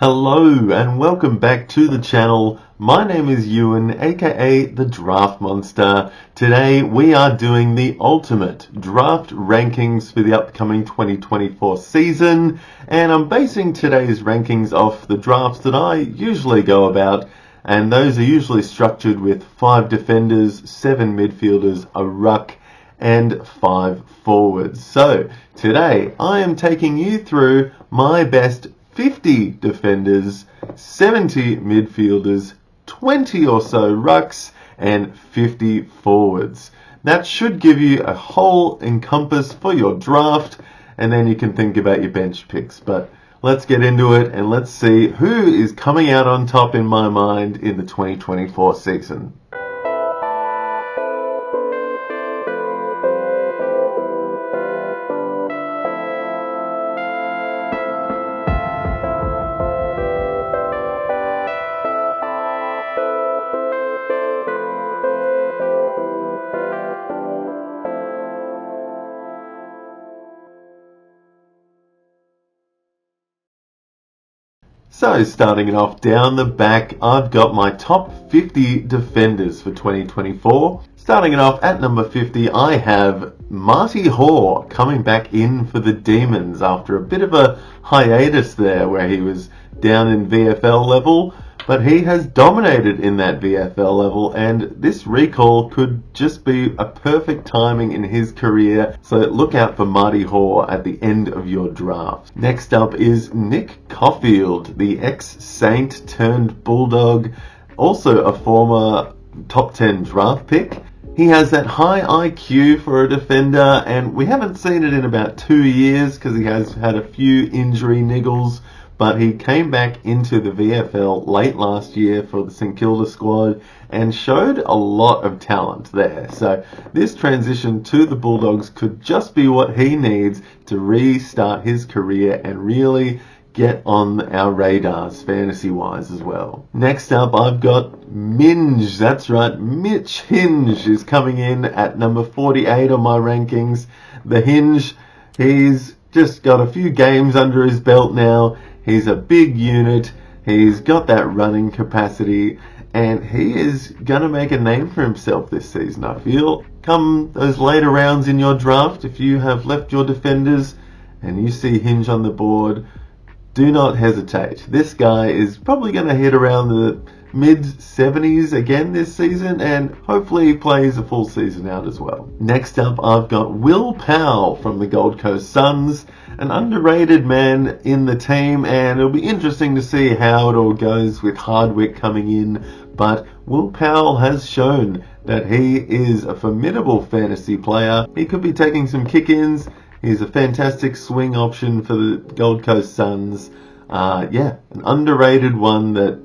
Hello and welcome back to the channel. My name is Ewan, aka the Draft Monster. Today we are doing the ultimate draft rankings for the upcoming 2024 season, and I'm basing today's rankings off the drafts that I usually go about, and those are usually structured with 5 defenders, 7 midfielders, a ruck, and 5 forwards. So today I am taking you through my best 50 defenders, 70 midfielders, 20 or so rucks, and 50 forwards. That should give you a whole encompass for your draft, and then you can think about your bench picks. But let's get into it and let's see who is coming out on top in my mind in the 2024 season. So starting it off down the back, I've got my top 50 defenders for 2024. Starting it off at number 50, I have Marty Hoare coming back in for the Demons after a bit of a hiatus there where he was down in VFL level, but he has dominated in that VFL level, and this recall could just be a perfect timing in his career, so look out for Marty Hoare at the end of your draft. Next up is Nick Caulfield, the ex-Saint turned Bulldog, also a former top 10 draft pick. He has that high IQ for a defender, and we haven't seen it in about 2 years because he has had a few injury niggles, but he came back into the VFL late last year for the St Kilda squad and showed a lot of talent there. So this transition to the Bulldogs could just be what he needs to restart his career and really get on our radars fantasy-wise as well. Next up, I've got Minge. That's right, Mitch Hinge is coming in at number 48 on my rankings. The Hinge, he's just got a few games under his belt now. He's a big unit, he's got that running capacity, and he is going to make a name for himself this season, I feel. Come those later rounds in your draft, if you have left your defenders and you see Hinge on the board, do not hesitate. This guy is probably going to hit around the mid-70s again this season, and hopefully he plays a full season out as well. Next up, I've got Will Powell from the Gold Coast Suns, an underrated man in the team, and it'll be interesting to see how it all goes with Hardwick coming in, but Will Powell has shown that he is a formidable fantasy player. He could be taking some kick-ins. He's a fantastic swing option for the Gold Coast Suns. An underrated one that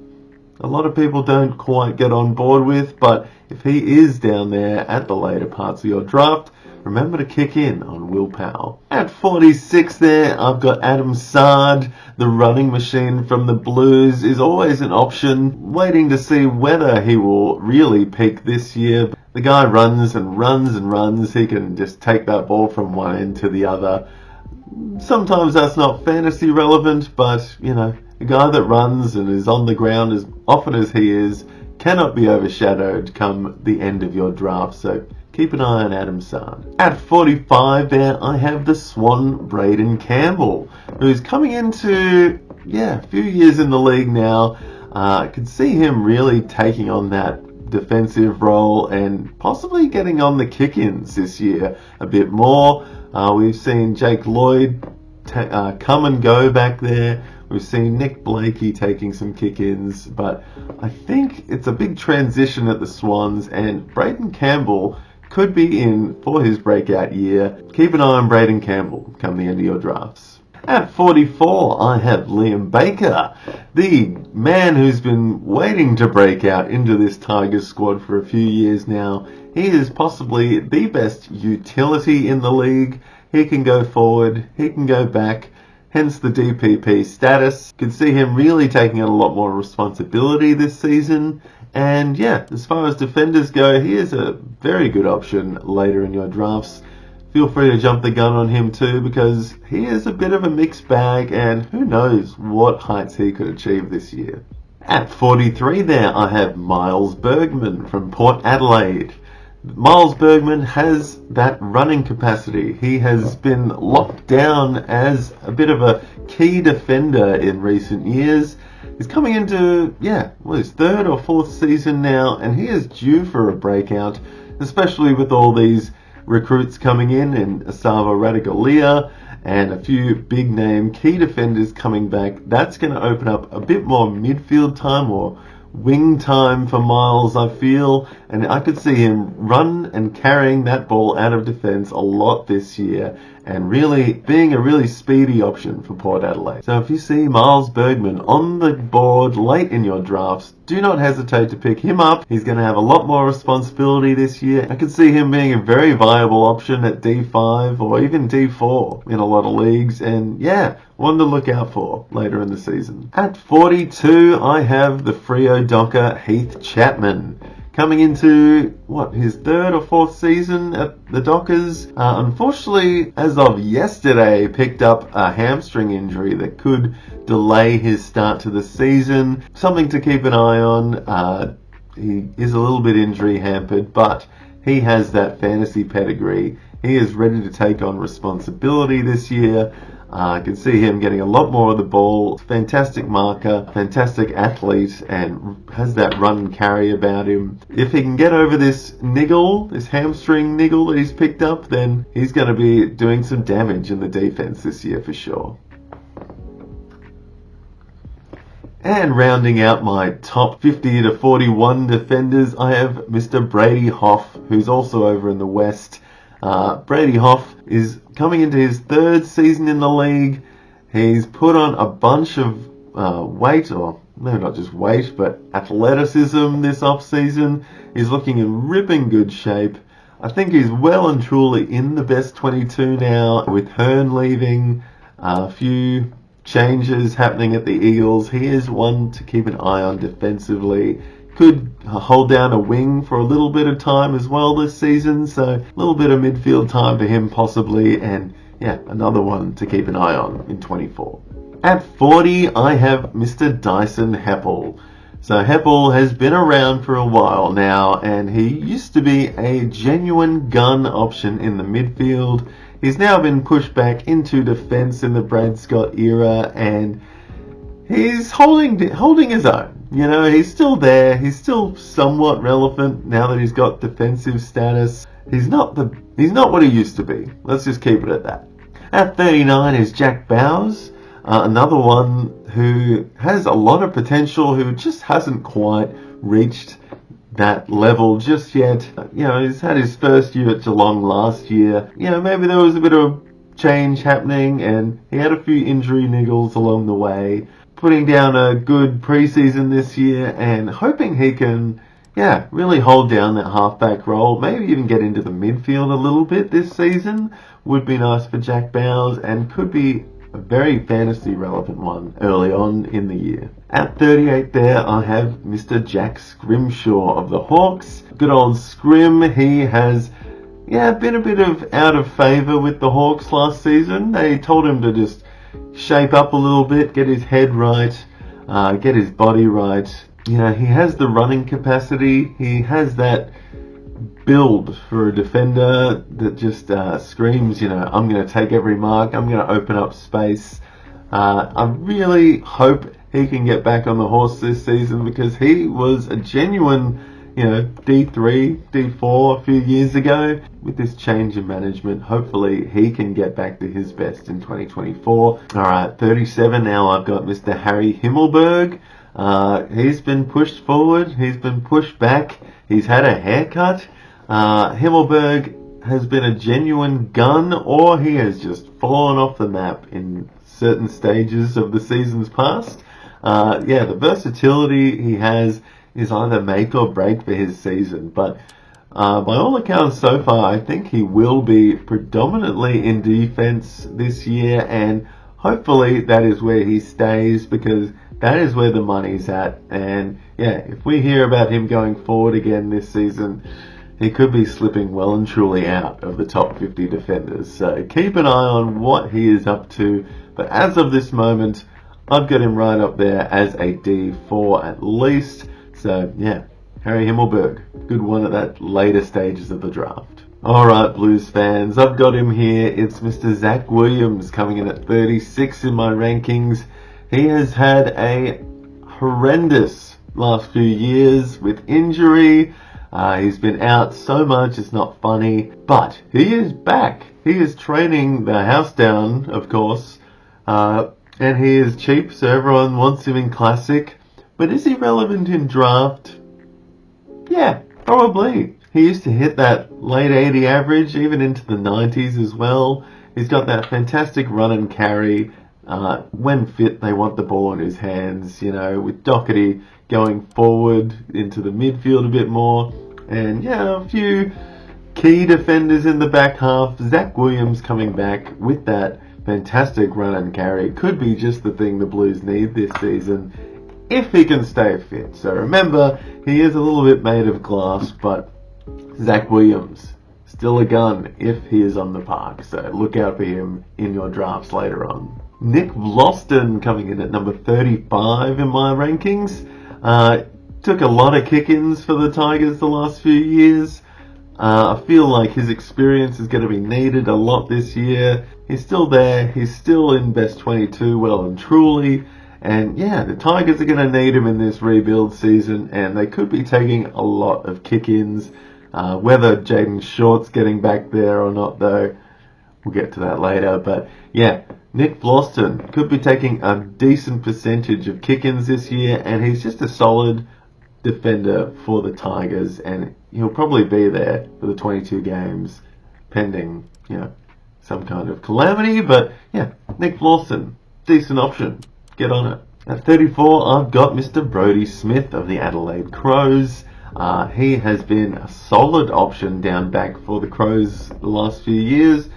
a lot of people don't quite get on board with, but if he is down there at the later parts of your draft, remember to kick in on Will Powell. At 46 there, I've got Adam Sard. The running machine from the Blues is always an option, waiting to see whether he will really peak this year. The guy runs and runs and runs. He can just take that ball from one end to the other. Sometimes that's not fantasy relevant, but, a guy that runs and is on the ground as often as he is cannot be overshadowed come the end of your draft, so keep an eye on Adam Sard. At 45 there, I have the Swan Braden Campbell, who's coming into, a few years in the league now. I could see him really taking on that defensive role and possibly getting on the kick-ins this year a bit more. We've seen Jake Lloyd come and go back there. We've seen Nick Blakey taking some kick-ins, but I think it's a big transition at the Swans, and Braden Campbell could be in for his breakout year. Keep an eye on Braden Campbell come the end of your drafts. At 44, I have Liam Baker, the man who's been waiting to break out into this Tigers squad for a few years now. He is possibly the best utility in the league. He can go forward, he can go back, hence the DPP status. Could see him really taking on a lot more responsibility this season. And as far as defenders go, he is a very good option later in your drafts. feel free to jump the gun on him too, because he is a bit of a mixed bag, and who knows what heights he could achieve this year. At 43 there, I have Miles Bergman from Port Adelaide. Miles Bergman has that running capacity. He has been locked down as a bit of a key defender in recent years. He's coming into, his third or fourth season now, and he is due for a breakout, especially with all these recruits coming in Asava Radigalia and a few big name key defenders coming back. That's going to open up a bit more midfield time or wing time for Miles, I feel, and I could see him run and carrying that ball out of defence a lot this year and really being a really speedy option for Port Adelaide. So if you see Miles Bergman on the board late in your drafts, do not hesitate to pick him up. He's going to have a lot more responsibility this year. I could see him being a very viable option at D5 or even D4 in a lot of leagues, and one to look out for later in the season. At 42, I have the Freo Docker Heath Chapman. Coming into, his third or fourth season at the Dockers. Unfortunately, as of yesterday, picked up a hamstring injury that could delay his start to the season. Something to keep an eye on. He is a little bit injury hampered, but he has that fantasy pedigree. He is ready to take on responsibility this year. I can see him getting a lot more of the ball. Fantastic marker, fantastic athlete, and has that run and carry about him. If he can get over this niggle, this hamstring niggle that he's picked up, then he's going to be doing some damage in the defense this year for sure. And rounding out my top 50 to 41 defenders, I have Mr. Brady Hoff, who's also over in the West. Brady Hoff is coming into his third season in the league. He's put on a bunch of weight, or maybe not just weight, but athleticism this off-season. He's looking in ripping good shape. I think he's well and truly in the best 22 now, with Hearn leaving, a few changes happening at the Eagles. He is one to keep an eye on defensively. Could hold down a wing for a little bit of time as well this season, so a little bit of midfield time for him possibly, and another one to keep an eye on in 24. At 40, I have Mr. Dyson Heppel. So Heppel has been around for a while now, and he used to be a genuine gun option in the midfield. He's now been pushed back into defence in the Brad Scott era, and he's holding his own. He's still there. He's still somewhat relevant now that he's got defensive status. He's not what he used to be. Let's just keep it at that. At 39 is Jack Bowes, another one who has a lot of potential, who just hasn't quite reached that level just yet. He's had his first year at Geelong last year. Maybe there was a bit of change happening, and he had a few injury niggles along the way. Putting down a good preseason this year and hoping he can, really hold down that halfback role. Maybe even get into the midfield a little bit this season would be nice for Jack Bowes, and could be a very fantasy relevant one early on in the year. At 38 there, I have Mr. Jack Scrimshaw of the Hawks. Good old Scrim. He has been a bit out of favour with the Hawks last season. They told him to just shape up a little bit, get his head right, get his body right. He has the running capacity. He has that build for a defender that just screams, I'm going to take every mark, I'm going to open up space. I really hope he can get back on the horse this season, because he was a genuine D3, D4 a few years ago. With this change in management, hopefully he can get back to his best in 2024. Alright, 37 now, I've got Mr. Harry Himmelberg. He's been pushed forward, he's been pushed back, he's had a haircut. Himmelberg has been a genuine gun, or he has just fallen off the map in certain stages of the seasons past. The versatility he has is either make or break for his season, but by all accounts so far, I think he will be predominantly in defense this year, and hopefully that is where he stays, because that is where the money's at. And if we hear about him going forward again this season, he could be slipping well and truly out of the top 50 defenders. So keep an eye on what he is up to. But as of this moment, I've got him right up there as a D4 at least. So yeah, Harry Himmelberg, good one at that later stages of the draft. Alright, Blues fans, I've got him here. It's Mr. Zach Williams coming in at 36 in my rankings. He has had a horrendous last few years with injury. He's been out so much, it's not funny. But he is back. He is training the house down, of course. And he is cheap, so everyone wants him in Classic. But is he relevant in Draft? Yeah, probably. He used to hit that late 80 average, even into the 90s as well. He's got that fantastic run and carry. When fit, they want the ball in his hands, with Doherty going forward into the midfield a bit more. And, a few key defenders in the back half. Zach Williams coming back with that fantastic run and carry. Could be just the thing the Blues need this season, if he can stay fit. So remember, he is a little bit made of glass, but Zach Williams, still a gun if he is on the park. So look out for him in your drafts later on. Nick Vlaston coming in at number 35 in my rankings. Took a lot of kick-ins for the Tigers the last few years. I feel like his experience is going to be needed a lot this year. He's still there. He's still in best 22 well and truly. And the Tigers are going to need him in this rebuild season, and they could be taking a lot of kick-ins. Whether Jaden Short's getting back there or not, though, we'll get to that later. But Nick Vlaston could be taking a decent percentage of kick-ins this year, and he's just a solid defender for the Tigers, and he'll probably be there for the 22 games, pending, some kind of calamity. But Nick Vlaston, decent option. Get on it. At 34, I've got Mr. Brodie Smith of the Adelaide Crows. He has been a solid option down back for the Crows the last few years.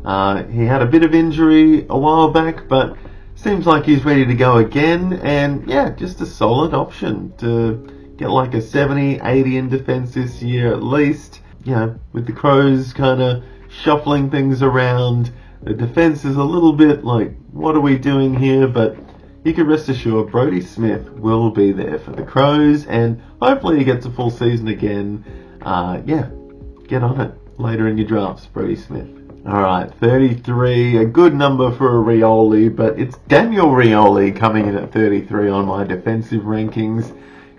He had a bit of injury a while back, but seems like he's ready to go again. And just a solid option to get like a 70, 80 in defence this year at least. With the Crows kind of shuffling things around, the defence is a little bit like, what are we doing here? But you can rest assured Brodie Smith will be there for the Crows, and hopefully he gets a full season again. Get on it later in your drafts, Brodie Smith. Alright, 33, a good number for a Rioli, but it's Daniel Rioli coming in at 33 on my defensive rankings.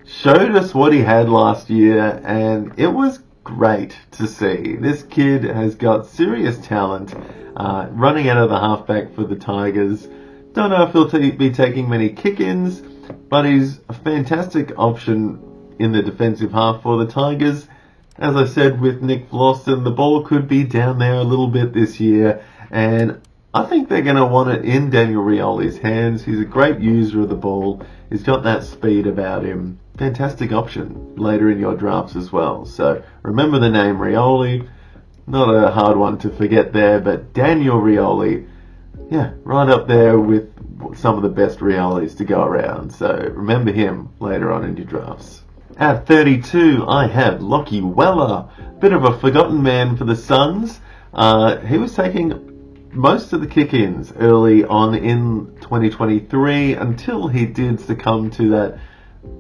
Showed us what he had last year, and it was great to see. This kid has got serious talent, running out of the halfback for the Tigers. Don't know if he'll be taking many kick-ins, but he's a fantastic option in the defensive half for the Tigers. As I said with Nick Vlaston, the ball could be down there a little bit this year, and I think they're going to want it in Daniel Rioli's hands. He's a great user of the ball. He's got that speed about him. Fantastic option later in your drafts as well. So remember the name Rioli. Not a hard one to forget there, but Daniel Rioli, right up there with some of the best Riolis to go around. So remember him later on in your drafts. At 32, I have Lockie Weller, bit of a forgotten man for the Suns. He was taking most of the kick-ins early on in 2023 until he did succumb to that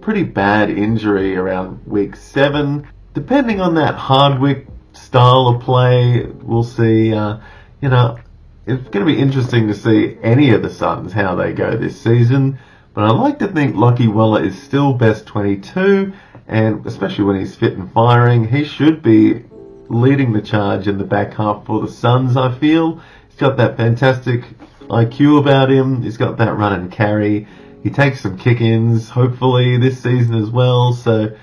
pretty bad injury around week 7. Depending on that Hardwick style of play, we'll see. It's going to be interesting to see any of the Suns, how they go this season. But I like to think Lockie Weller is still best 22, and especially when he's fit and firing, he should be leading the charge in the back half for the Suns, I feel. He's got that fantastic IQ about him. He's got that run and carry. He takes some kick-ins, hopefully, this season as well. So,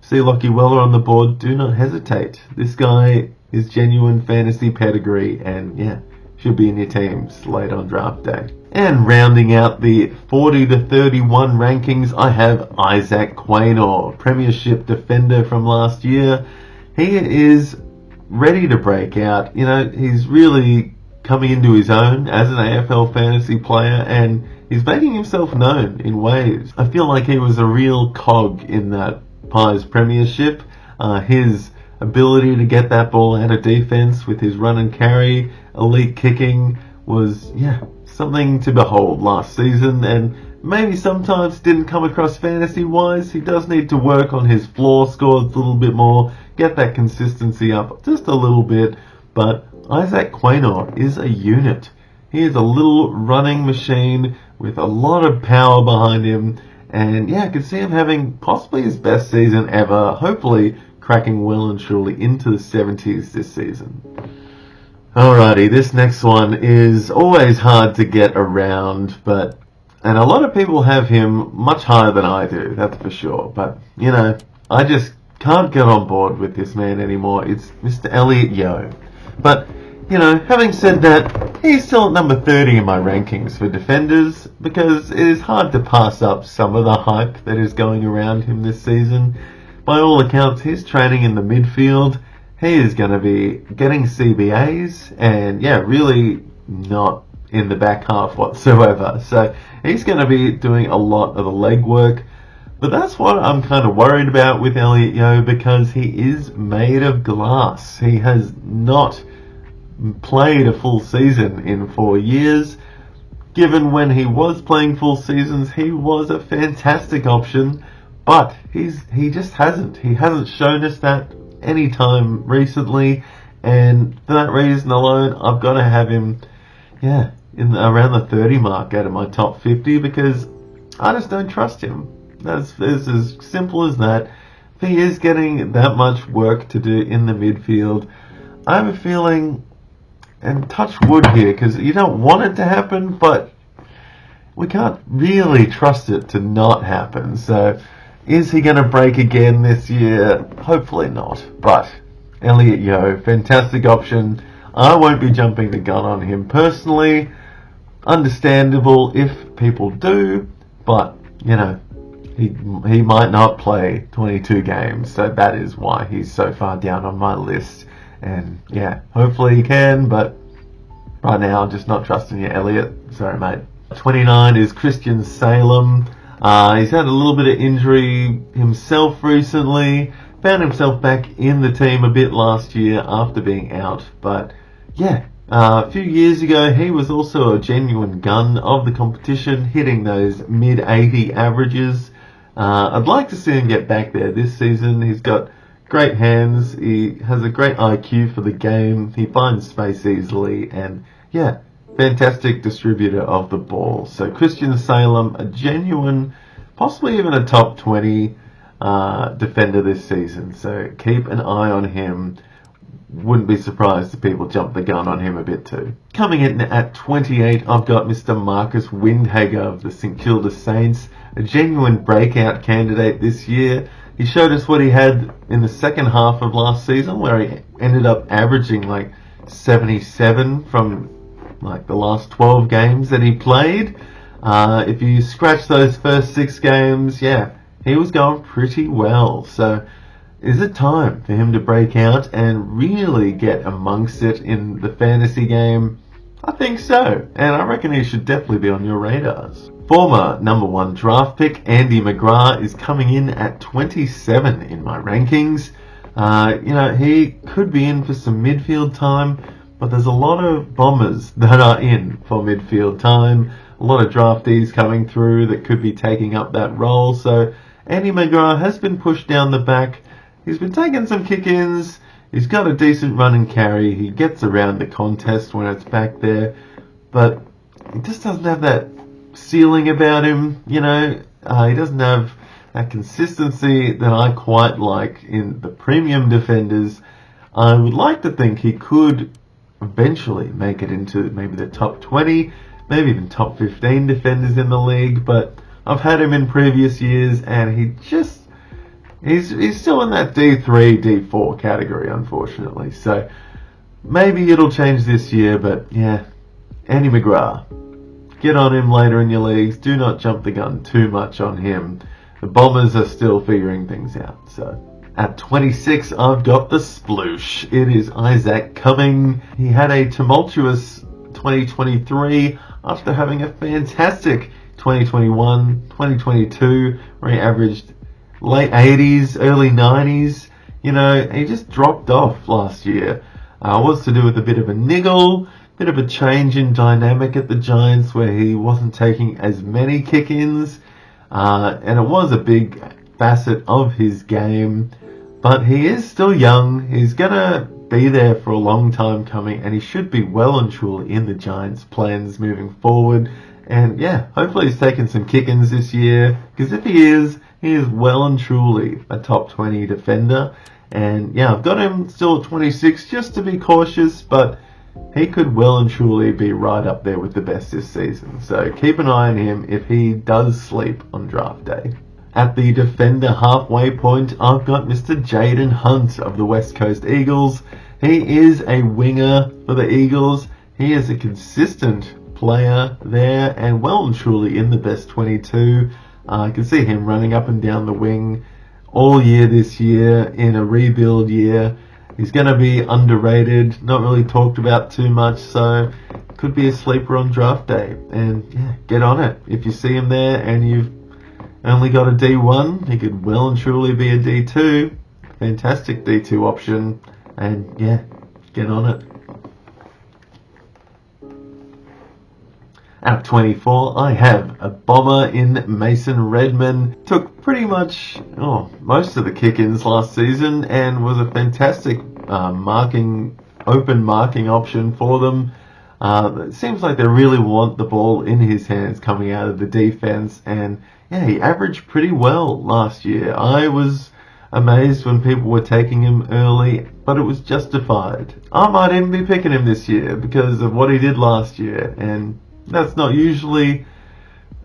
see Lockie Weller on the board. Do not hesitate. This guy is genuine fantasy pedigree, and should be in your teams late on draft day. And rounding out the 40 to 31 rankings, I have Isaac Quaynor, Premiership defender from last year. He is ready to break out. He's really coming into his own as an AFL fantasy player, and he's making himself known in waves. I feel like he was a real cog in that Pies Premiership. His ability to get that ball out of defense with his run and carry, elite kicking was, something to behold last season, and maybe sometimes didn't come across fantasy-wise. He does need to work on his floor scores a little bit more, get that consistency up just a little bit, but Isaac Quaynor is a unit. He is a little running machine with a lot of power behind him, and I could see him having possibly his best season ever, hopefully cracking well and truly into the 70s this season. Alrighty, this next one is always hard to get around, and a lot of people have him much higher than I do, that's for sure, but, I just can't get on board with this man anymore. It's Mr. Elliot Yeo. But, having said that, he's still at number 30 in my rankings for defenders, because it is hard to pass up some of the hype that is going around him this season. By all accounts, he's training in the midfield. He is going to be getting CBAs and, really not in the back half whatsoever. So he's going to be doing a lot of the legwork. But that's what I'm kind of worried about with Elliot Yeo, because he is made of glass. He has not played a full season in 4 years. Given when he was playing full seasons, he was a fantastic option. But he just hasn't. He hasn't shown us that any time recently, and for that reason alone, I've got to have him, in around the 30 mark out of my top 50, because I just don't trust him. It's as simple as that. If he is getting that much work to do in the midfield, I have a feeling, and touch wood here, because you don't want it to happen, but we can't really trust it to not happen. So is he going to break again this year? Hopefully not. But Elliot Yeo, fantastic option. I won't be jumping the gun on him personally. Understandable if people do, but he might not play 22 games, so that is why he's so far down on my list. And hopefully he can, but right now I'm just not trusting you, Elliot. Sorry, mate. 29 is Christian Salem. He's had a little bit of injury himself recently. Found himself back in the team a bit last year after being out. But a few years ago he was also a genuine gun of the competition, hitting those mid-80 averages. I'd like to see him get back there this season. He's got great hands. He has a great IQ for the game. He finds space easily, and fantastic distributor of the ball. So Christian Salem, a genuine, possibly even a top 20 defender this season. So keep an eye on him. Wouldn't be surprised if people jump the gun on him a bit too. Coming in at 28, I've got Mr. Marcus Windhager of the St Kilda Saints, a genuine breakout candidate this year. He showed us what he had in the second half of last season, where he ended up averaging like 77 from the last 12 games that he played. If you scratch those first 6 games, he was going pretty well. So is it time for him to break out and really get amongst it in the fantasy game? I think so, and I reckon he should definitely be on your radars. Former number 1 draft pick Andy McGrath is coming in at 27 in my rankings. He could be in for some midfield time, but there's a lot of Bombers that are in for midfield time. A lot of draftees coming through that could be taking up that role. So Andy McGrath has been pushed down the back. He's been taking some kick-ins. He's got a decent run and carry. He gets around the contest when it's back there. But he just doesn't have that ceiling about him. He doesn't have that consistency that I quite like in the premium defenders. I would like to think he could eventually make it into maybe the top 20, maybe even top 15 defenders in the league, but I've had him in previous years and he's still in that D3, D4 category, unfortunately. So maybe it'll change this year, but Andy McGrath, get on him later in your leagues. Do not jump the gun too much on him. The Bombers are still figuring things out. So at 26, I've got the sploosh. It is Isaac Cumming. He had a tumultuous 2023 after having a fantastic 2021, 2022, where he averaged late 80s, early 90s. You know, he just dropped off last year. Was to do with a bit of a niggle, bit of a change in dynamic at the Giants where he wasn't taking as many kick-ins, and it was a big facet of his game. But he is still young. He's going to be there for a long time coming, and he should be well and truly in the Giants' plans moving forward. And yeah, hopefully he's taken some kick-ins this year, because if he is well and truly a top 20 defender. And yeah, I've got him still at 26 just to be cautious, but he could well and truly be right up there with the best this season. So keep an eye on him if he does sleep on draft day. At the defender halfway point, I've got Mr. Jaden Hunt of the West Coast Eagles. He is a winger for the Eagles. He is a consistent player there and well and truly in the best 22. I can see him running up and down the wing all year this year in a rebuild year. He's going to be underrated, not really talked about too much, so could be a sleeper on draft day. And yeah, get on it. If you see him there and you've only got a D1, he could well and truly be a D2. Fantastic D2 option. And yeah, get on it. At 24, I have a bomber in Mason Redman. Took pretty much most of the kick-ins last season and was a fantastic open marking option for them. It seems like they really want the ball in his hands coming out of the defense, and yeah, he averaged pretty well last year. I was amazed when people were taking him early, but it was justified. I might even be picking him this year because of what he did last year, and that's not usually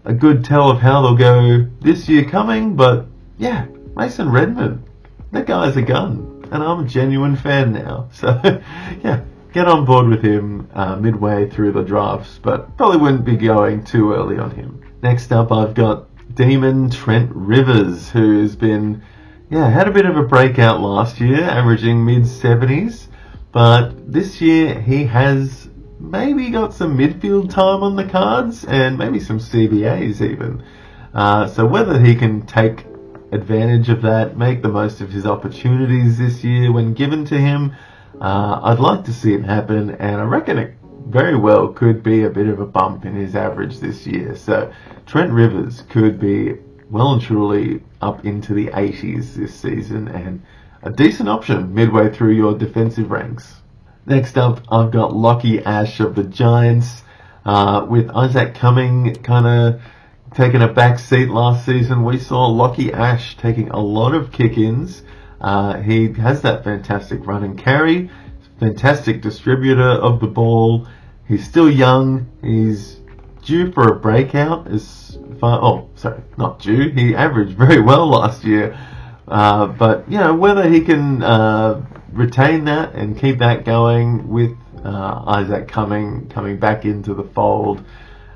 a good tell of how they'll go this year coming, but yeah, Mason Redman, that guy's a gun, and I'm a genuine fan now. So yeah, get on board with him midway through the drafts, but probably wouldn't be going too early on him. Next up, I've got Demon Trent Rivers, who has been, had a bit of a breakout last year, averaging mid-70s, but this year he has maybe got some midfield time on the cards and maybe some CBAs even. So whether he can take advantage of that, make the most of his opportunities this year when given to him, I'd like to see it happen, and I reckon it very well could be a bit of a bump in his average this year. So Trent Rivers could be well and truly up into the 80s this season and a decent option midway through your defensive ranks. Next up, I've got Lockie Ash of the Giants, with Isaac Cumming kind of taking a back seat last season. We saw Lockie Ash taking a lot of kick-ins. He has that fantastic run and carry, fantastic distributor of the ball. He's still young. He's due for a breakout. Not due. He averaged very well last year. But whether he can retain that and keep that going with Isaac coming back into the fold.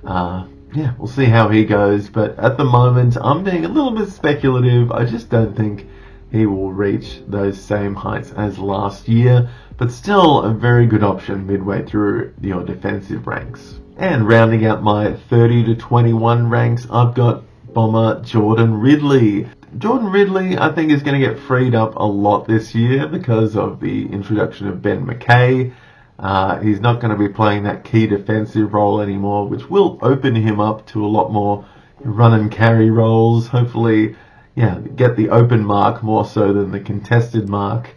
We'll see how he goes. But at the moment, I'm being a little bit speculative. I just don't think he will reach those same heights as last year. But still a very good option midway through your defensive ranks. And rounding out my 30 to 21 ranks, I've got bomber Jordan Ridley. Jordan Ridley, I think, is going to get freed up a lot this year because of the introduction of Ben McKay. He's not going to be playing that key defensive role anymore, which will open him up to a lot more run and carry roles. Hopefully, get the open mark more so than the contested mark.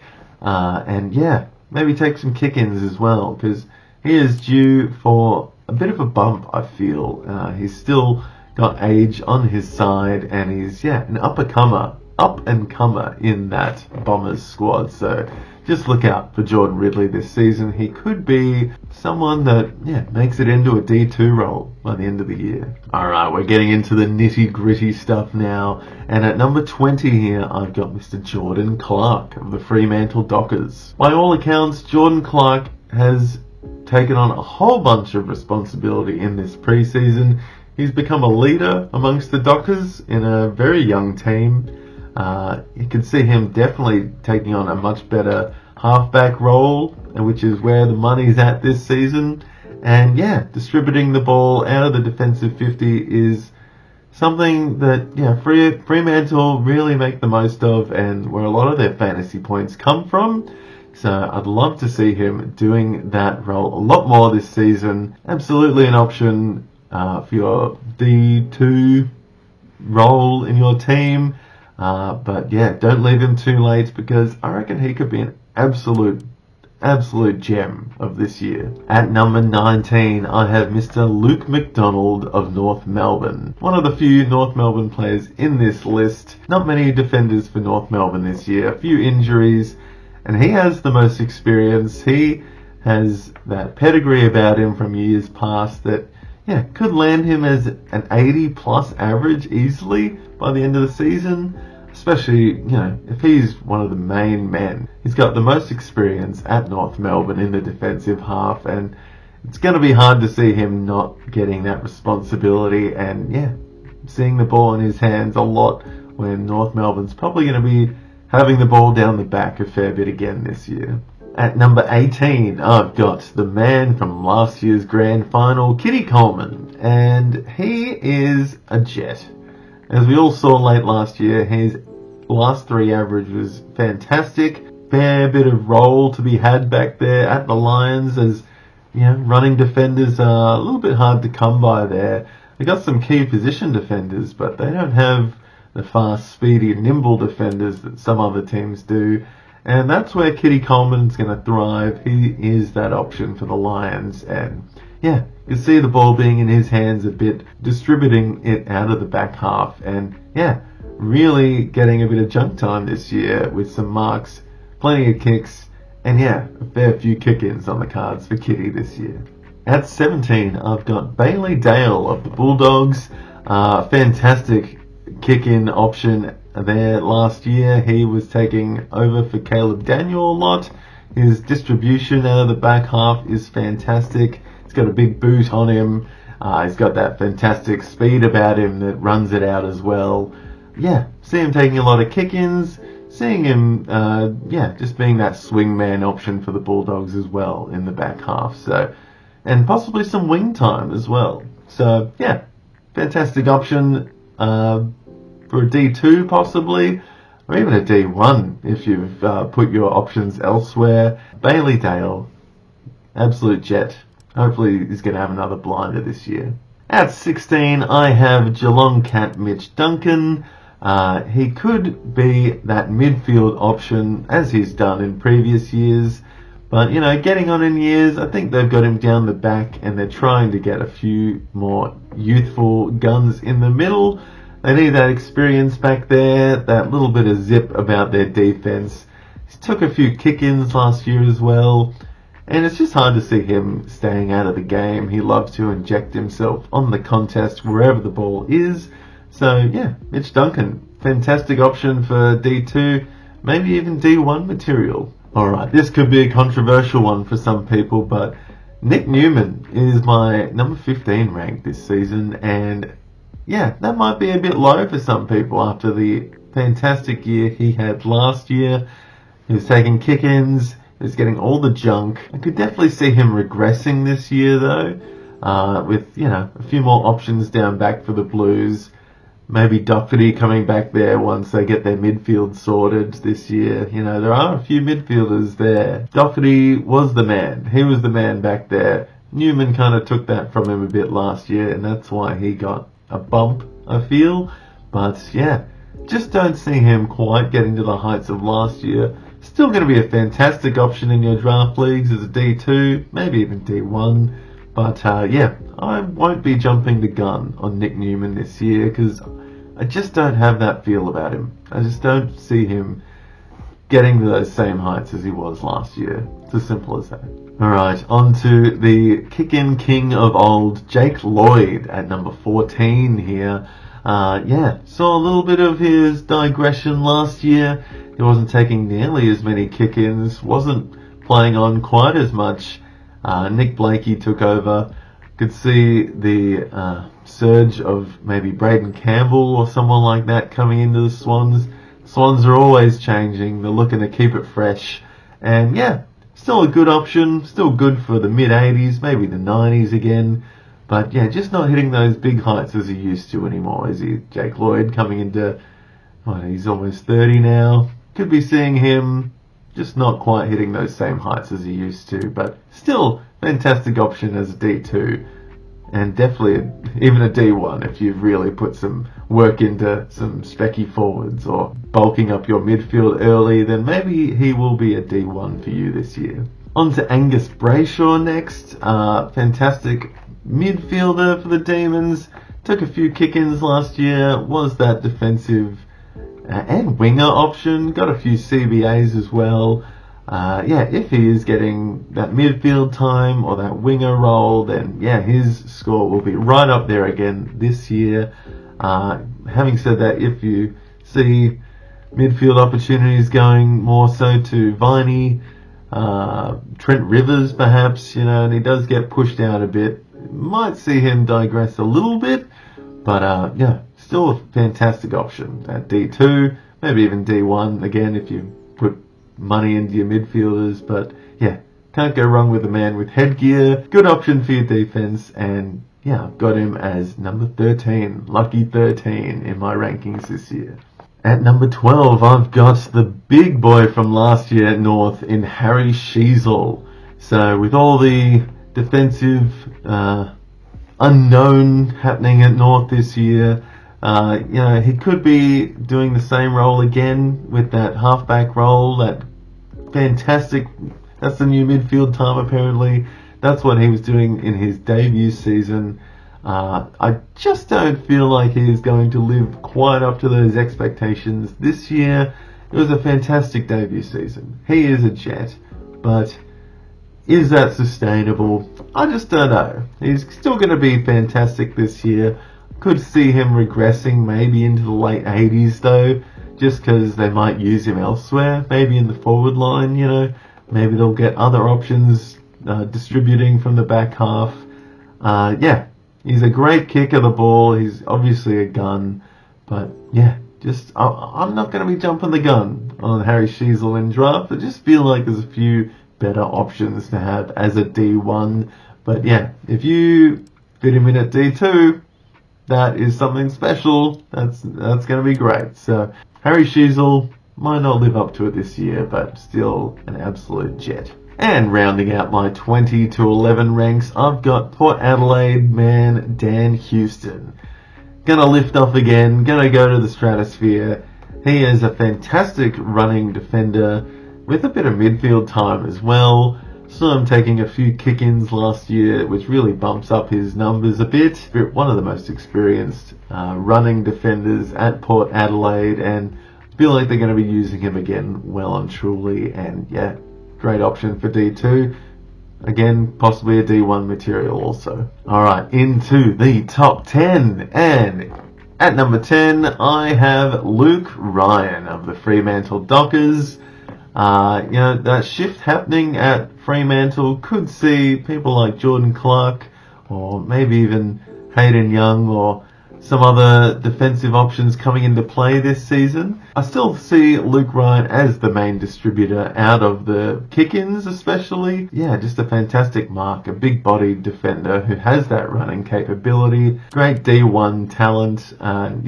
Maybe take some kick-ins as well, because he is due for a bit of a bump, I feel. He's still got age on his side, and he's an up and comer in that Bombers squad. So just look out for Jordan Ridley this season. He could be someone that makes it into a D2 role by the end of the year. Alright, we're getting into the nitty gritty stuff now, and at number 20 here I've got Mr. Jordan Clark of the Fremantle Dockers. By all accounts, Jordan Clark has taken on a whole bunch of responsibility in this preseason. He's become a leader amongst the Dockers in a very young team. You can see him definitely taking on a much better halfback role, which is where the money's at this season. And distributing the ball out of the defensive 50 is something that Fremantle really make the most of, and where a lot of their fantasy points come from. So I'd love to see him doing that role a lot more this season. Absolutely an option for your D2 role in your team. But yeah, don't leave him too late, because I reckon he could be an absolute gem of this year. At number 19, I have Mr. Luke McDonald of North Melbourne. One of the few North Melbourne players in this list. Not many defenders for North Melbourne this year. A few injuries, and he has the most experience. He has that pedigree about him from years past that could land him as an 80 plus average easily by the end of the season. Especially, if he's one of the main men. He's got the most experience at North Melbourne in the defensive half, and it's going to be hard to see him not getting that responsibility and, seeing the ball in his hands a lot, when North Melbourne's probably going to be having the ball down the back a fair bit again this year. At number 18, I've got the man from last year's grand final, Kitty Coleman, and he is a jet. As we all saw late last year, his last 3 average was fantastic. Fair bit of role to be had back there at the Lions, as running defenders are a little bit hard to come by there. They got some key position defenders, but they don't have the fast, speedy, nimble defenders that some other teams do. And that's where Kitty Coleman's going to thrive. He is that option for the Lions, and you see the ball being in his hands a bit, distributing it out of the back half, and really getting a bit of junk time this year with some marks, plenty of kicks, and a fair few kick-ins on the cards for Kitty this year. At 17, I've got Bailey Dale of the Bulldogs. Fantastic kick-in option there last year. He was taking over for Caleb Daniel a lot. His distribution out of the back half is fantastic. He's got a big boot on him. He's got that fantastic speed about him that runs it out as well. See him taking a lot of kick-ins. Seeing him, just being that swingman option for the Bulldogs as well in the back half. So, and possibly some wing time as well. So, fantastic option for a D2 possibly, or even a D1 if you've put your options elsewhere. Bailey Dale, absolute jet. Hopefully he's going to have another blinder this year. At 16, I have Geelong Cat Mitch Duncan. He could be that midfield option, as he's done in previous years. But, getting on in years, I think they've got him down the back, and they're trying to get a few more youthful guns in the middle. They need that experience back there, that little bit of zip about their defense. He took a few kick-ins last year as well. And it's just hard to see him staying out of the game. He loves to inject himself on the contest wherever the ball is. So, Mitch Duncan, fantastic option for D2, maybe even D1 material. Alright, this could be a controversial one for some people, but Nick Newman is my number 15 ranked this season, and that might be a bit low for some people after the fantastic year he had last year. He was taking kick-ins. He's getting all the junk. I could definitely see him regressing this year though, with, a few more options down back for the Blues. Maybe Doherty coming back there once they get their midfield sorted this year. There are a few midfielders there. Doherty was the man. He was the man back there. Newman kind of took that from him a bit last year, and that's why he got a bump, I feel. But just don't see him quite getting to the heights of last year. Still going to be a fantastic option in your draft leagues as a D2, maybe even D1. But I won't be jumping the gun on Nick Newman this year, because I just don't have that feel about him. I just don't see him getting to those same heights as he was last year. It's as simple as that. Alright, on to the kick-in king of old, Jake Lloyd at number 14 here. Saw a little bit of his digression last year. He wasn't taking nearly as many kick-ins, wasn't playing on quite as much. Nick Blakey took over. Could see the surge of maybe Braden Campbell or someone like that coming into the Swans. Swans are always changing. They're looking to keep it fresh. And still a good option. Still good for the mid-80s, maybe the 90s again. But yeah, just not hitting those big heights as he used to anymore. Is he? Jake Lloyd coming into, he's almost 30 now. Could be seeing him just not quite hitting those same heights as he used to, but still fantastic option as a D2. And definitely even a D1 if you've really put some work into some specky forwards or bulking up your midfield early, then maybe he will be a D1 for you this year. On to Angus Brayshaw next. Fantastic midfielder for the Demons. Took a few kick-ins last year. Was that defensive and winger option. Got a few CBAs as well. If he is getting that midfield time or that winger role, then his score will be right up there again this year. Having said that, if you see midfield opportunities going more so to Viney, Trent Rivers perhaps, and he does get pushed out a bit, might see him digress a little bit, but still a fantastic option at D2, maybe even D1 again if you put money into your midfielders. But can't go wrong with a man with headgear. Good option for your defense, and I've got him as number 13, lucky 13 in my rankings this year. At number 12, I've got the big boy from last year at North in Harry Sheezel. So with all the defensive unknown happening at North this year, he could be doing the same role again with that halfback role. That fantastic, that's the new midfield time apparently. That's what he was doing in his debut season. I just don't feel like he is going to live quite up to those expectations this year. It was a fantastic debut season. He is a jet, but is that sustainable? I just don't know. He's still going to be fantastic this year. Could see him regressing maybe into the late 80s though, just because they might use him elsewhere, maybe in the forward line, maybe they'll get other options distributing from the back half. He's a great kick of the ball. He's obviously a gun, but I'm not going to be jumping the gun on Harry Sheezel in draft. I just feel like there's a few better options to have as a D1. But if you fit him in at D2, that is something special. That's going to be great. So Harry Sheezel might not live up to it this year, but still an absolute jet. And rounding out my 20 to 11 ranks, I've got Port Adelaide man Dan Houston. Gonna lift off again, gonna go to the stratosphere. He is a fantastic running defender with a bit of midfield time as well. Saw him taking a few kick-ins last year, which really bumps up his numbers a bit. One of the most experienced running defenders at Port Adelaide, and feel like they're going to be using him again well and truly. And great option for D2. Again, possibly a D1 material also. Alright, into the top 10. And at number 10, I have Luke Ryan of the Fremantle Dockers. That shift happening at Fremantle could see people like Jordan Clark or maybe even Hayden Young or some other defensive options coming into play this season. I still see Luke Ryan as the main distributor out of the kick-ins especially. Just a fantastic mark, a big-bodied defender who has that running capability, great D1 talent, and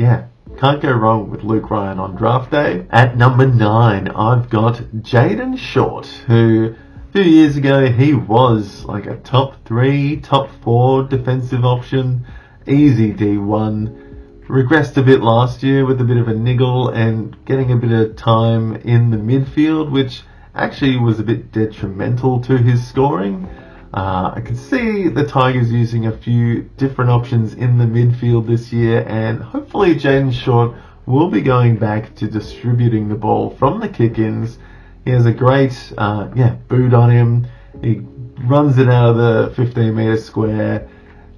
can't go wrong with Luke Ryan on draft day. At number 9, I've got Jaden Short, who a few years ago he was like a top 3, top 4 defensive option. Easy D1, regressed a bit last year with a bit of a niggle and getting a bit of time in the midfield, which actually was a bit detrimental to his scoring. I can see the Tigers using a few different options in the midfield this year, and hopefully Jaden Short will be going back to distributing the ball from the kick-ins. He has a great boot on him. He runs it out of the 15-metre square.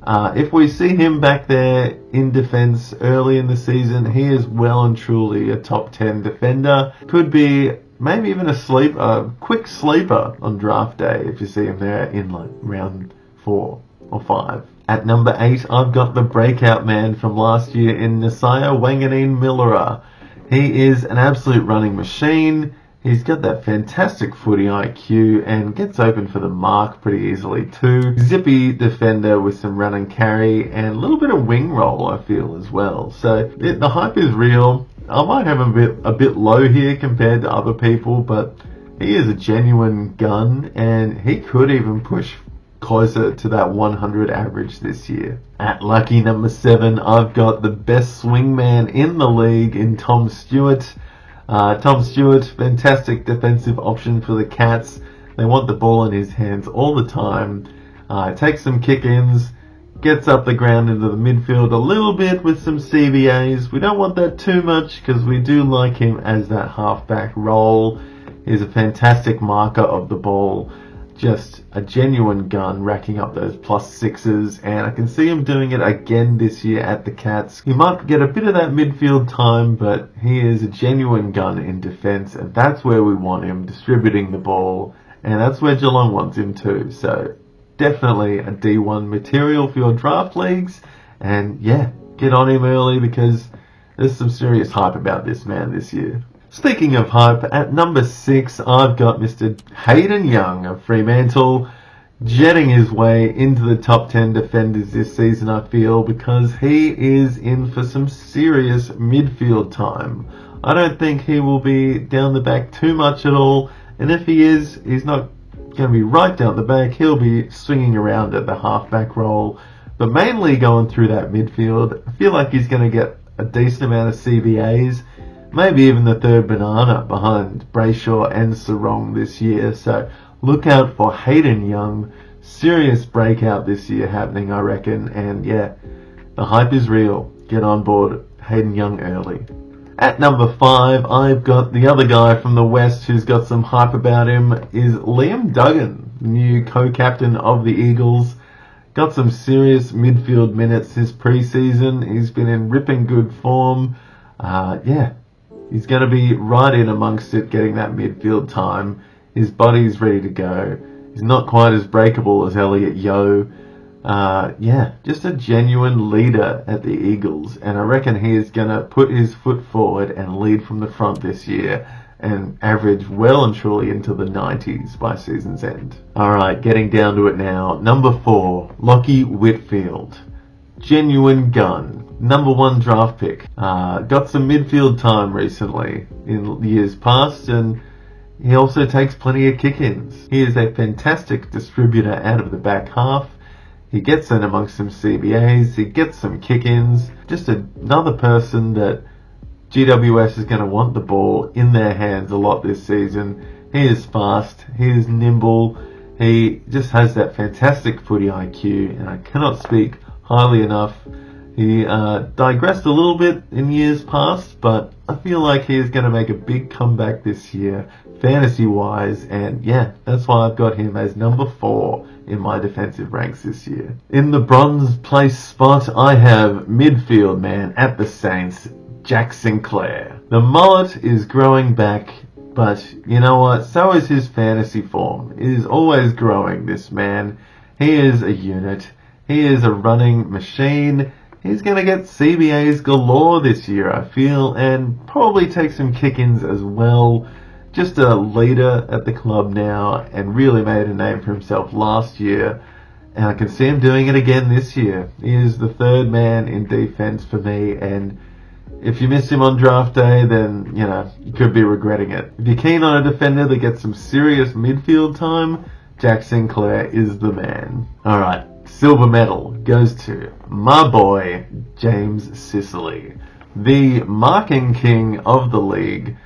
If we see him back there in defence early in the season, he is well and truly a top 10 defender. Could be maybe even a quick sleeper on draft day if you see him there in like round 4 or 5. At number 8, I've got the breakout man from last year in Nasiah Wanganeen Millera. He is an absolute running machine. He's got that fantastic footy IQ and gets open for the mark pretty easily too. Zippy defender with some run and carry and a little bit of wing roll, I feel, as well. So the hype is real. I might have him a bit low here compared to other people, but he is a genuine gun and he could even push closer to that 100 average this year. At lucky number 7, I've got the best swingman in the league in Tom Stewart. Tom Stewart, fantastic defensive option for the Cats. They want the ball in his hands all the time. Takes some kick-ins, gets up the ground into the midfield a little bit with some CBAs. We don't want that too much because we do like him as that halfback role. He's a fantastic marker of the ball. Just a genuine gun, racking up those +6s, and I can see him doing it again this year at the Cats. He might get a bit of that midfield time, but he is a genuine gun in defence, and that's where we want him, distributing the ball, and that's where Geelong wants him too. So definitely a D1 material for your draft leagues, and yeah, get on him early because there's some serious hype about this man this year. Speaking of hype, at number 6, I've got Mr. Hayden Young of Fremantle, jetting his way into the top 10 defenders this season, I feel, because he is in for some serious midfield time. I don't think he will be down the back too much at all, and if he is, he's not going to be right down the back. He'll be swinging around at the halfback role, but mainly going through that midfield. I feel like he's going to get a decent amount of CBAs, maybe even the third banana behind Brayshaw and Sarong this year. So look out for Hayden Young. Serious breakout this year happening, I reckon. And yeah, the hype is real. Get on board Hayden Young early. At number 5, I've got the other guy from the West who's got some hype about him, is Liam Duggan, new co-captain of the Eagles. Got some serious midfield minutes this preseason. He's been in ripping good form. He's going to be right in amongst it, getting that midfield time. His body's ready to go. He's not quite as breakable as Elliot Yeo. Just a genuine leader at the Eagles. And I reckon he is going to put his foot forward and lead from the front this year and average well and truly into the 90s by season's end. Alright, getting down to it now. Number 4, Lachie Whitfield. Genuine gun. Number 1 draft pick. Got some midfield time recently in years past, and he also takes plenty of kick-ins. He is a fantastic distributor out of the back half. He gets in amongst some CBAs, he gets some kick-ins. Just another person that GWS is going to want the ball in their hands a lot this season. He is fast, he is nimble, he just has that fantastic footy IQ, and I cannot speak highly enough. He digressed a little bit in years past, but I feel like he is going to make a big comeback this year, fantasy-wise, and yeah, that's why I've got him as number 4 in my defensive ranks this year. In the bronze place spot, I have midfield man at the Saints, Jack Sinclair. The mullet is growing back, but you know what? So is his fantasy form. It is always growing, this man. He is a unit. He is a running machine. He's going to get CBAs galore this year, I feel, and probably take some kick-ins as well. Just a leader at the club now and really made a name for himself last year. And I can see him doing it again this year. He is the third man in defense for me, and if you miss him on draft day, then, you could be regretting it. If you're keen on a defender that gets some serious midfield time, Jack Sinclair is the man. Alright. Silver medal goes to my boy, James Sicily, the marking king of the league.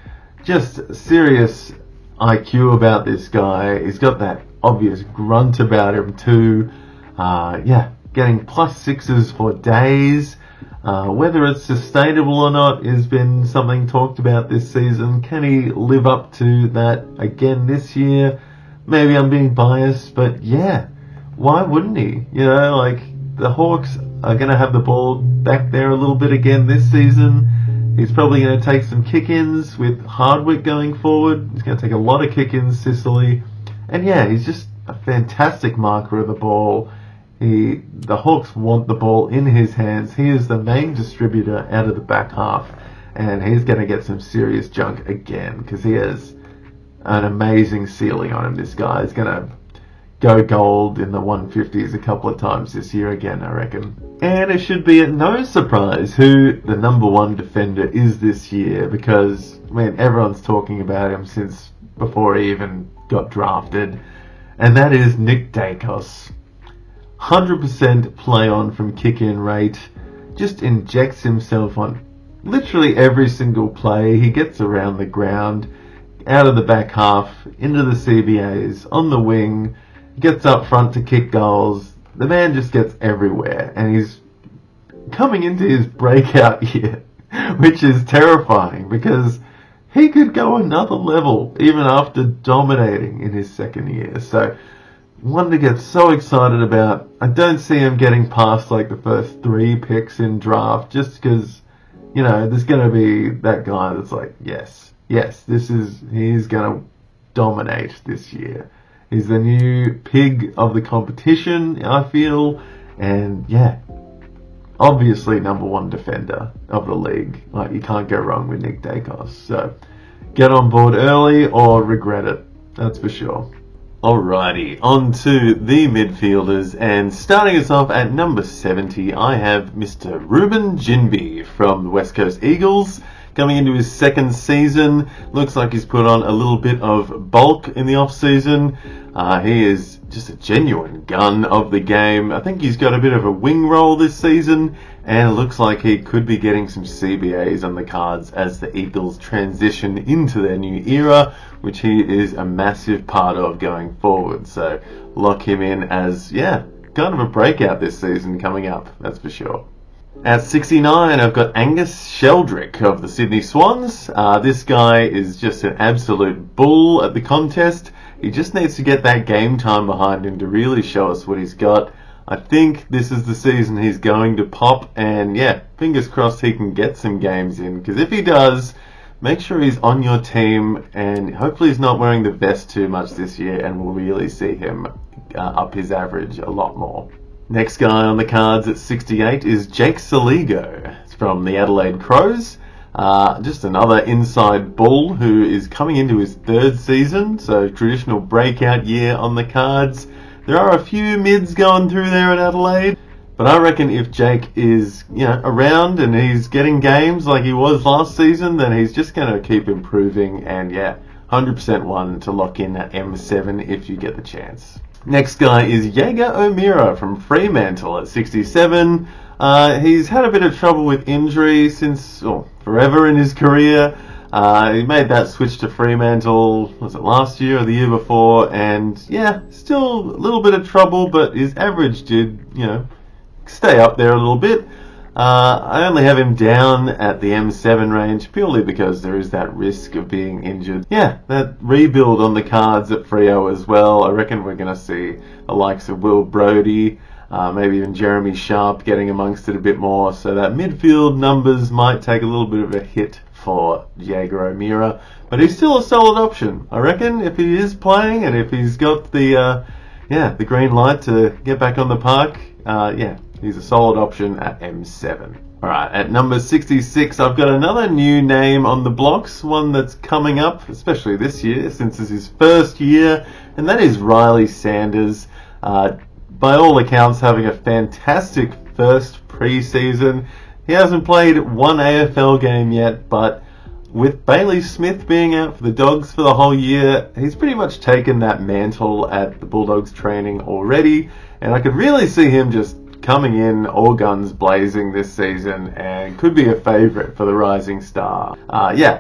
Just serious IQ about this guy. He's got that obvious grunt about him too. Getting +6s for days. Whether it's sustainable or not has been something talked about this season. Can he live up to that again this year? Maybe I'm being biased, but yeah. Why wouldn't he? The Hawks are going to have the ball back there a little bit again this season. He's probably going to take some kick-ins with Hardwick going forward. He's going to take a lot of kick-ins, Sicily. And yeah, he's just a fantastic marker of the ball. The Hawks want the ball in his hands. He is the main distributor out of the back half. And he's going to get some serious junk again because he has an amazing ceiling on him. This guy is going to go gold in the 150s a couple of times this year again, I reckon. And it should be no surprise who the number one defender is this year, because, I mean, everyone's talking about him since before he even got drafted, and that is Nick Dacos. 100% play on from kick-in rate, just injects himself on literally every single play. He gets around the ground, out of the back half, into the CBAs, on the wing, gets up front to kick goals. The man just gets everywhere, and he's coming into his breakout year, which is terrifying, because he could go another level even after dominating in his second year. So, one to get so excited about. I don't see him getting past like the first 3 picks in draft, just because, you know, there's going to be that guy that's like, yes, he's going to dominate this year. He's the new pig of the competition, I feel, and yeah, obviously number one defender of the league. Like, you can't go wrong with Nick Dacos. So, get on board early or regret it, that's for sure. Alrighty, on to the midfielders, and starting us off at number 70, I have Mr. Ruben Jinby from the West Coast Eagles. Coming into his second season, looks like he's put on a little bit of bulk in the off-season. He is just a genuine gun of the game. I think he's got a bit of a wing role this season, and it looks like he could be getting some CBAs on the cards as the Eagles transition into their new era, which he is a massive part of going forward. So lock him in as, kind of a breakout this season coming up, that's for sure. At 69, I've got Angus Sheldrick of the Sydney Swans. This guy is just an absolute bull at the contest. He just needs to get that game time behind him to really show us what he's got. I think this is the season he's going to pop, and fingers crossed he can get some games in, because if he does, make sure he's on your team, and hopefully he's not wearing the vest too much this year, and we'll really see him up his average a lot more. Next guy on the cards at 68 is Jake Saligo from the Adelaide Crows. Just another inside bull who is coming into his third season, so traditional breakout year on the cards. There are a few mids going through there at Adelaide, but I reckon if Jake is around and he's getting games like he was last season, then he's just going to keep improving, and 100% one to lock in at M7 if you get the chance. Next guy is Jaeger O'Meara from Fremantle at 67. He's had a bit of trouble with injury since forever in his career. He made that switch to Fremantle, was it last year or the year before? And still a little bit of trouble, but his average did, stay up there a little bit. I only have him down at the M7 range purely because there is that risk of being injured. That rebuild on the cards at Freo as well. I reckon we're going to see the likes of Will Brodie, maybe even Jeremy Sharp getting amongst it a bit more. So that midfield numbers might take a little bit of a hit for Jaeger O'Meara. But he's still a solid option. I reckon if he is playing and if he's got the green light to get back on the park, he's a solid option at M7. Alright, at number 66, I've got another new name on the blocks, one that's coming up, especially this year, since it's his first year, and that is Riley Sanders. By all accounts, having a fantastic first pre-season. He hasn't played one AFL game yet, but with Bailey Smith being out for the Dogs for the whole year, he's pretty much taken that mantle at the Bulldogs training already, and I could really see him just coming in all guns blazing this season and could be a favourite for the rising star.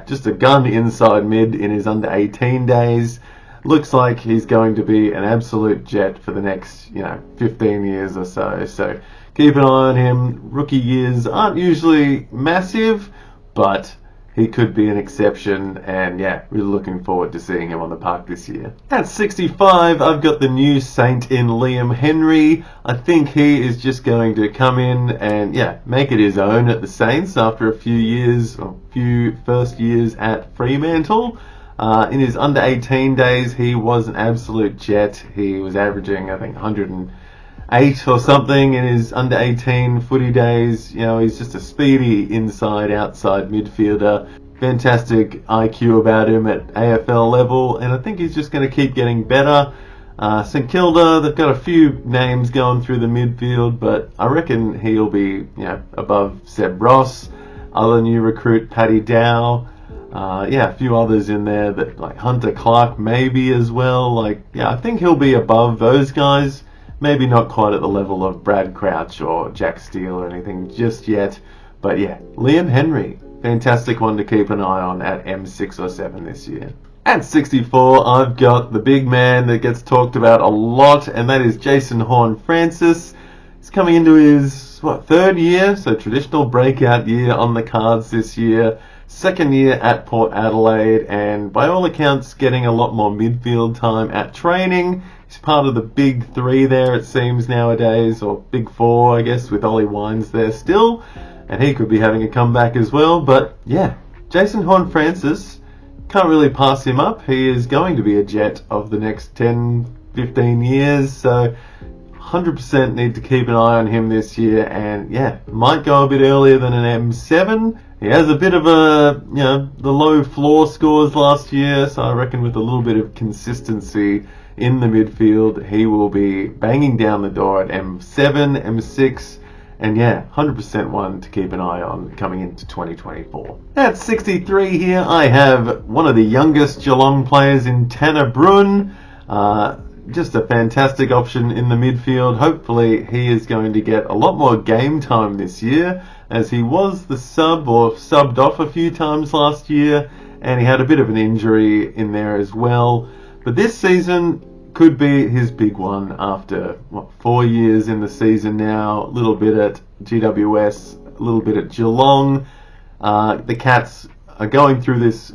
Just a gun inside mid in his under 18 days. Looks like he's going to be an absolute jet for the next 15 years or so. So keep an eye on him. Rookie years aren't usually massive, but he could be an exception, and really looking forward to seeing him on the park this year. At 65, I've got the new Saint in Liam Henry. I think he is just going to come in and make it his own at the Saints after a few first years at Fremantle. In his under 18 days, he was an absolute jet. He was averaging, I think, 108 or something in his under 18 footy days. He's just a speedy inside-outside midfielder. fantastic IQ about him at AFL level, and I think he's just going to keep getting better. St Kilda, they've got a few names going through the midfield, but I reckon he'll be, above Seb Ross. Other new recruit, Paddy Dow. A few others in there that like Hunter Clark maybe as well. I think he'll be above those guys. Maybe not quite at the level of Brad Crouch or Jack Steele or anything just yet. But yeah, Liam Henry, fantastic one to keep an eye on at M6 or 7 this year. At 64, I've got the big man that gets talked about a lot, and that is Jason Horne-Francis. He's coming into his, third year? So traditional breakout year on the cards this year. Second year at Port Adelaide, and by all accounts getting a lot more midfield time at training. He's part of the big three there, it seems, nowadays, or big four, I guess, with Ollie Wines there still. And he could be having a comeback as well. But yeah, Jason Horne-Francis, can't really pass him up. He is going to be a Jet of the next 10, 15 years. So 100% need to keep an eye on him this year. And yeah, might go a bit earlier than an M7. He has a bit of the low floor scores last year. So I reckon with a little bit of consistency in the midfield, he will be banging down the door at M7, M6. And yeah, 100% one to keep an eye on coming into 2024. At 63 here, I have one of the youngest Geelong players in Tanner Bruhn. Just a fantastic option in the midfield. Hopefully he is going to get a lot more game time this year, as he was the sub or subbed off a few times last year, and he had a bit of an injury in there as well. But this season could be his big one after 4 years in the season now. A little bit at GWS, a little bit at Geelong. The Cats are going through this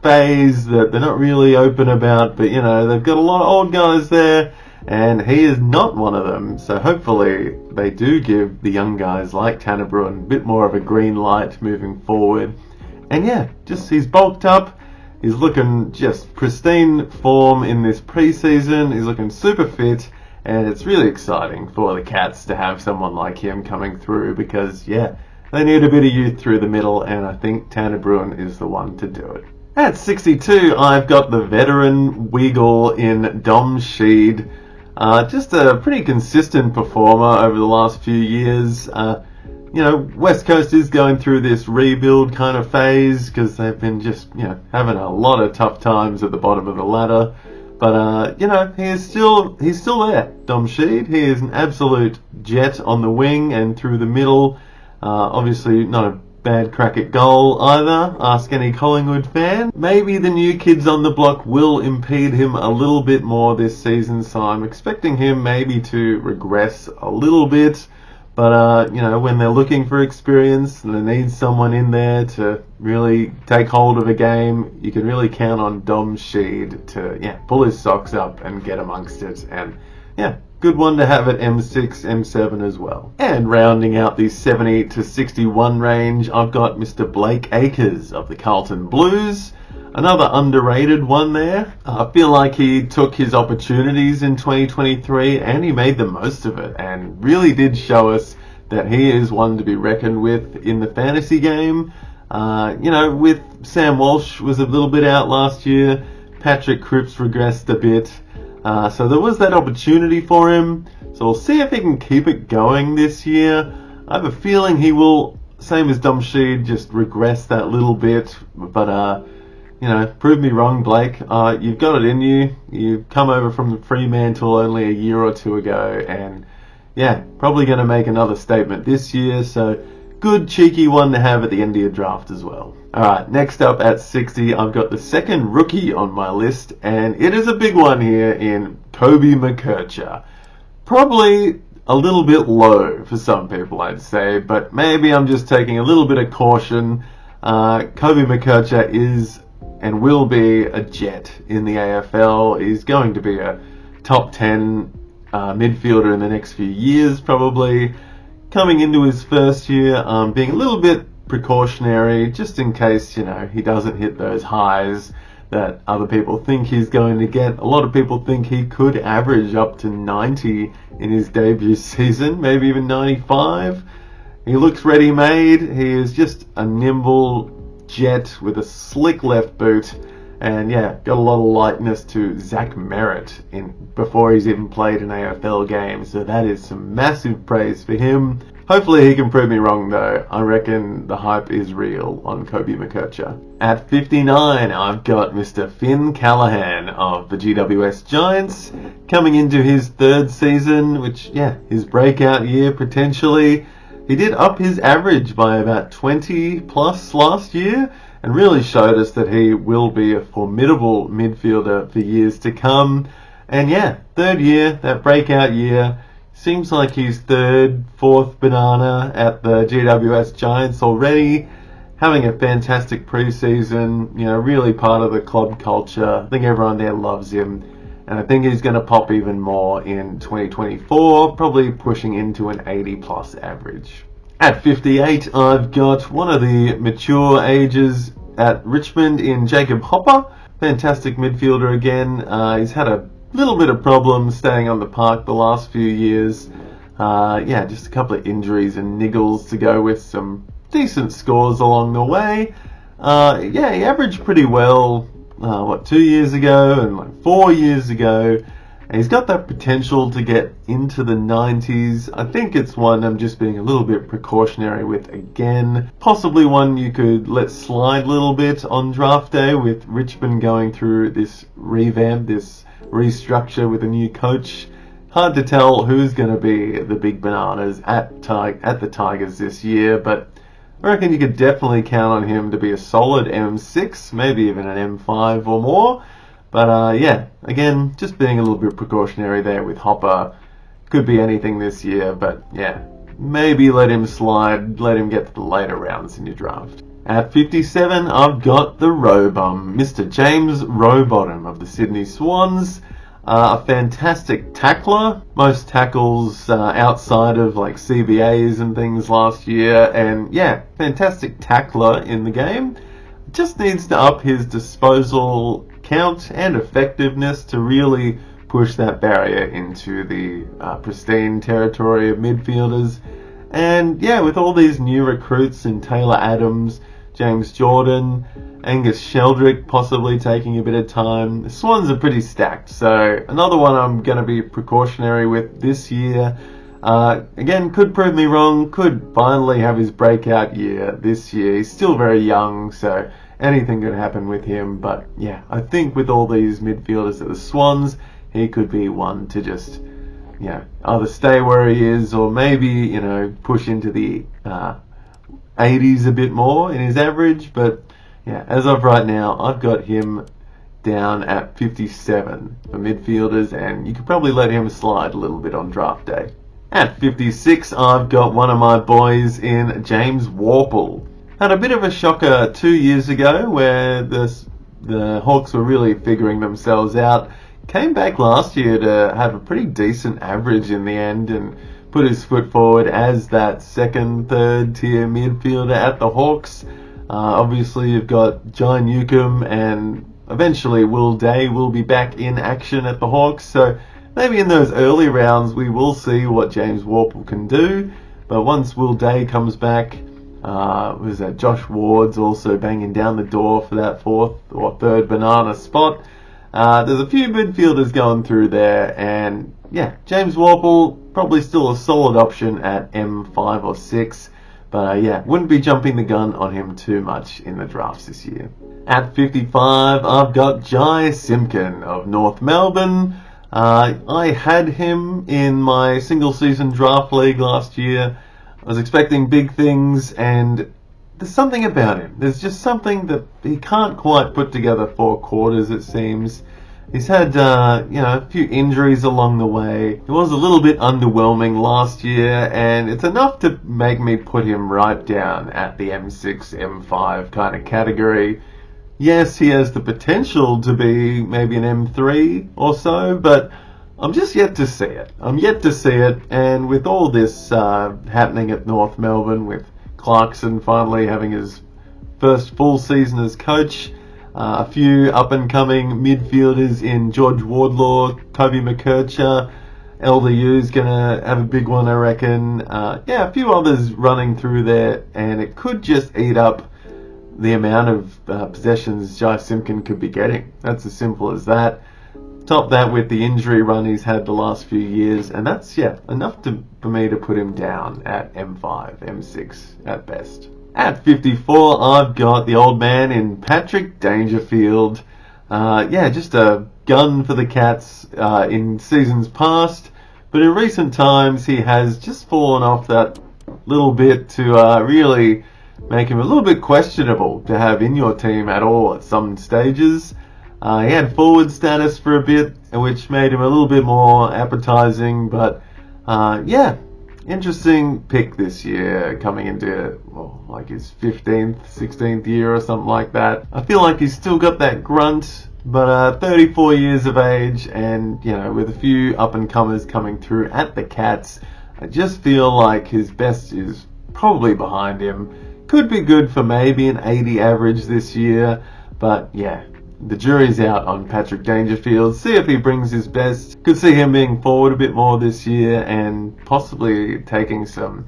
phase that they're not really open about, but they've got a lot of old guys there, and he is not one of them. So hopefully they do give the young guys like Tanner Bruhn a bit more of a green light moving forward. And yeah, just he's bulked up. He's looking just pristine form in this preseason. He's looking super fit, and it's really exciting for the Cats to have someone like him coming through, because they need a bit of youth through the middle, and I think Tanner Bruhn is the one to do it. At 62, I've got the veteran Wiggle in Dom Sheed. Just a pretty consistent performer over the last few years. West Coast is going through this rebuild kind of phase because they've been just, having a lot of tough times at the bottom of the ladder. But, he's still there, Dom Sheed. He is an absolute jet on the wing and through the middle. Obviously not a bad crack at goal either. Ask any Collingwood fan. Maybe the new kids on the block will impede him a little bit more this season, so I'm expecting him maybe to regress a little bit. But, when they're looking for experience and they need someone in there to really take hold of a game, you can really count on Dom Sheed to, pull his socks up and get amongst it. And, good one to have at M6, M7 as well. And rounding out the 70 to 61 range, I've got Mr. Blake Acres of the Carlton Blues. Another underrated one there. I feel like he took his opportunities in 2023 and he made the most of it, and really did show us that he is one to be reckoned with in the fantasy game. With Sam Walsh was a little bit out last year. Patrick Cripps regressed a bit. So there was that opportunity for him. So we'll see if he can keep it going this year. I have a feeling he will, same as Dom Sheed, just regress that little bit. But, prove me wrong, Blake. You've got it in you. You've come over from the Fremantle only a year or two ago, and probably going to make another statement this year. So good cheeky one to have at the end of your draft as well. Alright, next up at 60, I've got the second rookie on my list, and it is a big one here in Kobe McKercher. Probably a little bit low for some people, I'd say, but maybe I'm just taking a little bit of caution. Kobe McKercher is and will be a jet in the AFL. He's going to be a top 10 midfielder in the next few years, probably. Coming into his first year, being a little bit precautionary, just in case, he doesn't hit those highs that other people think he's going to get. A lot of people think he could average up to 90 in his debut season, maybe even 95. He looks ready-made. He is just a nimble, jet with a slick left boot. And yeah, got a lot of likeness to Zach Merritt before he's even played an AFL game. So that is some massive praise for him. Hopefully he can prove me wrong though. I reckon the hype is real on Kobe McKercher. At 59, I've got Mr. Finn Callahan of the GWS Giants coming into his third season, which, yeah, his breakout year potentially. He did up his average by about 20 plus last year and really showed us that he will be a formidable midfielder for years to come. And yeah, third year, that breakout year. Seems like he's third, fourth banana at the GWS Giants already. Having a fantastic preseason, really part of the club culture. I think everyone there loves him. And I think he's going to pop even more in 2024, probably pushing into an 80 plus average. At 58, I've got one of the mature ages at Richmond in Jacob Hopper. Fantastic midfielder again. He's had a little bit of problems staying on the park the last few years. Just a couple of injuries and niggles to go with some decent scores along the way. He averaged pretty well, 2 years ago and 4 years ago. And he's got that potential to get into the 90s. I think it's one I'm just being a little bit precautionary with again. Possibly one you could let slide a little bit on draft day with Richmond going through this revamp, this restructure with a new coach. Hard to tell who's going to be the big bananas at the Tigers this year, but I reckon you could definitely count on him to be a solid M6, maybe even an M5 or more. But again, just being a little bit precautionary there with Hopper. Could be anything this year, but yeah, maybe let him slide, let him get to the later rounds in your draft. At 57, I've got the Rowbum, Mr. James Rowbottom of the Sydney Swans. A fantastic tackler, most tackles outside of like CBAs and things last year, and yeah, fantastic tackler in the game. Just needs to up his disposal count and effectiveness to really push that barrier into the pristine territory of midfielders. And yeah, with all these new recruits in Taylor Adams, James Jordan, Angus Sheldrick possibly taking a bit of time, the Swans are pretty stacked. So another one I'm going to be precautionary with this year. Again, could prove me wrong, could finally have his breakout year this year. He's still very young, so anything could happen with him. But yeah, I think with all these midfielders at the Swans, he could be one to just, either stay where he is or maybe, push into the 80s a bit more in his average. But yeah, as of right now, I've got him down at 57 for midfielders, and you could probably let him slide a little bit on draft day. At 56, I've got one of my boys in James Worpel. Had a bit of a shocker 2 years ago where the Hawks were really figuring themselves out. Came back last year to have a pretty decent average in the end and put his foot forward as that second, third tier midfielder at the Hawks. Obviously, you've got John Newcomb and eventually Will Day will be back in action at the Hawks. So maybe in those early rounds we will see what James Worpel can do. But once Will Day comes back, Josh Ward's also banging down the door for that fourth or third banana spot. There's a few midfielders going through there, and yeah, James Worpel probably still a solid option at M5 or 6. But wouldn't be jumping the gun on him too much in the drafts this year. At 55, I've got Jai Simpkin of North Melbourne. I had him in my single season draft league last year. I was expecting big things, and there's something about him. There's just something that he can't quite put together 4 quarters, it seems. He's had, a few injuries along the way. He was a little bit underwhelming last year, and it's enough to make me put him right down at the M6, M5 kind of category. Yes, he has the potential to be maybe an M3 or so, but I'm just yet to see it. I'm yet to see it, and with all this happening at North Melbourne, with Clarkson finally having his first full season as coach, a few up-and-coming midfielders in George Wardlaw, Toby McKercher, LDU's going to have a big one, I reckon. A few others running through there, and it could just eat up the amount of possessions Jai Simpkin could be getting. That's as simple as that. Top that with the injury run he's had the last few years, and that's, enough for me to put him down at M5, M6 at best. At 54, I've got the old man in Patrick Dangerfield. Just a gun for the Cats in seasons past, but in recent times he has just fallen off that little bit to really make him a little bit questionable to have in your team at all at some stages. He had forward status for a bit, which made him a little bit more appetizing, but interesting pick this year, coming into like his 15th, 16th year or something like that. I feel like he's still got that grunt, but 34 years of age, and with a few up-and-comers coming through at the Cats, I just feel like his best is probably behind him. Could be good for maybe an 80 average this year, but the jury's out on Patrick Dangerfield. See if he brings his best. Could see him being forward a bit more this year and possibly taking some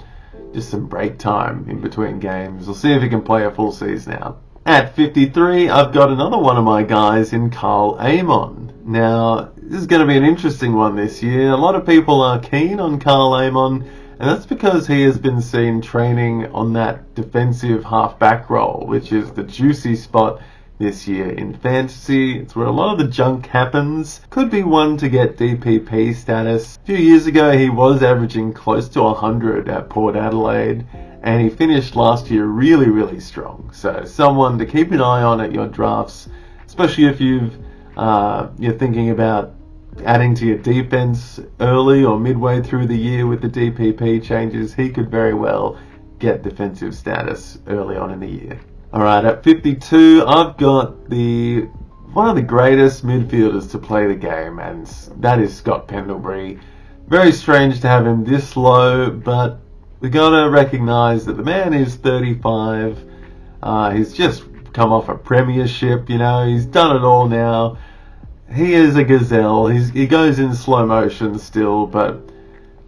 break time in between games. We'll see if he can play a full season out. At 53, I've got another one of my guys in Karl Amon. Now, this is going to be an interesting one this year. A lot of people are keen on Karl Amon, and that's because he has been seen training on that defensive half-back role, which is the juicy spot this year in fantasy. It's where a lot of the junk happens. Could be one to get DPP status. A few years ago he was averaging close to 100 at Port Adelaide, and he finished last year really, really strong. So someone to keep an eye on at your drafts, especially if you're thinking about adding to your defense early or midway through the year with the DPP changes. He could very well get defensive status early on in the year. Alright, at 52, I've got one of the greatest midfielders to play the game, and that is Scott Pendlebury. Very strange to have him this low, but we gotta recognise that the man is 35. He's just come off a premiership, he's done it all now. He is a gazelle. He goes in slow motion still, but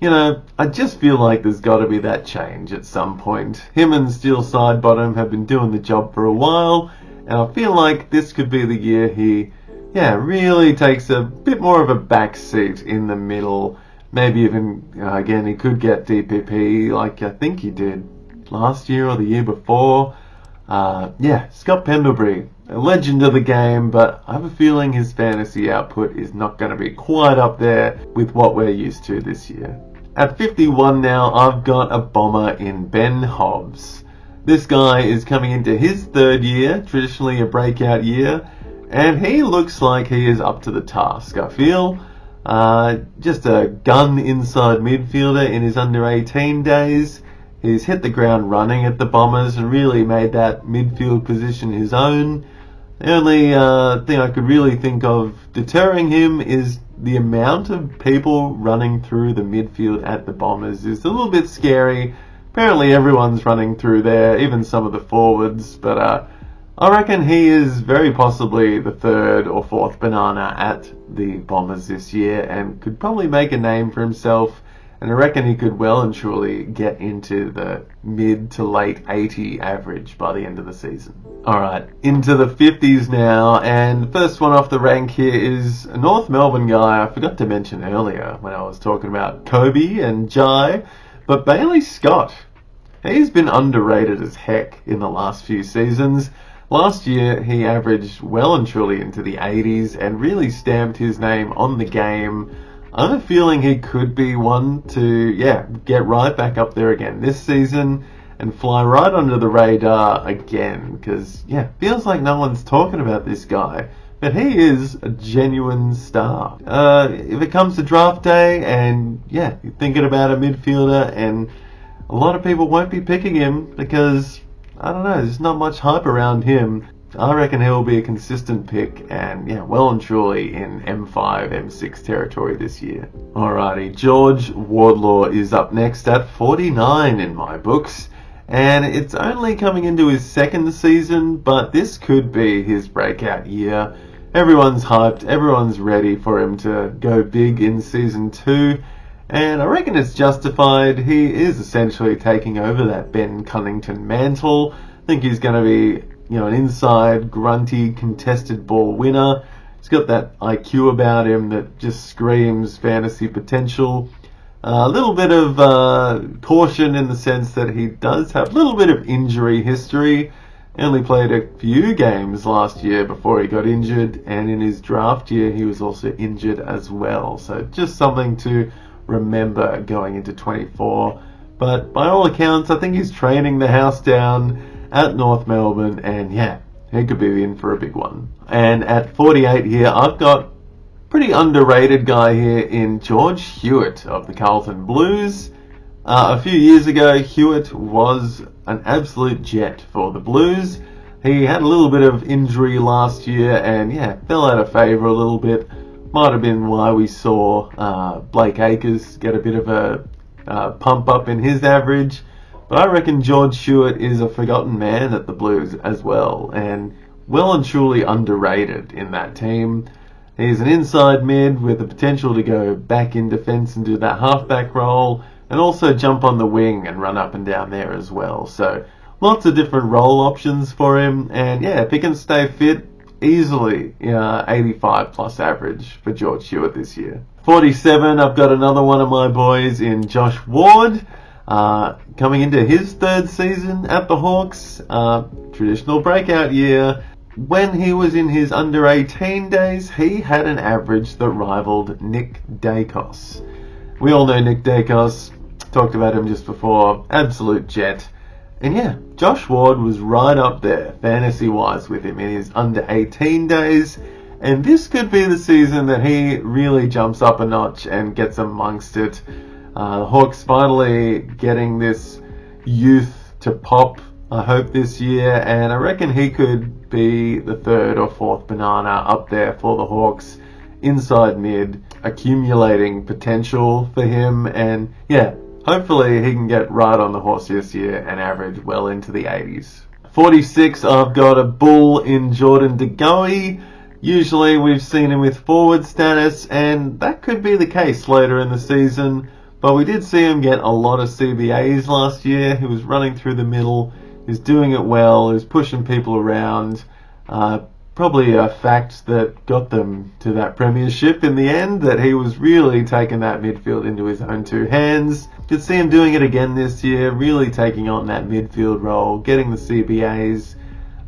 I just feel like there's got to be that change at some point. Him and Steel Sidebottom have been doing the job for a while, and I feel like this could be the year he, really takes a bit more of a back seat in the middle. Maybe even, again, he could get DPP like I think he did last year or the year before. Scott Pendlebury, a legend of the game, but I have a feeling his fantasy output is not going to be quite up there with what we're used to this year. At 51 now, I've got a bomber in Ben Hobbs. This guy is coming into his third year, traditionally a breakout year, and he looks like he is up to the task, I feel. Just a gun inside midfielder in his under 18 days. He's hit the ground running at the Bombers and really made that midfield position his own. The only thing I could really think of deterring him is the amount of people running through the midfield at the Bombers is a little bit scary. Apparently everyone's running through there, even some of the forwards, but I reckon he is very possibly the third or fourth banana at the Bombers this year and could probably make a name for himself. And I reckon he could well and truly get into the mid to late 80 average by the end of the season. Alright, into the 50s now, and the first one off the rank here is a North Melbourne guy I forgot to mention earlier when I was talking about Kobe and Jai, but Bailey Scott. He's been underrated as heck in the last few seasons. Last year he averaged well and truly into the 80s and really stamped his name on the game. I have a feeling he could be one to, get right back up there again this season and fly right under the radar again, because, feels like no one's talking about this guy, but he is a genuine star. If it comes to draft day and, you're thinking about a midfielder and a lot of people won't be picking him because, I don't know, there's not much hype around him. I reckon he'll be a consistent pick and, well and truly in M5, M6 territory this year. Alrighty, George Wardlaw is up next at 49 in my books, and it's only coming into his second season, but this could be his breakout year. Everyone's hyped, everyone's ready for him to go big in season 2, and I reckon it's justified. He is essentially taking over that Ben Cunnington mantle. I think he's going to be an inside, grunty, contested ball winner. He's got that IQ about him that just screams fantasy potential. A little bit of caution in the sense that he does have a little bit of injury history. He only played a few games last year before he got injured, and in his draft year he was also injured as well. So just something to remember going into 24. But by all accounts, I think he's training the house down at North Melbourne, and yeah, he could be in for a big one. And at 48 here, I've got pretty underrated guy here in George Hewitt of the Carlton Blues. A few years ago, Hewitt was an absolute jet for the Blues. He had a little bit of injury last year and fell out of favour a little bit. Might have been why we saw Blake Acres get a bit of a pump up in his average. But I reckon George Hewitt is a forgotten man at the Blues as well, and well and truly underrated in that team. He's an inside mid with the potential to go back in defence and do that halfback role, and also jump on the wing and run up and down there as well. So lots of different role options for him, and if he can stay fit, easily 85 plus average for George Hewitt this year. 47, I've got another one of my boys in Josh Ward, coming into his third season at the Hawks, traditional breakout year. When he was in his under 18 days, he had an average that rivaled Nick Dacos. We all know Nick Dacos, talked about him just before, absolute jet. And Josh Ward was right up there, fantasy-wise, with him in his under 18 days. And this could be the season that he really jumps up a notch and gets amongst it. The Hawks finally getting this youth to pop, I hope, this year. And I reckon he could be the third or fourth banana up there for the Hawks. Inside mid, accumulating potential for him. And hopefully he can get right on the horse this year and average well into the 80s. 46, I've got a bull in Jordan De Goey. Usually we've seen him with forward status, and that could be the case later in the season. But we did see him get a lot of CBAs last year. He was running through the middle. He was doing it well. He was pushing people around. Probably a fact that got them to that premiership in the end, that he was really taking that midfield into his own two hands. Could see him doing it again this year, really taking on that midfield role, getting the CBAs,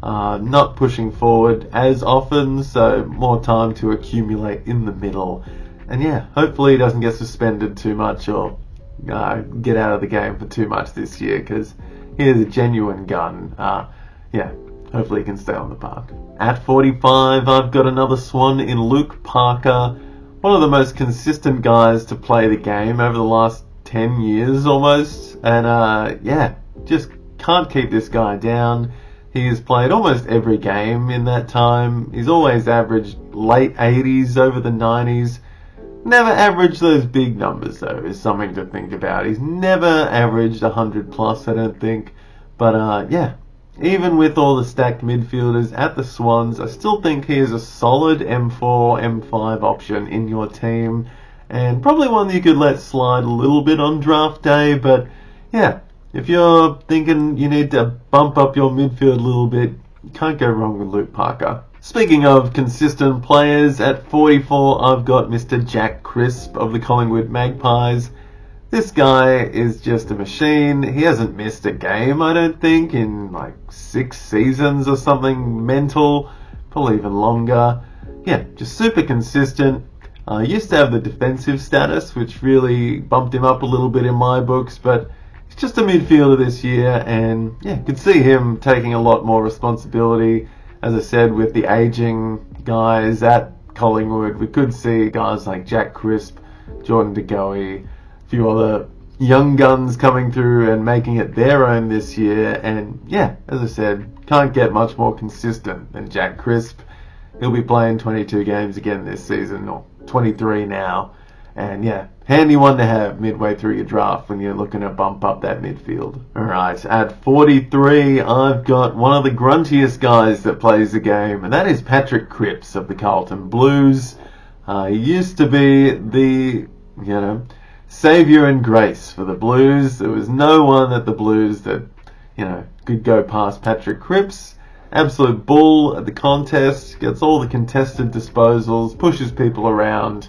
not pushing forward as often, so more time to accumulate in the middle. And hopefully he doesn't get suspended too much or get out of the game for too much this year, because he is a genuine gun. Hopefully he can stay on the park. At 45, I've got another swan in Luke Parker, one of the most consistent guys to play the game over the last 10 years almost. And just can't keep this guy down. He has played almost every game in that time. He's always averaged late 80s over the 90s. Never averaged those big numbers though, is something to think about. He's never averaged 100 plus, I don't think. But even with all the stacked midfielders at the Swans, I still think he is a solid M4, M5 option in your team, and probably one that you could let slide a little bit on draft day. But if you're thinking you need to bump up your midfield a little bit, you can't go wrong with Luke Parker. Speaking of consistent players, at 44 I've got Mr. Jack Crisp of the Collingwood Magpies. This guy is just a machine. He hasn't missed a game, I don't think, in like 6 seasons or something mental, probably even longer. Just super consistent. Used to have the defensive status, which really bumped him up a little bit in my books, but he's just a midfielder this year, and could see him taking a lot more responsibility. As I said, with the aging guys at Collingwood, we could see guys like Jack Crisp, Jordan De Goey, few other young guns coming through and making it their own this year. And as I said, can't get much more consistent than Jack Crisp. He'll be playing 22 games again this season, or 23 now. And handy one to have midway through your draft when you're looking to bump up that midfield. Alright, at 43 I've got one of the gruntiest guys that plays the game, and that is Patrick Cripps of the Carlton Blues. He used to be the saviour and grace for the Blues. There was no one at the Blues that, could go past Patrick Cripps. absolute bull at the contest, gets all the contested disposals, pushes people around.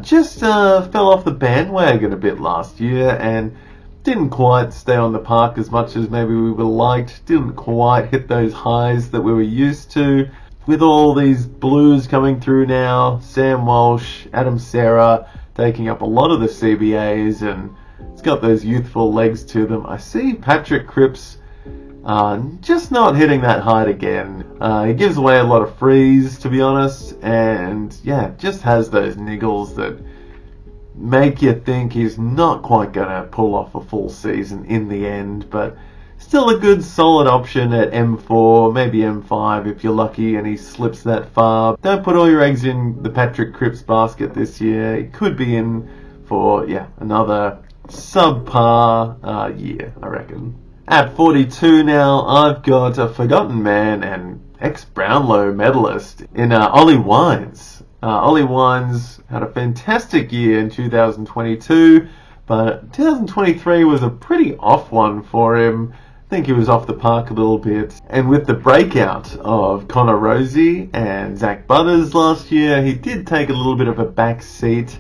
Just fell off the bandwagon a bit last year and didn't quite stay on the park as much as maybe we would have liked. Didn't quite hit those highs that we were used to. With all these Blues coming through now, Sam Walsh, Adam Serra taking up a lot of the CBAs, and it's got those youthful legs to them. I see Patrick Cripps just not hitting that height again. He gives away a lot of frees, to be honest, and yeah, just has those niggles that make you think he's not quite going to pull off a full season in the end, but still a good solid option at M4, maybe M5 if you're lucky and he slips that far. Don't put all your eggs in the Patrick Cripps basket this year. He could be in for, another subpar year, I reckon. At 42 now, I've got a forgotten man and ex-Brownlow medalist in Ollie Wines. Ollie Wines had a fantastic year in 2022, but 2023 was a pretty off one for him. I think he was off the park a little bit. And with the breakout of Connor Rozee and Zach Butters last year, he did take a little bit of a back seat.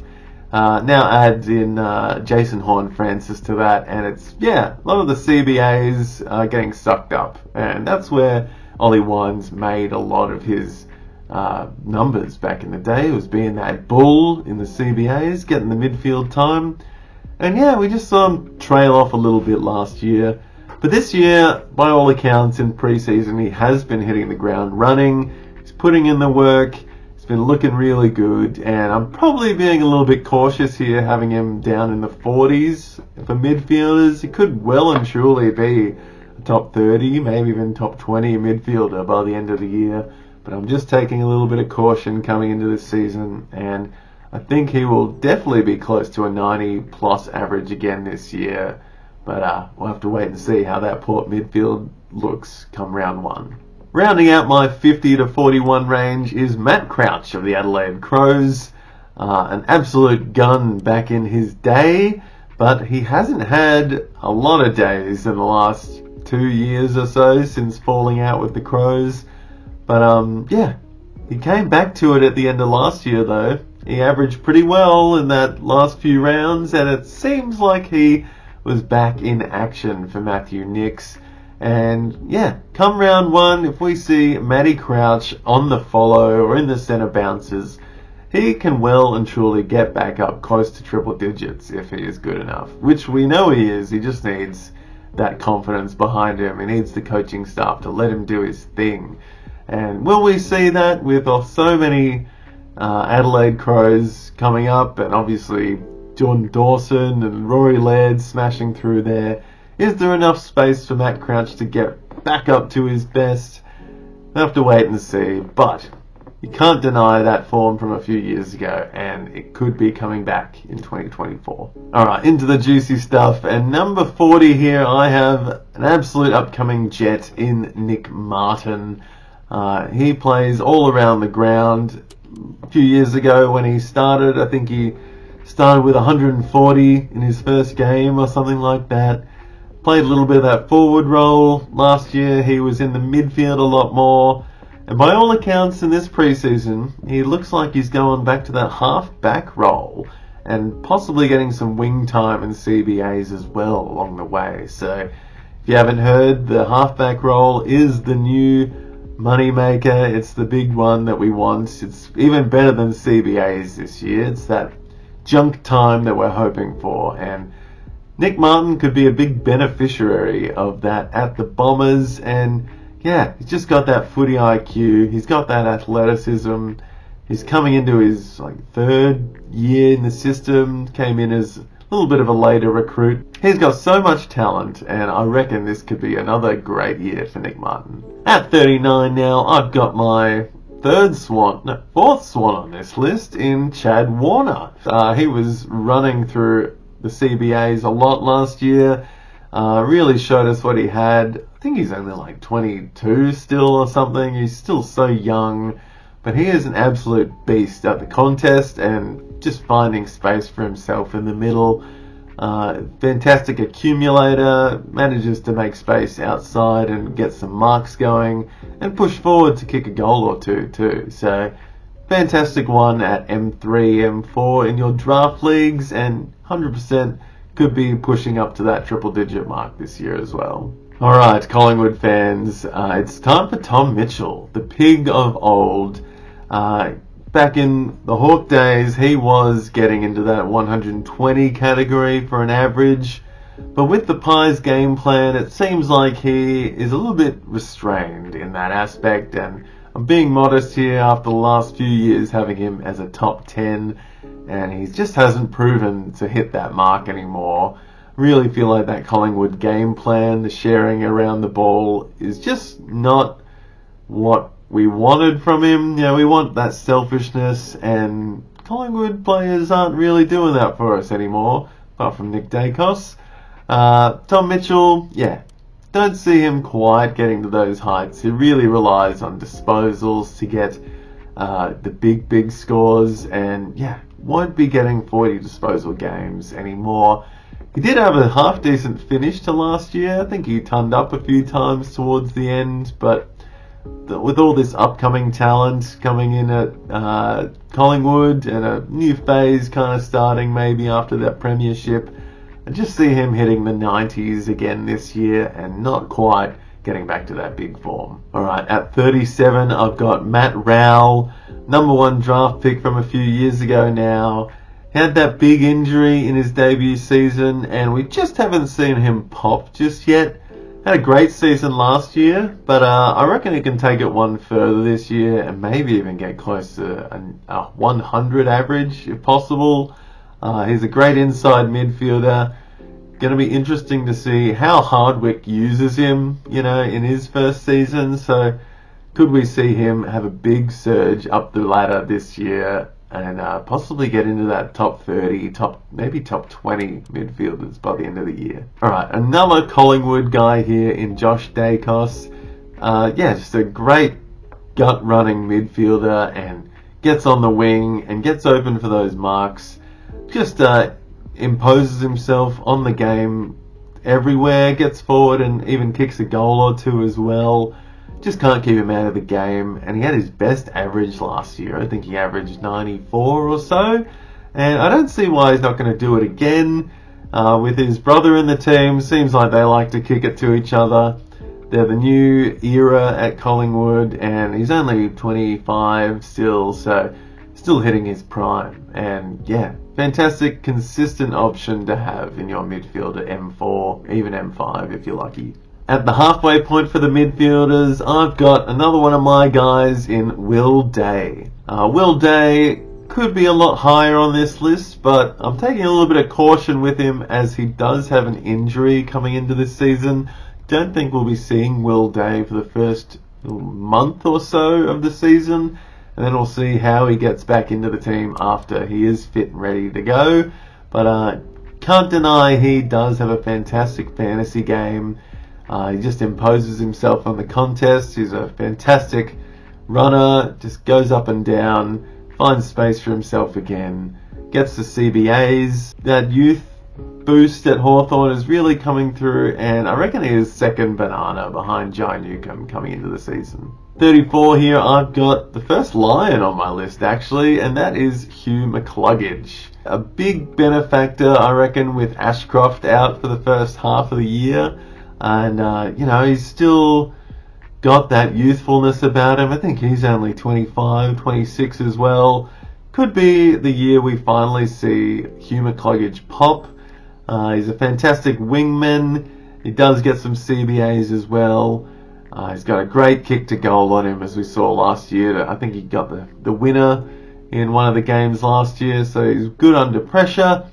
Now adds in Jason Horne-Francis to that, and it's, a lot of the CBAs are getting sucked up. And that's where Ollie Wines made a lot of his numbers back in the day. It was being that bull in the CBAs, getting the midfield time. And we just saw him trail off a little bit last year. But this year, by all accounts, in pre-season, he has been hitting the ground running. He's putting in the work. He's been looking really good. And I'm probably being a little bit cautious here, having him down in the 40s for midfielders. He could well and truly be a top 30, maybe even top 20 midfielder by the end of the year. But I'm just taking a little bit of caution coming into this season. And I think he will definitely be close to a 90-plus average again this year. But we'll have to wait and see how that Port midfield looks come round one. Rounding out my 50 to 41 range is Matt Crouch of the Adelaide Crows. An absolute gun back in his day, but he hasn't had a lot of days in the last 2 years or so since falling out with the Crows. But he came back to it at the end of last year though. He averaged pretty well in that last few rounds, and it seems like he was back in action for Matthew Nicks. And come round one, if we see Matty Crouch on the follow or in the centre bounces, he can well and truly get back up close to triple digits if he is good enough, which we know he is. He just needs that confidence behind him. He needs the coaching staff to let him do his thing. And will we see that with so many Adelaide Crows coming up, and obviously Jordan Dawson and Rory Laird smashing through there? Is there enough space for Matt Crouch to get back up to his best? We'll have to wait and see, but you can't deny that form from a few years ago, and it could be coming back in 2024. Alright, into the juicy stuff, and number 40 here, I have an absolute upcoming jet in Nick Martin. He plays all around the ground. A few years ago when he started, I think he started with 140 in his first game or something like that. Played a little bit of that forward role. Last year he was in the midfield a lot more. And by all accounts in this preseason, he looks like he's going back to that half-back role and possibly getting some wing time and CBAs as well along the way. So if you haven't heard, the half-back role is the new moneymaker. It's the big one that we want. It's even better than CBAs this year. It's that junk time that we're hoping for, and Nick Martin could be a big beneficiary of that at the Bombers. And he's just got that footy IQ, he's got that athleticism, he's coming into his third year in the system, came in as a little bit of a later recruit. He's got so much talent, and I reckon this could be another great year for Nick Martin. At 39 now, I've got my fourth swan on this list in Chad Warner. He was running through the CBAs a lot last year, really showed us what he had. I think he's only 22 still or something. He's still so young, but he is an absolute beast at the contest and just finding space for himself in the middle. Fantastic accumulator, manages to make space outside and get some marks going, and push forward to kick a goal or two too. So fantastic one at M3, M4 in your draft leagues, and 100% could be pushing up to that triple digit mark this year as well. Alright, Collingwood fans, it's time for Tom Mitchell, the pig of old. Back in the Hawk days, he was getting into that 120 category for an average, but with the Pies game plan, it seems like he is a little bit restrained in that aspect, and I'm being modest here after the last few years having him as a top 10, and he just hasn't proven to hit that mark anymore. Really feel like that Collingwood game plan, the sharing around the ball, is just not what we wanted from him. You know, we want that selfishness, and Collingwood players aren't really doing that for us anymore, apart from Nick Dacos. Tom Mitchell, don't see him quite getting to those heights. He really relies on disposals to get the big scores, and won't be getting 40 disposal games anymore. He did have a half decent finish to last year. I think he turned up a few times towards the end, but with all this upcoming talent coming in at Collingwood and a new phase kind of starting maybe after that premiership, I just see him hitting the 90s again this year and not quite getting back to that big form. Alright, at 37 I've got Matt Rowell, number 1 draft pick from a few years ago now. He had that big injury in his debut season, and we just haven't seen him pop just yet. Had a great season last year, but I reckon he can take it one further this year and maybe even get close to a 100 average if possible. He's a great inside midfielder. Going to be interesting to see how Hardwick uses him, in his first season. So could we see him have a big surge up the ladder this year and possibly get into that top 30, maybe top 20 midfielders by the end of the year. Alright, another Collingwood guy here in Josh Dacos. Just a great gut-running midfielder, and gets on the wing and gets open for those marks. Just imposes himself on the game everywhere, gets forward and even kicks a goal or two as well. Just can't keep him out of the game, and he had his best average last year. I think he averaged 94 or so, and I don't see why he's not going to do it again. With his brother in the team, seems like they like to kick it to each other. They're the new era at Collingwood, and he's only 25 still, so still hitting his prime. And fantastic, consistent option to have in your midfield at M4, even M5 if you're lucky. At the halfway point for the midfielders, I've got another one of my guys in Will Day. Will Day could be a lot higher on this list, but I'm taking a little bit of caution with him as he does have an injury coming into this season. Don't think we'll be seeing Will Day for the first month or so of the season, and then we'll see how he gets back into the team after he is fit and ready to go. But can't deny he does have a fantastic fantasy game. He just imposes himself on the contest. He's a fantastic runner, just goes up and down, finds space for himself again, gets the CBAs. That youth boost at Hawthorn is really coming through, and I reckon he is second banana behind Jai Newcomb coming into the season. 34 here, I've got the first Lion on my list actually, and that is Hugh McCluggage. A big benefactor, I reckon, with Ashcroft out for the first half of the year. And, he's still got that youthfulness about him. I think he's only 25, 26 as well. Could be the year we finally see Hugh McCluggage pop. He's a fantastic wingman. He does get some CBAs as well. He's got a great kick to goal on him, as we saw last year. I think he got the winner in one of the games last year, so he's good under pressure.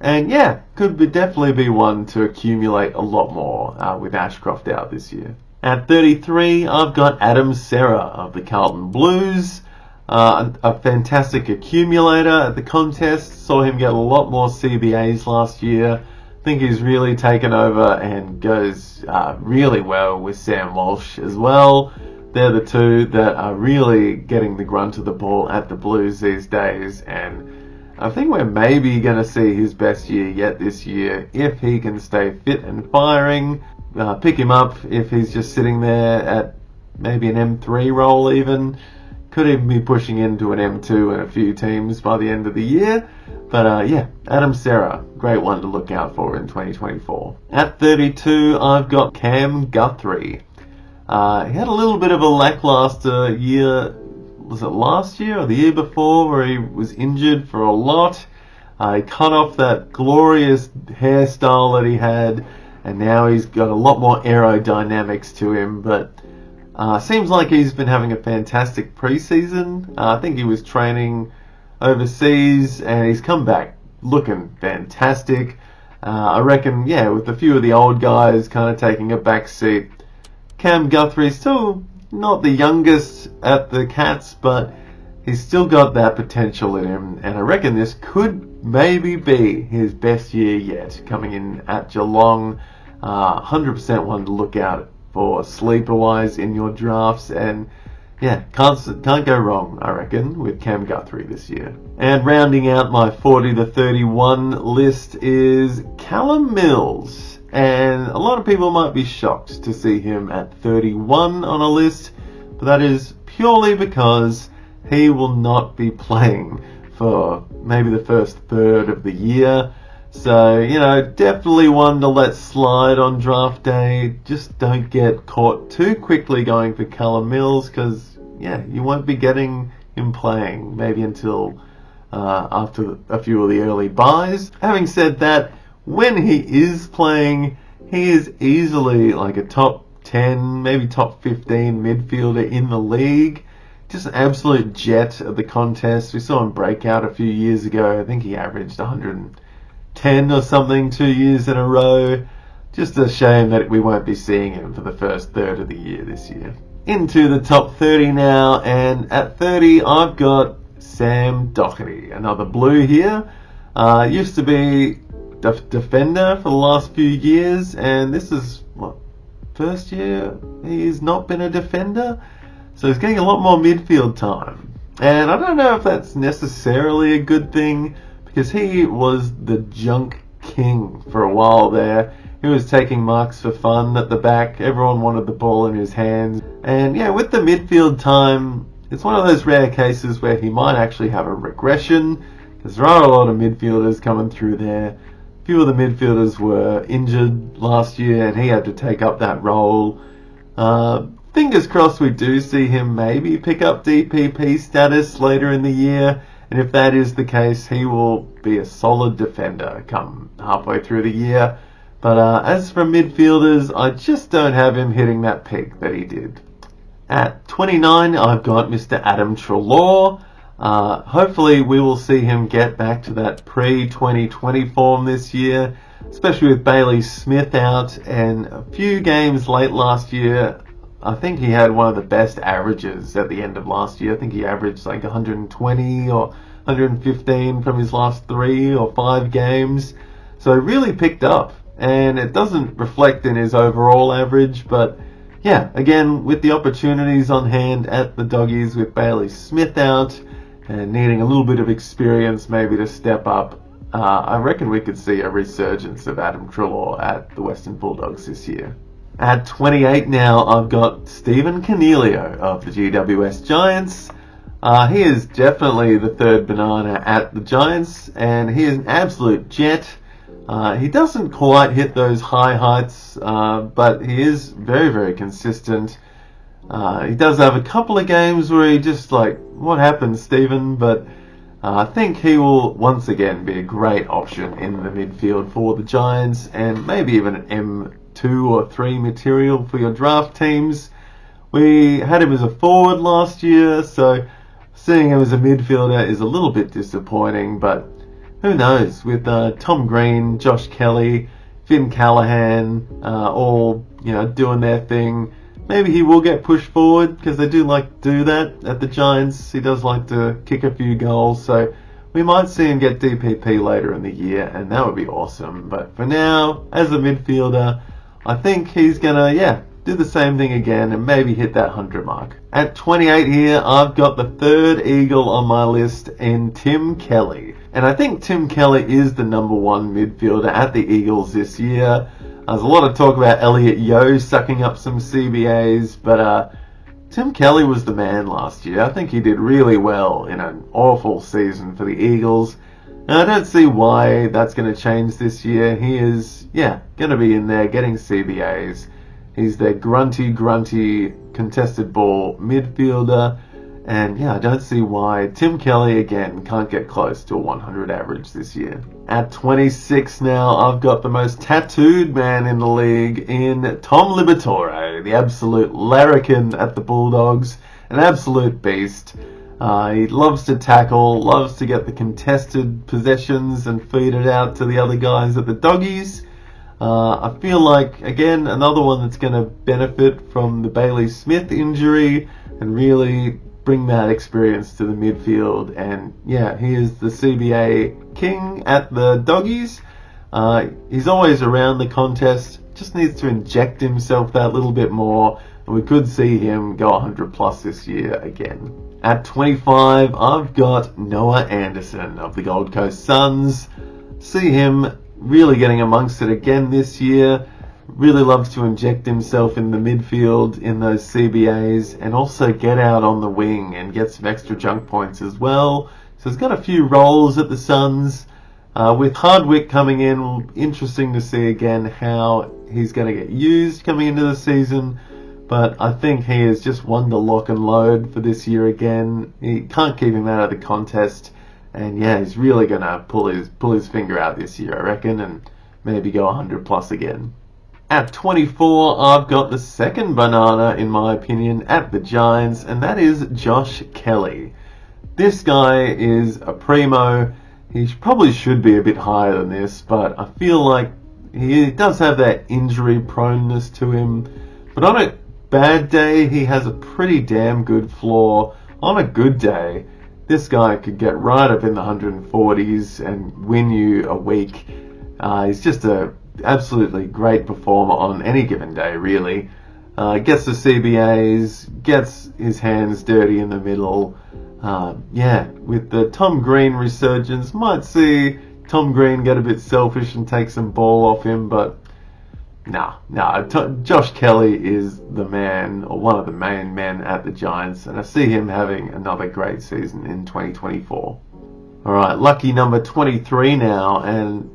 And could definitely be one to accumulate a lot more with Ashcroft out this year. At 33, I've got Adam Serra of the Carlton Blues. A fantastic accumulator at the contest. Saw him get a lot more CBAs last year. I think he's really taken over and goes really well with Sam Walsh as well. They're the two that are really getting the grunt of the ball at the Blues these days, and I think we're maybe going to see his best year yet this year if he can stay fit and firing. Pick him up if he's just sitting there at maybe an M3 role even. Could even be pushing into an M2 in a few teams by the end of the year. But yeah, Adam Serra, great one to look out for in 2024. At 32, I've got Cam Guthrie. He had a little bit of a lackluster year. Was it last year or the year before, where he was injured for a lot? He cut off that glorious hairstyle that he had, and now he's got a lot more aerodynamics to him. But seems like he's been having a fantastic preseason. I think he was training overseas, and he's come back looking fantastic. I reckon, yeah, with a few of the old guys kind of taking a back seat, Cam Guthrie's still not the youngest at the Cats, but he's still got that potential in him, and I reckon this could maybe be his best year yet, coming in at Geelong. 100% one to look out for sleeper-wise in your drafts, and yeah, can't go wrong, I reckon, with Cam Guthrie this year. And rounding out my 40 to 31 list is Callum Mills. And a lot of people might be shocked to see him at 31 on a list, but that is purely because he will not be playing for maybe the first third of the year. So, you know, definitely one to let slide on draft day. Just don't get caught too quickly going for Callum Mills, because, yeah, you won't be getting him playing maybe until after a few of the early buys. Having said that, when he is playing, he is easily like a top 10, maybe top 15 midfielder in the league. Just an absolute jet of the contest. We saw him break out a few years ago. I think he averaged 110 or something 2 years in a row. Just a shame that we won't be seeing him for the first third of the year this year. Into the top 30 now, and at 30 I've got Sam Doherty, another blue here. Used to be defender for the last few years, and this is first year he's not been a defender, so he's getting a lot more midfield time, and I don't know if that's necessarily a good thing, because he was the junk king for a while there. He was taking marks for fun at the back. Everyone wanted the ball in his hands, and yeah, with the midfield time, it's one of those rare cases where he might actually have a regression, because there are a lot of midfielders coming through there. A few of the midfielders were injured last year, and he had to take up that role. Fingers crossed we do see him maybe pick up DPP status later in the year, and if that is the case, he will be a solid defender come halfway through the year. But as for midfielders, I just don't have him hitting that peak that he did. At 29, I've got Mr. Adam Treloar. Hopefully we will see him get back to that pre-2020 form this year, especially with Bailey Smith out, and a few games late last year. I think he had one of the best averages at the end of last year. I think he averaged like 120 or 115 from his last 3 or 5 games. So he really picked up, and it doesn't reflect in his overall average, but yeah, again, with the opportunities on hand at the Doggies with Bailey Smith out, and needing a little bit of experience maybe to step up, I reckon we could see a resurgence of Adam Treloar at the Western Bulldogs this year. At 28 now, I've got Stephen Cornelio of the GWS Giants. He is definitely the third banana at the Giants, and he is an absolute jet. He doesn't quite hit those high heights, but he is very, very consistent. He does have a couple of games where he just like, what happened, Stephen? But I think he will once again be a great option in the midfield for the Giants, and maybe even an M2 or 3 material for your draft teams. We had him as a forward last year, so seeing him as a midfielder is a little bit disappointing, but who knows, with Tom Green, Josh Kelly, Finn Callahan, all doing their thing, maybe he will get pushed forward, because they do like to do that at the Giants. He does like to kick a few goals, so we might see him get DPP later in the year, and that would be awesome. But for now, as a midfielder, I think he's gonna do the same thing again and maybe hit that 100 mark. At 28 here, I've got the third Eagle on my list in Tim Kelly. And I think Tim Kelly is the number one midfielder at the Eagles this year. There's a lot of talk about Elliot Yeo sucking up some CBAs, but Tim Kelly was the man last year. I think he did really well in an awful season for the Eagles. And I don't see why that's going to change this year. He is, going to be in there getting CBAs. He's their grunty contested ball midfielder. And I don't see why Tim Kelly again can't get close to a 100 average this year. At 26 now, I've got the most tattooed man in the league in Tom Liberatore, the absolute larrikin at the Bulldogs, an absolute beast. He loves to tackle, loves to get the contested possessions and feed it out to the other guys at the Doggies. I feel like, again, another one that's going to benefit from the Bailey Smith injury and really bring that experience to the midfield. And he is the CBA king at the Doggies. He's always around the contest, just needs to inject himself that little bit more, and we could see him go 100 plus this year again. At 25, I've got Noah Anderson of the Gold Coast Suns. See him really getting amongst it again this year. Really loves to inject himself in the midfield in those CBAs and also get out on the wing and get some extra junk points as well. So he's got a few roles at the Suns. With Hardwick coming in, interesting to see again how he's going to get used coming into the season. But I think he is just one to lock and load for this year again. He can't keep him out of the contest. And he's really going to pull his finger out this year, I reckon, and maybe go 100 plus again. At 24, I've got the second banana, in my opinion, at the Giants, and that is Josh Kelly. This guy is a primo. He probably should be a bit higher than this, but I feel like he does have that injury proneness to him. But on a bad day, he has a pretty damn good floor. On a good day, this guy could get right up in the 140s and win you a week. He's just a absolutely great performer on any given day, really. Gets the CBAs, gets his hands dirty in the middle. With the Tom Green resurgence, might see Tom Green get a bit selfish and take some ball off him, but Josh Kelly is the man, or one of the main men at the Giants, and I see him having another great season in 2024. Alright, lucky number 23 now, and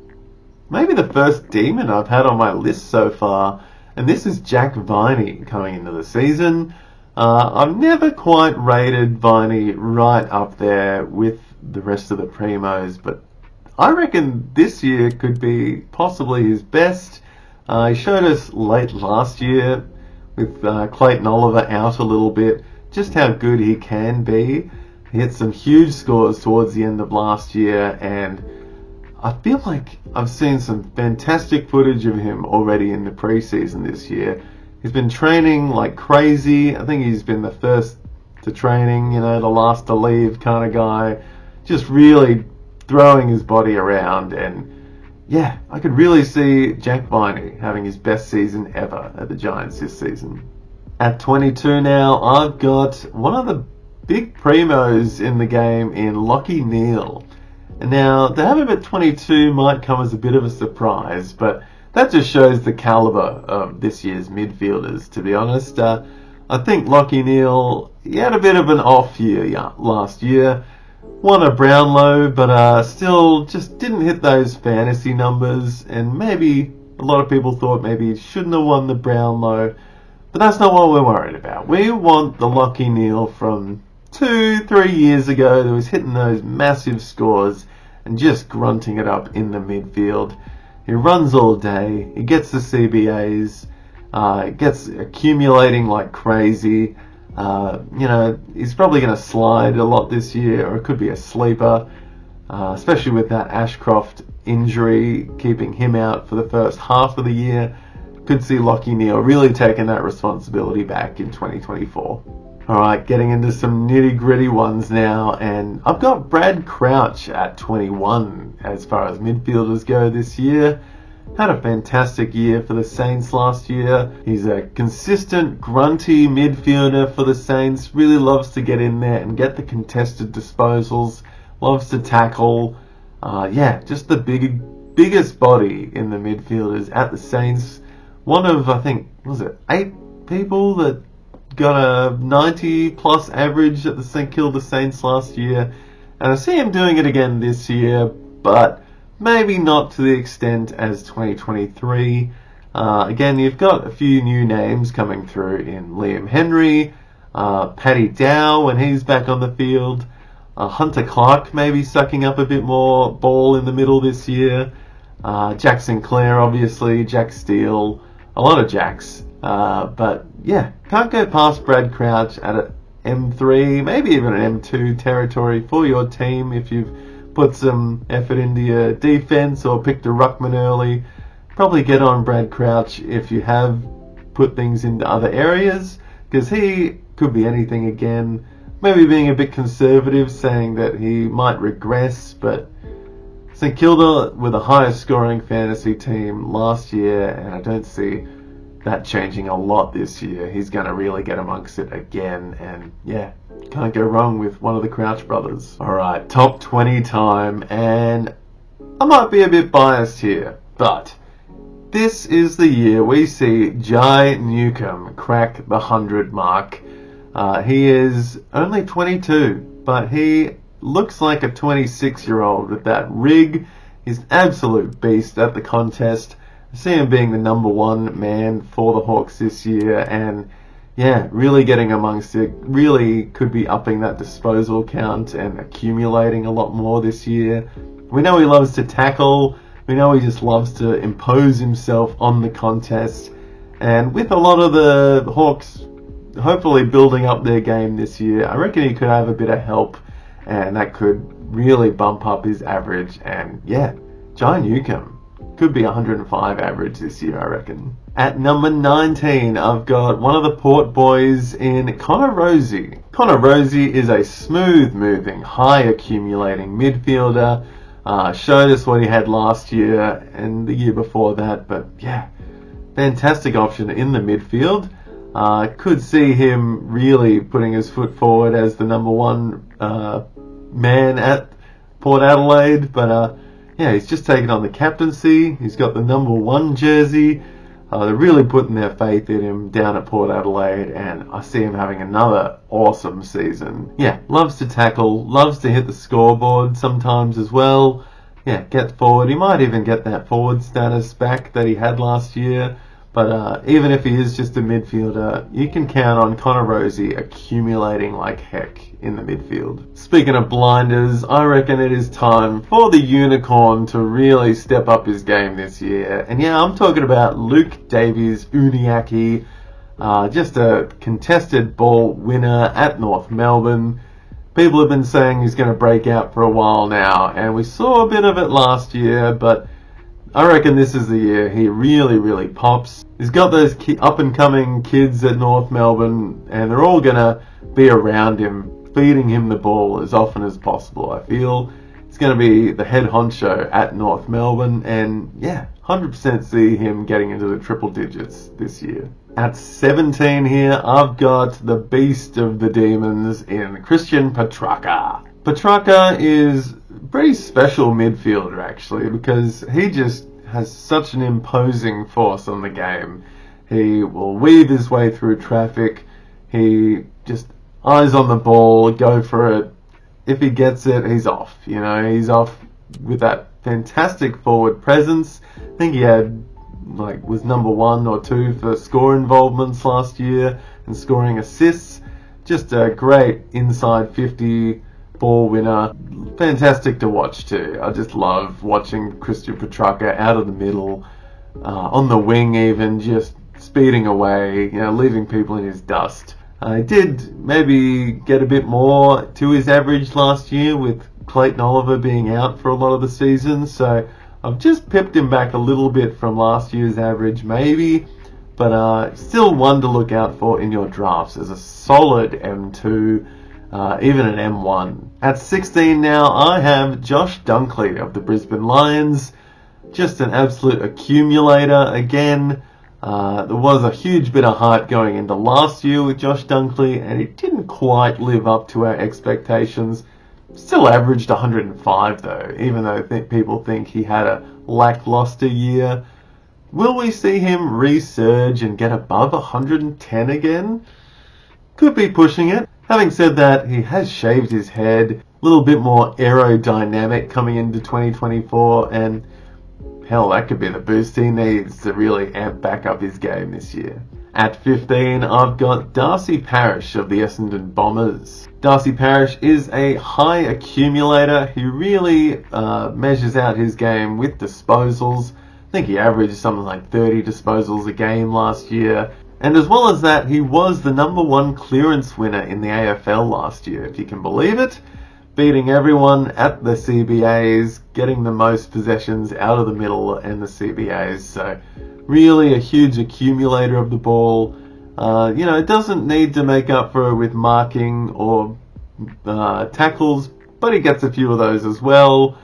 maybe the first demon I've had on my list so far, and this is Jack Viney coming into the season. I've never quite rated Viney right up there with the rest of the primos, but I reckon this year could be possibly his best. He showed us late last year with Clayton Oliver out a little bit just how good he can be. He hit some huge scores towards the end of last year, and I feel like I've seen some fantastic footage of him already in the preseason this year. He's been training like crazy. I think he's been the first to training, the last to leave kind of guy. Just really throwing his body around, and I could really see Jack Viney having his best season ever at the Giants this season. At 22 now, I've got one of the big primos in the game in Lachie Neale. And now, to have him at 22 might come as a bit of a surprise, but that just shows the caliber of this year's midfielders, to be honest. I think Lachie Neale, he had a bit of an off year last year. Won a Brownlow, but still just didn't hit those fantasy numbers, and maybe a lot of people thought maybe he shouldn't have won the Brownlow, but that's not what we're worried about. We want the Lachie Neale from 2-3 years ago that was hitting those massive scores and just grunting it up in the midfield. He runs all day, he gets the CBAs, gets accumulating like crazy. He's probably going to slide a lot this year, or it could be a sleeper, especially with that Ashcroft injury keeping him out for the first half of the year. Could see Lachie Neale really taking that responsibility back in 2024. Alright, getting into some nitty gritty ones now, and I've got Brad Crouch at 21 as far as midfielders go this year. Had a fantastic year for the Saints last year. He's a consistent, grunty midfielder for the Saints. Really loves to get in there and get the contested disposals. Loves to tackle. Just the biggest body in the midfielders at the Saints. One of, I think, 8 people that got a 90 plus average at the killed the Saints last year. And I see him doing it again this year, but maybe not to the extent as 2023. Again, you've got a few new names coming through in Liam Henry, Paddy Dow when he's back on the field, Hunter Clark maybe sucking up a bit more ball in the middle this year, Jack Sinclair obviously, Jack Steele, a lot of Jacks. But yeah, can't go past Brad Crouch at an M3, maybe even an M2 territory for your team if you've put some effort into your defense or picked a ruckman early. Probably get on Brad Crouch if you have put things into other areas, because he could be anything again. Maybe being a bit conservative, saying that he might regress, but St Kilda were the highest scoring fantasy team last year, and I don't see that changing a lot this year. He's going to really get amongst it again, and yeah, can't go wrong with one of the Crouch brothers. Alright, top 20 time, and I might be a bit biased here, but this is the year we see Jai Newcomb crack the 100 mark. He is only 22, but he looks like a 26-year-old with that rig. He's an absolute beast at the contest. I see him being the number 1 man for the Hawks this year, and yeah, really getting amongst it. Really could be upping that disposal count and accumulating a lot more this year. We know he loves to tackle. We know he just loves to impose himself on the contest. And with a lot of the Hawks hopefully building up their game this year, I reckon he could have a bit of help, and that could really bump up his average. And yeah, Jai Newcomb could be 105 average this year, I reckon. At number 19, I've got one of the Port boys in Connor Rozee. Connor Rozee is a smooth-moving, high-accumulating midfielder. Showed us what he had last year and the year before that, but yeah, fantastic option in the midfield. Could see him really putting his foot forward as the number 1 man at Port Adelaide, but yeah, he's just taken on the captaincy. He's got the number 1 jersey. They're really putting their faith in him down at Port Adelaide, and I see him having another awesome season. Yeah, loves to tackle, loves to hit the scoreboard sometimes as well. Yeah, gets forward. He might even get that forward status back that he had last year. But even if he is just a midfielder, you can count on Connor Rozee accumulating like heck in the midfield. Speaking of blinders, I reckon it is time for the unicorn to really step up his game this year. And yeah, I'm talking about Luke Davies-Uniacke, just a contested ball winner at North Melbourne. People have been saying he's going to break out for a while now, and we saw a bit of it last year, but I reckon this is the year he really pops. He's got those up-and-coming kids at North Melbourne, and they're all going to be around him, feeding him the ball as often as possible. I feel it's going to be the head honcho at North Melbourne, and yeah, 100% see him getting into the triple digits this year. At 17 here, I've got the beast of the demons in Christian Petracca. Petracca is a pretty special midfielder actually, because he just has such an imposing force on the game. He will weave his way through traffic. He just eyes on the ball, go for it. If he gets it, he's off. You know, he's off with that fantastic forward presence. I think he was number 1 or 2 for score involvements last year and scoring assists. Just a great inside 50 ball winner. Fantastic to watch too. I just love watching Christian Petracca out of the middle, on the wing even, just speeding away, leaving people in his dust. He did maybe get a bit more to his average last year with Clayton Oliver being out for a lot of the season, so I've just pipped him back a little bit from last year's average maybe, but still one to look out for in your drafts as a solid M2, even an M1. At 16 now, I have Josh Dunkley of the Brisbane Lions. just an absolute accumulator again. There was a huge bit of hype going into last year with Josh Dunkley, and it didn't quite live up to our expectations. Still averaged 105 though, even though people think he had a lackluster year. Will we see him resurge and get above 110 again? Could be pushing it. Having said that, he has shaved his head, a little bit more aerodynamic coming into 2024, and hell, that could be the boost he needs to really amp back up his game this year. At 15, I've got Darcy Parish of the Essendon Bombers. Darcy Parish is a high accumulator. He really measures out his game with disposals. I think he averaged something like 30 disposals a game last year. And as well as that, he was the #1 clearance winner in the AFL last year, if you can believe it. Beating everyone at the CBAs, getting the most possessions out of the middle and the CBAs. So really a huge accumulator of the ball. It doesn't need to make up for it with marking or tackles, but he gets a few of those as well.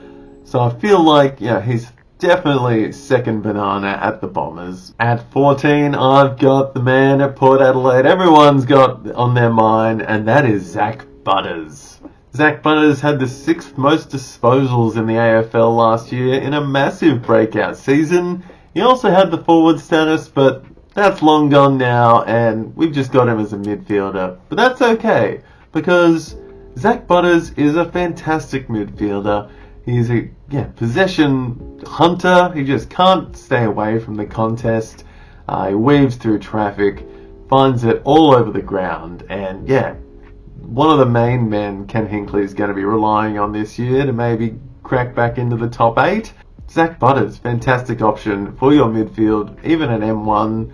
So I feel like he's definitely second banana at the Bombers. At 14, I've got the man at Port Adelaide everyone's got on their mind, and that is Zach Butters. Zach Butters had the 6th most disposals in the AFL last year in a massive breakout season. He also had the forward status, but that's long gone now, and we've just got him as a midfielder. But that's okay, because Zach Butters is a fantastic midfielder. He's a possession hunter. He just can't stay away from the contest. He weaves through traffic, finds it all over the ground, and one of the main men Ken Hinckley is going to be relying on this year to maybe crack back into the top 8. Zach Butters, fantastic option for your midfield, even an M1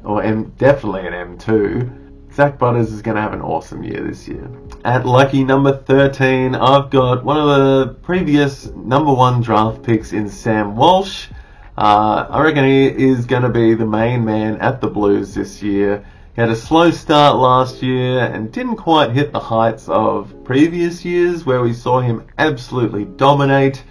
or definitely an M2. Zach Butters is going to have an awesome year this year. At lucky number 13, I've got one of the previous #1 draft picks in Sam Walsh. I reckon he is going to be the main man at the Blues this year. He had a slow start last year and didn't quite hit the heights of previous years where we saw him absolutely dominate.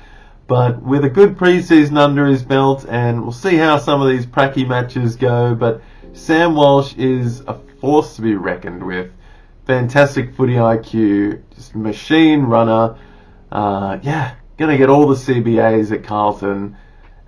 But with a good preseason under his belt, and we'll see how some of these pracky matches go, but Sam Walsh is a force to be reckoned with. Fantastic footy IQ, just machine runner. Gonna get all the CBAs at Carlton.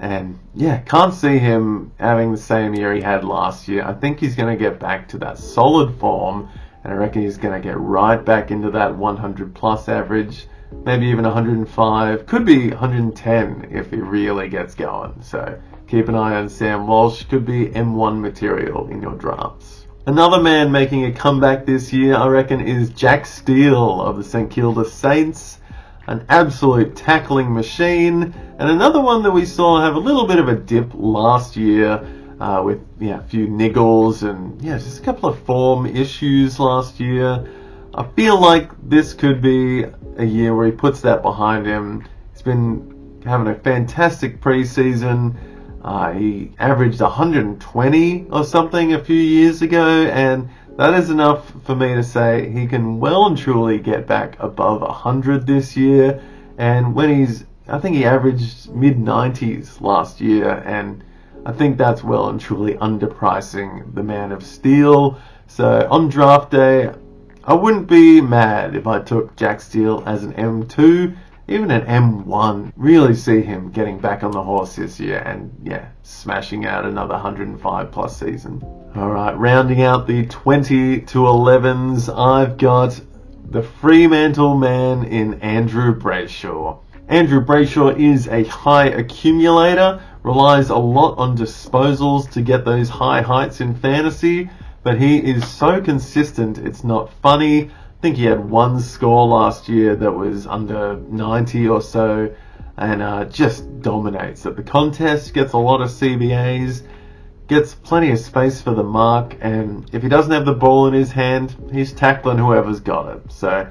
And can't see him having the same year he had last year. I think he's going to get back to that solid form, and I reckon he's going to get right back into that 100 plus average, maybe even 105, could be 110 if he really gets going. So keep an eye on Sam Walsh, could be M1 material in your drafts. Another man making a comeback this year, I reckon, is Jack Steele of the St Kilda Saints. An absolute tackling machine, and another one that we saw have a little bit of a dip last year with a few niggles and just a couple of form issues last year. I feel like this could be a year where he puts that behind him. He's been having a fantastic preseason. He averaged 120 or something a few years ago, and that is enough for me to say he can well and truly get back above 100 this year. And I think he averaged mid-90s last year, and I think that's well and truly underpricing the man of steel. So on draft day, I wouldn't be mad if I took Jack Steele as an M2, even an M1. Really see him getting back on the horse this year and smashing out another 105 plus season. Alright, rounding out the 20 to 11s, I've got the Fremantle man in Andrew Brayshaw. Andrew Brayshaw is a high accumulator, relies a lot on disposals to get those high heights in fantasy, but he is so consistent it's not funny. I think he had one score last year that was under 90 or so, and just dominates at the contest, gets a lot of CBAs, gets plenty of space for the mark, and if he doesn't have the ball in his hand, he's tackling whoever's got it. So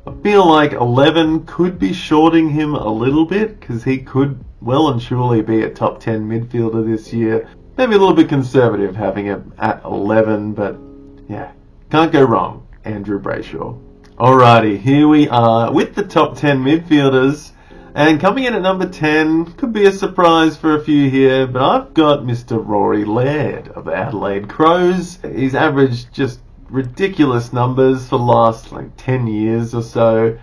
I feel like 11 could be shorting him a little bit, because he could well and truly be a top 10 midfielder this year. Maybe a little bit conservative having it at 11, but can't go wrong, Andrew Brayshaw. Alrighty, here we are with the top 10 midfielders. And coming in at number 10, could be a surprise for a few here, but I've got Mr. Rory Laird of the Adelaide Crows. He's averaged just ridiculous numbers for the last 10 years or so.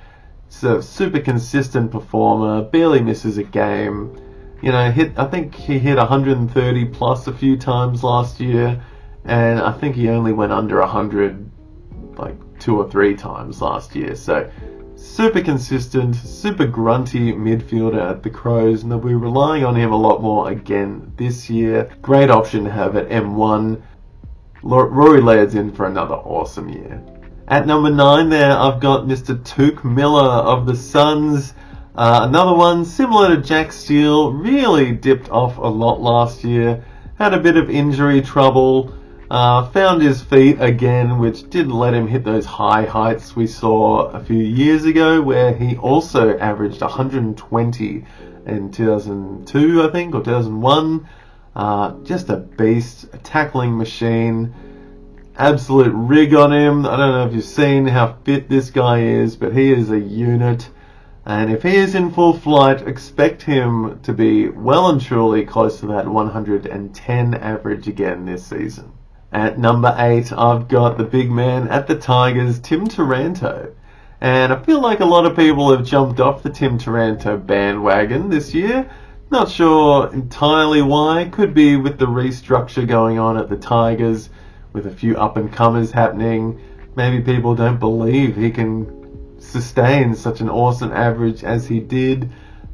He's a super consistent performer, barely misses a game. I think he hit 130 plus a few times last year, and I think he only went under 100 2 or 3 times last year. So super consistent, super grunty midfielder at the Crows, and they'll be relying on him a lot more again this year. Great option to have at M1. Rory Laird's in for another awesome year. At number 9 there, I've got Mr. Touk Miller of the Suns. Another one similar to Jack Steele, really dipped off a lot last year, had a bit of injury trouble, found his feet again, which didn't let him hit those high heights we saw a few years ago, where he also averaged 120 in 2002, I think, or 2001. Just a beast, a tackling machine, absolute rig on him. I don't know if you've seen how fit this guy is, but he is a unit. And if he is in full flight, expect him to be well and truly close to that 110 average again this season. At number 8, I've got the big man at the Tigers, Tim Taranto. And I feel like a lot of people have jumped off the Tim Taranto bandwagon this year. Not sure entirely why. Could be with the restructure going on at the Tigers, with a few up-and-comers happening. Maybe people don't believe he can sustain such an awesome average as he did.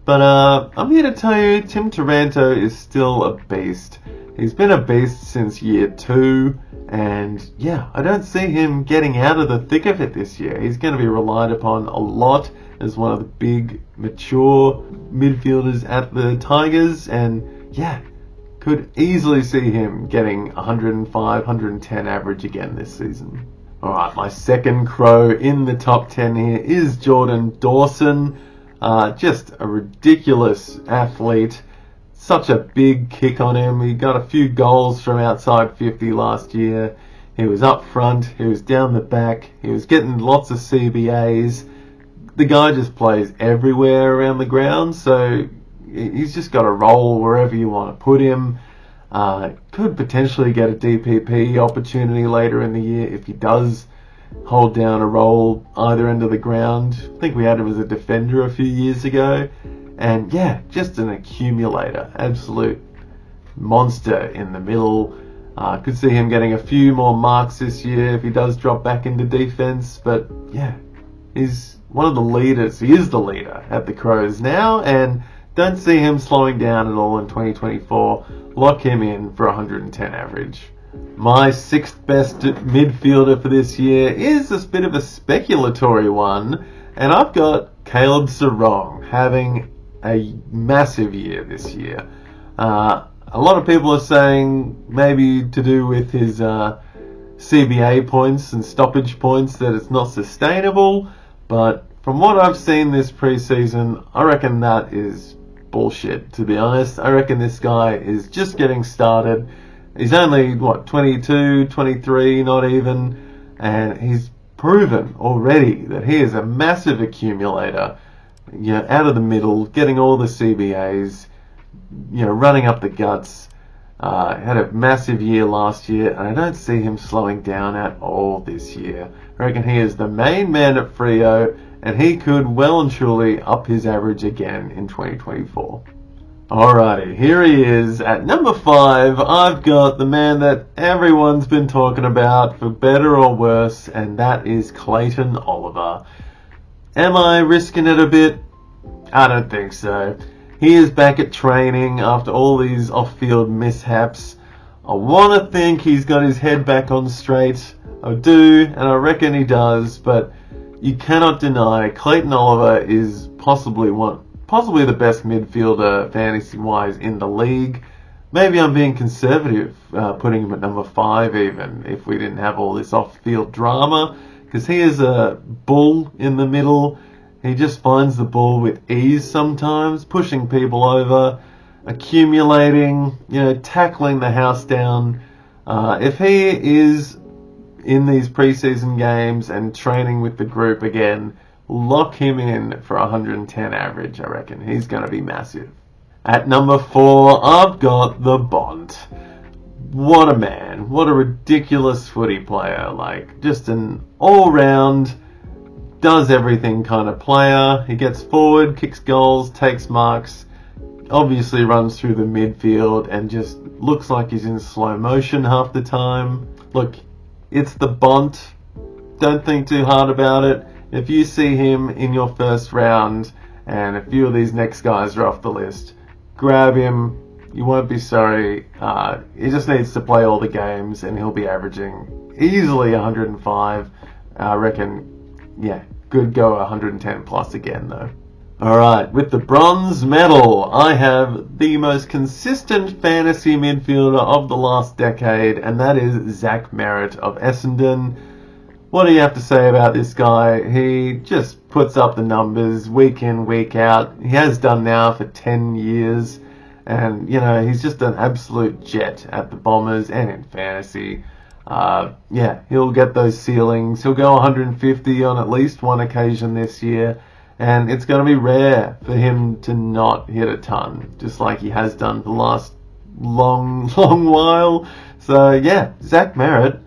But I'm here to tell you, Tim Taranto is still a beast. He's been a beast since year 2, and yeah, I don't see him getting out of the thick of it this year. He's going to be relied upon a lot as one of the big, mature midfielders at the Tigers, and yeah, could easily see him getting 105, 110 average again this season. Alright, my second Crow in the top 10 here is Jordan Dawson. Just a ridiculous athlete. Such a big kick on him. He got a few goals from outside 50 last year. He was up front. He was down the back. He was getting lots of CBAs. The guy just plays everywhere around the ground, so he's just got a role wherever you want to put him. Could potentially get a DPP opportunity later in the year if he does hold down a role either end of the ground. I think we had him as a defender a few years ago. And yeah, just an accumulator. Absolute monster in the middle. Could see him getting a few more marks this year if he does drop back into defense. But yeah, he's one of the leaders. He is the leader at the Crows now, and don't see him slowing down at all in 2024. Lock him in for 110 average. My 6th best midfielder for this year is a bit of a speculatory one, and I've got Caleb Sarong having a massive year this year. A lot of people are saying maybe to do with his CBA points and stoppage points that it's not sustainable, but from what I've seen this preseason, I reckon that is bullshit, to be honest. I reckon this guy is just getting started. He's only, 22, 23, not even, and he's proven already that he is a massive accumulator, out of the middle, getting all the CBAs, running up the guts. Had a massive year last year, and I don't see him slowing down at all this year. I reckon he is the main man at Freo, and he could well and truly up his average again in 2024. Alrighty, here he is. At number 5, I've got the man that everyone's been talking about, for better or worse, and that is Clayton Oliver. Am I risking it a bit? I don't think so. He is back at training after all these off-field mishaps. I want to think he's got his head back on straight. I do, and I reckon he does, but you cannot deny Clayton Oliver is possibly the best midfielder fantasy-wise in the league. Maybe I'm being conservative, putting him at number 5 even, if we didn't have all this off-field drama, because he is a bull in the middle. He just finds the ball with ease sometimes, pushing people over, accumulating, tackling the house down. If he is in these preseason games and training with the group again, lock him in for 110 average. I reckon he's going to be massive. At number 4, I've got the Bont. What a man. What a ridiculous footy player. Like, just an all-round, does everything kind of player. He gets forward, kicks goals, takes marks, obviously runs through the midfield and just looks like he's in slow motion half the time. Look, it's the Bont. Don't think too hard about it. If you see him in your first round and a few of these next guys are off the list, grab him. You won't be sorry. He just needs to play all the games and he'll be averaging easily 105. I reckon, yeah, good go 110 plus again though. Alright, with the bronze medal, I have the most consistent fantasy midfielder of the last decade, and that is Zach Merritt of Essendon. What do you have to say about this guy? He just puts up the numbers week in, week out. He has done now for 10 years. And, you know, he's just an absolute jet at the Bombers and in fantasy. Yeah, he'll get those ceilings. He'll go 150 on at least one occasion this year. And it's going to be rare for him to not hit a ton, just like he has done for the last long while. So, yeah, Zach Merritt.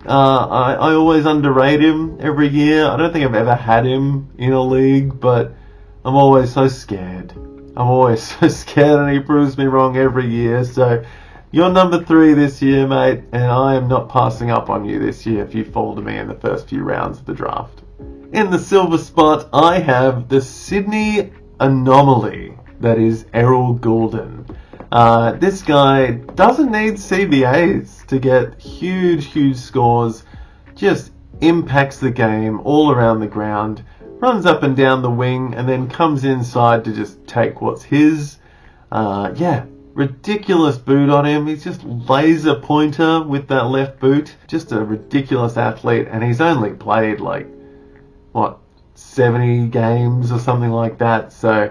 I always underrate him every year. I don't think I've ever had him in a league, but I'm always so scared. And he proves me wrong every year. So you're number 3 this year, mate, and I am not passing up on you this year if you fall to me in the first few rounds of the draft. In the silver spot, I have the Sydney anomaly, that is Errol Goulden. This guy doesn't need CBAs to get huge scores, just impacts the game all around the ground, runs up and down the wing, and then comes inside to just take what's his. Yeah, ridiculous boot on him. He's just laser pointer with that left boot. Just a ridiculous athlete, and he's only played like, 70 games or something like that. So,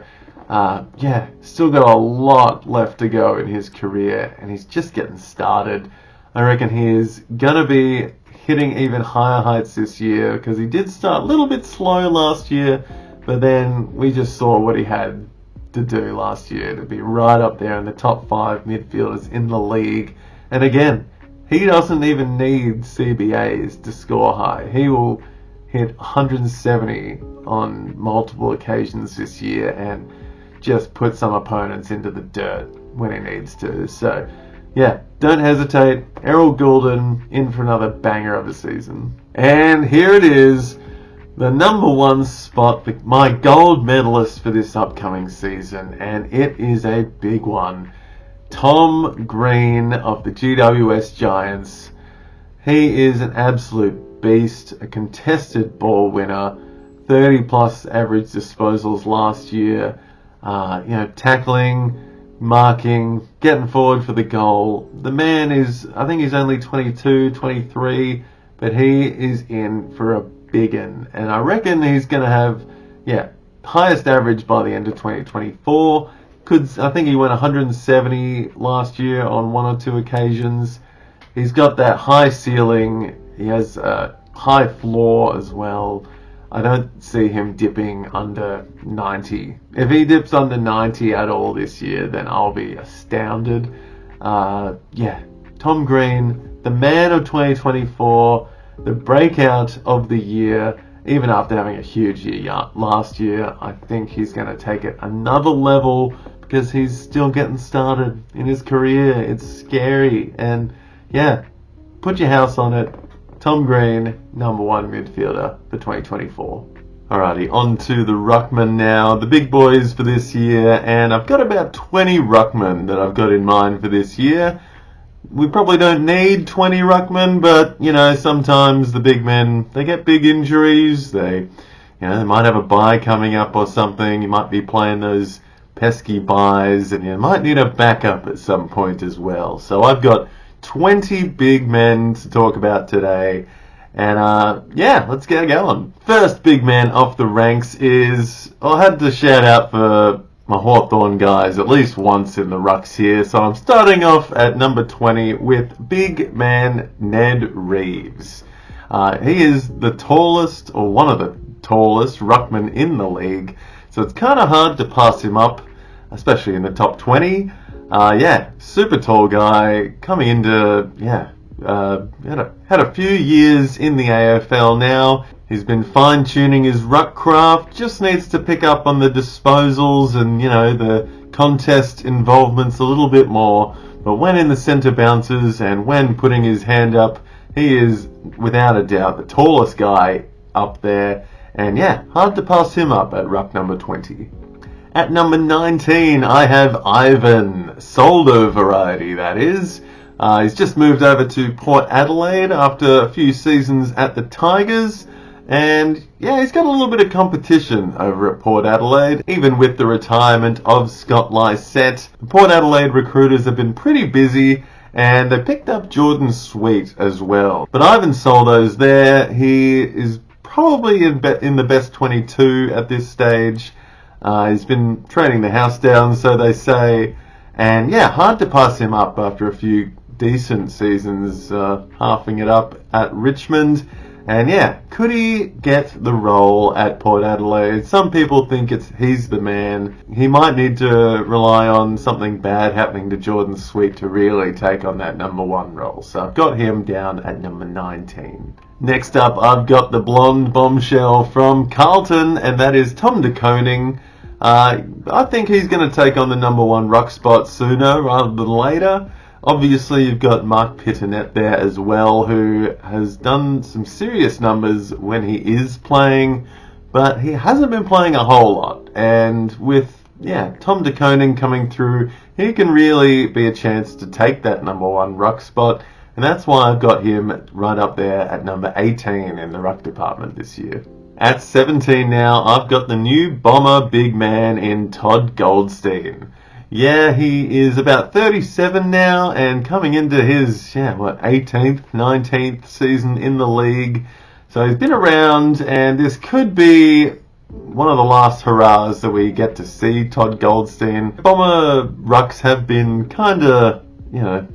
yeah, still got a lot left to go in his career, and he's just getting started. I reckon he is going to be hitting even higher heights this year, because he did start a little bit slow last year, but then we just saw what he had to do last year to be right up there in the top 5 midfielders in the league. And again, he doesn't even need CBAs to score high. He will hit 170 on multiple occasions this year and just put some opponents into the dirt when he needs to. So, yeah, don't hesitate. Errol Goulden in for another banger of a season. And here it is, the number 1 spot, my gold medalist for this upcoming season, and it is a big one. Tom Green of the GWS Giants. He is an absolute beast, a contested ball winner, 30 plus average disposals last year, tackling, marking, getting forward for the goal. The man is, I think he's only 22, 23, but he is in for a big one. And I reckon he's going to have, highest average by the end of 2024. I think he went 170 last year on 1 or 2 occasions. He's got that high ceiling. He has a high floor as well. I don't see him dipping under 90. If he dips under 90 at all this year, then I'll be astounded. Tom Green, the man of 2024, the breakout of the year. Even after having a huge year last year, I think he's going to take it another level because he's still getting started in his career. It's scary. And put your house on it. Tom Green, number 1 midfielder for 2024. Alrighty, on to the Ruckman now, the big boys for this year, and I've got about 20 Ruckmen that I've got in mind for this year. We probably don't need 20 Ruckmen, but, sometimes the big men, they get big injuries, they might have a bye coming up or something, you might be playing those pesky byes, and you might need a backup at some point as well. So I've got 20 big men to talk about today, and let's get going. First big man off the ranks is, I had to shout out for my Hawthorn guys at least once in the Rucks here, so I'm starting off at number 20 with big man Ned Reeves. He is the tallest, or one of the tallest ruckman in the league. So it's kind of hard to pass him up, especially in the top 20. Super tall guy coming into, had a few years in the AFL now. He's been fine-tuning his ruck craft, just needs to pick up on the disposals and, the contest involvements a little bit more. But when in the centre bounces and when putting his hand up, he is, without a doubt, the tallest guy up there. And hard to pass him up at ruck number 20. At number 19, I have Ivan, Soldo variety, that is. He's just moved over to Port Adelaide after a few seasons at the Tigers. And he's got a little bit of competition over at Port Adelaide, even with the retirement of Scott Lysette. The Port Adelaide recruiters have been pretty busy, and they picked up Jordan Sweet as well. But Ivan Soldo's there. He is probably in the best 22 at this stage. He's been training the house down, so they say. And hard to pass him up after a few decent seasons, halving it up at Richmond. And could he get the role at Port Adelaide? Some people think he's the man. He might need to rely on something bad happening to Jordan Sweet to really take on that number 1 role. So I've got him down at number 19. Next up, I've got the blonde bombshell from Carlton, and that is Tom De Koning. I think he's going to take on the number 1 ruck spot sooner rather than later. Obviously, you've got Mark Pittonet there as well, who has done some serious numbers when he is playing, but he hasn't been playing a whole lot. And with Tom De Koning coming through, he can really be a chance to take that number 1 ruck spot, and that's why I've got him right up there at number 18 in the ruck department this year. At 17 now, I've got the new Bomber big man in Todd Goldstein. He is about 37 now and coming into his, 18th, 19th season in the league. So he's been around, and this could be one of the last hurrahs that we get to see Todd Goldstein. Bomber rucks have been kind of, no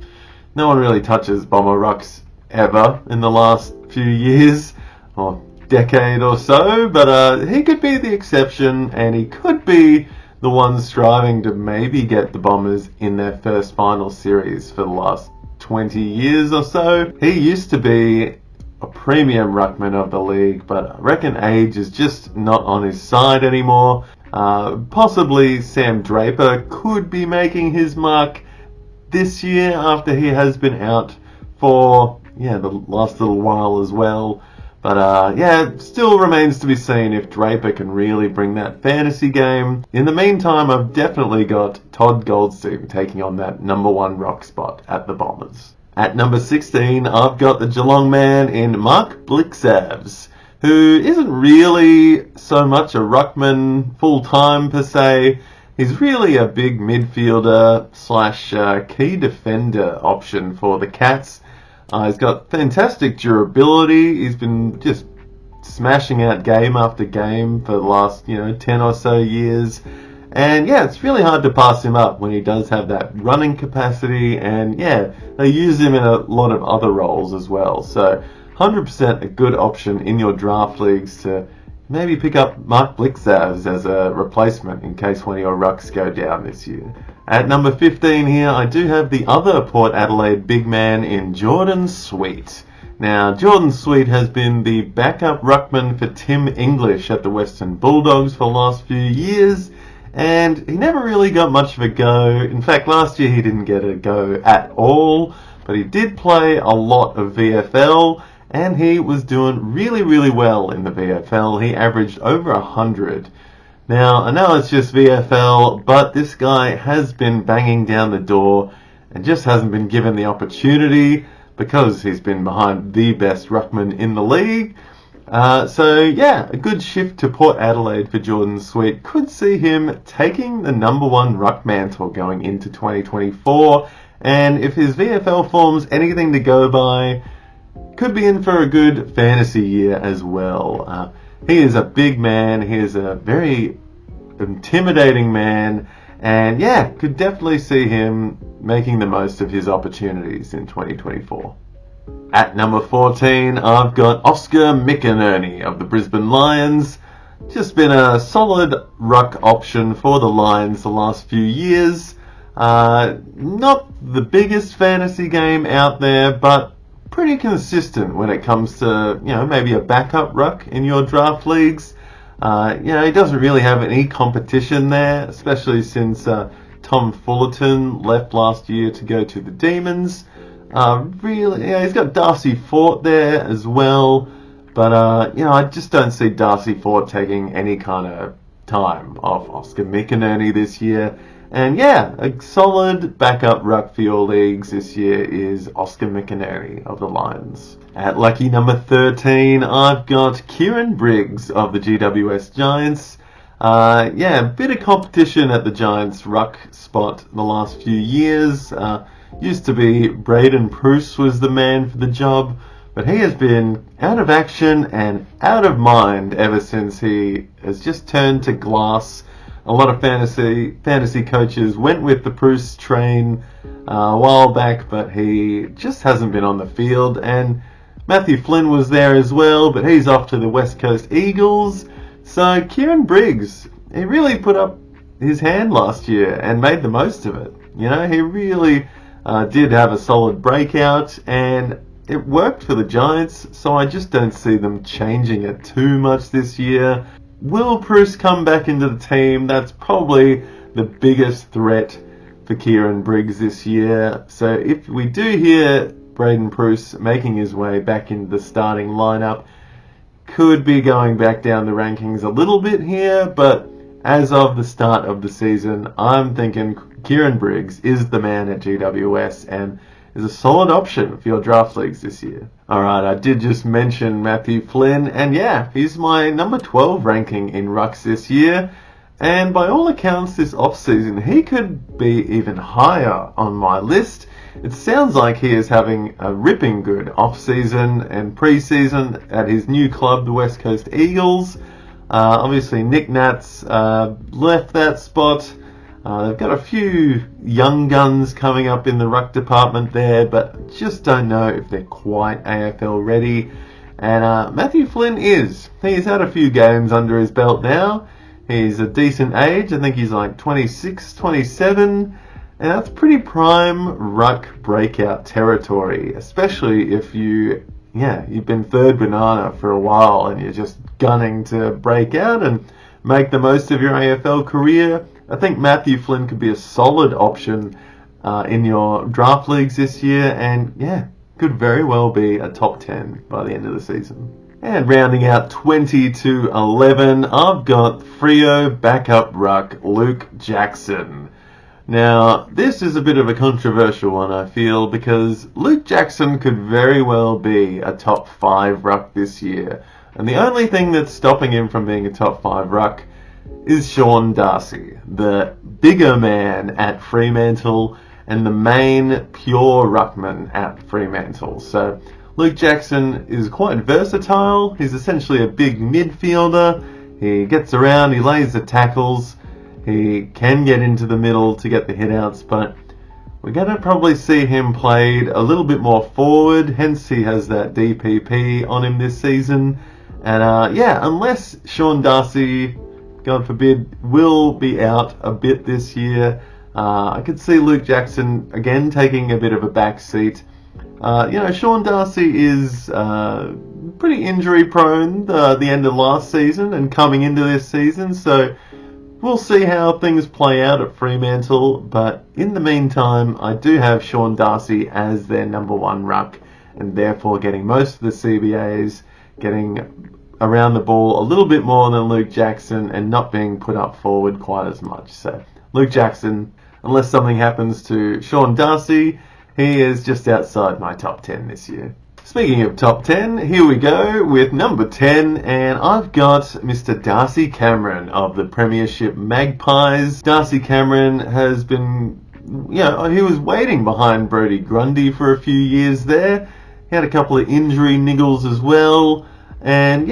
one really touches Bomber rucks ever in the last few years or decade or so, but he could be the exception, and he could be the one striving to maybe get the Bombers in their first final series for the last 20 years or so. He used to be a premium ruckman of the league, but I reckon age is just not on his side anymore. Possibly Sam Draper could be making his mark this year after he has been out for the last little while as well. But it still remains to be seen if Draper can really bring that fantasy game. In the meantime, I've definitely got Todd Goldstein taking on that number 1 rock spot at the Bombers. At number 16, I've got the Geelong man in Mark Blixavs, who isn't really so much a ruckman full-time per se. He's really a big midfielder / key defender option for the Cats. He's got fantastic durability. He's been just smashing out game after game for the last, 10 or so years. And it's really hard to pass him up when he does have that running capacity. And they use him in a lot of other roles as well. So 100% a good option in your draft leagues to maybe pick up Mark Blixavs as a replacement in case one of your rucks go down this year. At number 15 here, I do have the other Port Adelaide big man in Jordan Sweet. Now, Jordan Sweet has been the backup ruckman for Tim English at the Western Bulldogs for the last few years, and he never really got much of a go. In fact, last year he didn't get a go at all, but he did play a lot of VFL, and he was doing really, really well in the VFL. He averaged over 100. Now, I know it's just VFL, but this guy has been banging down the door and just hasn't been given the opportunity because he's been behind the best ruckman in the league. A good shift to Port Adelaide for Jordan Sweet. Could see him taking the number 1 ruck mantle going into 2024. And if his VFL form's anything to go by, could be in for a good fantasy year as well. He is a big man. He is a very intimidating man. And could definitely see him making the most of his opportunities in 2024. At number 14, I've got Oscar McInerney of the Brisbane Lions. Just been a solid ruck option for the Lions the last few years. Not the biggest fantasy game out there, but pretty consistent when it comes to, maybe a backup ruck in your draft leagues. He doesn't really have any competition there, especially since Tom Fullerton left last year to go to the Demons. He's got Darcy Fort there as well, but I just don't see Darcy Fort taking any kind of time off Oscar McInerney this year. And a solid backup ruck for your leagues this year is Oscar McInerney of the Lions. At lucky number 13, I've got Kieran Briggs of the GWS Giants. A bit of competition at the Giants ruck spot the last few years. Used to be Braden Pruce was the man for the job, but he has been out of action and out of mind ever since he has just turned to glass. A lot of fantasy coaches went with the Pruce train a while back, but he just hasn't been on the field. And Matthew Flynn was there as well, but he's off to the West Coast Eagles. So Kieran Briggs, he really put up his hand last year and made the most of it. He really did have a solid breakout, and it worked for the Giants, so I just don't see them changing it too much this year. Will Pruce come back into the team? That's probably the biggest threat for Kieran Briggs this year. So if we do hear Braden Pruce making his way back into the starting lineup, could be going back down the rankings a little bit here, but as of the start of the season, I'm thinking Kieran Briggs is the man at GWS and is a solid option for your draft leagues this year. Alright, I did just mention Matthew Flynn, and he's my number 12 ranking in Rucks this year, and by all accounts this off-season he could be even higher on my list. It sounds like he is having a ripping good off-season and pre-season at his new club, the West Coast Eagles. Obviously Nick Nats left that spot. They've got a few young guns coming up in the ruck department there, but just don't know if they're quite AFL ready. And Matthew Flynn is. He's had a few games under his belt now. He's a decent age. I think he's like 26, 27. And that's pretty prime ruck breakout territory, especially if you've been third banana for a while and you're just gunning to break out and make the most of your AFL career. I think Matthew Flynn could be a solid option in your draft leagues this year, and could very well be a top 10 by the end of the season. And rounding out 20 to 11, I've got Freo backup ruck Luke Jackson. Now, this is a bit of a controversial one, I feel, because Luke Jackson could very well be a top 5 ruck this year. And the only thing that's stopping him from being a top 5 ruck is Sean Darcy, the bigger man at Fremantle and the main pure ruckman at Fremantle. So Luke Jackson is quite versatile. He's essentially a big midfielder. He gets around, he lays the tackles, he can get into the middle to get the hitouts, but we're going to probably see him played a little bit more forward, hence he has that DPP on him this season. And unless Sean Darcy, God forbid, will be out a bit this year, I could see Luke Jackson again taking a bit of a back seat. Sean Darcy is pretty injury prone the end of last season and coming into this season, so we'll see how things play out at Fremantle. But in the meantime, I do have Sean Darcy as their number 1 ruck, and therefore getting most of the CBAs, getting around the ball a little bit more than Luke Jackson and not being put up forward quite as much. So Luke Jackson, unless something happens to Sean Darcy, he is just outside my top 10 this year. Speaking of top 10, here we go with number 10, and I've got Mr. Darcy Cameron of the Premiership Magpies. Darcy Cameron has been, he was waiting behind Brodie Grundy for a few years there. He had a couple of injury niggles as well. And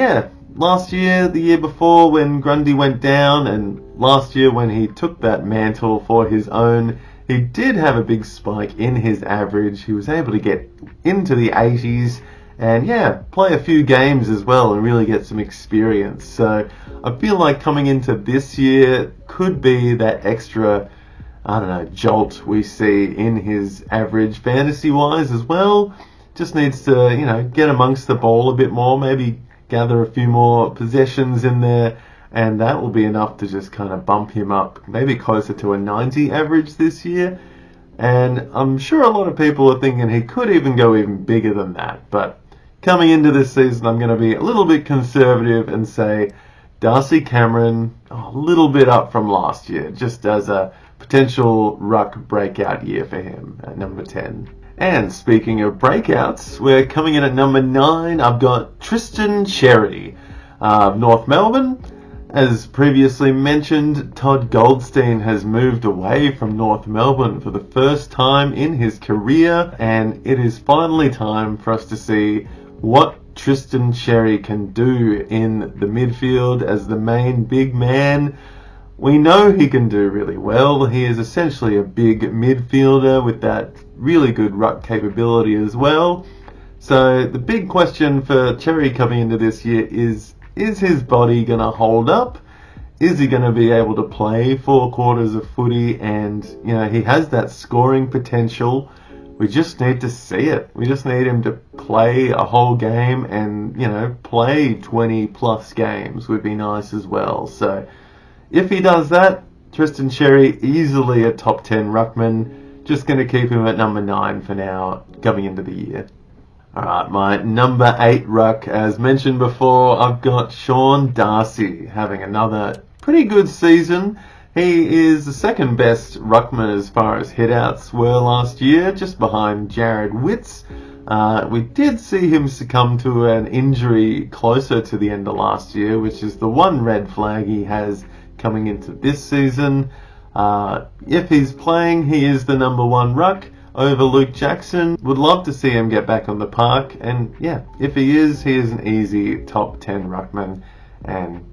last year, the year before when Grundy went down, and last year when he took that mantle for his own, he did have a big spike in his average. He was able to get into the 80s and play a few games as well and really get some experience. So I feel like coming into this year could be that extra, jolt we see in his average fantasy-wise as well. Just needs to, get amongst the ball a bit more, maybe gather a few more possessions in there, and that will be enough to just kind of bump him up, maybe closer to a 90 average this year. And I'm sure a lot of people are thinking he could even go even bigger than that. But coming into this season, I'm going to be a little bit conservative and say Darcy Cameron a little bit up from last year, just as a potential ruck breakout year for him at number 10. And speaking of breakouts, we're coming in at number 9. I've got Tristan Xerri of North Melbourne. As previously mentioned, Todd Goldstein has moved away from North Melbourne for the first time in his career, and it is finally time for us to see what Tristan Xerri can do in the midfield as the main big man. We know he can do really well. He is essentially a big midfielder with that really good ruck capability as well. So the big question for Xerri coming into this year is his body going to hold up? Is he going to be able to play 4 quarters of footy? And, he has that scoring potential. We just need to see it. We just need him to play a whole game and, play 20 plus games would be nice as well. So if he does that, Tristan Xerri, easily a top 10 ruckman. Just going to keep him at number 9 for now, coming into the year. Alright, my number 8 ruck, as mentioned before, I've got Sean Darcy having another pretty good season. He is the second best ruckman as far as hitouts were last year, just behind Jared Witts. We did see him succumb to an injury closer to the end of last year, which is the one red flag he has coming into this season. If he's playing, he is the number 1 ruck over Luke Jackson. Would love to see him get back on the park, and if he is an easy top 10 ruckman, and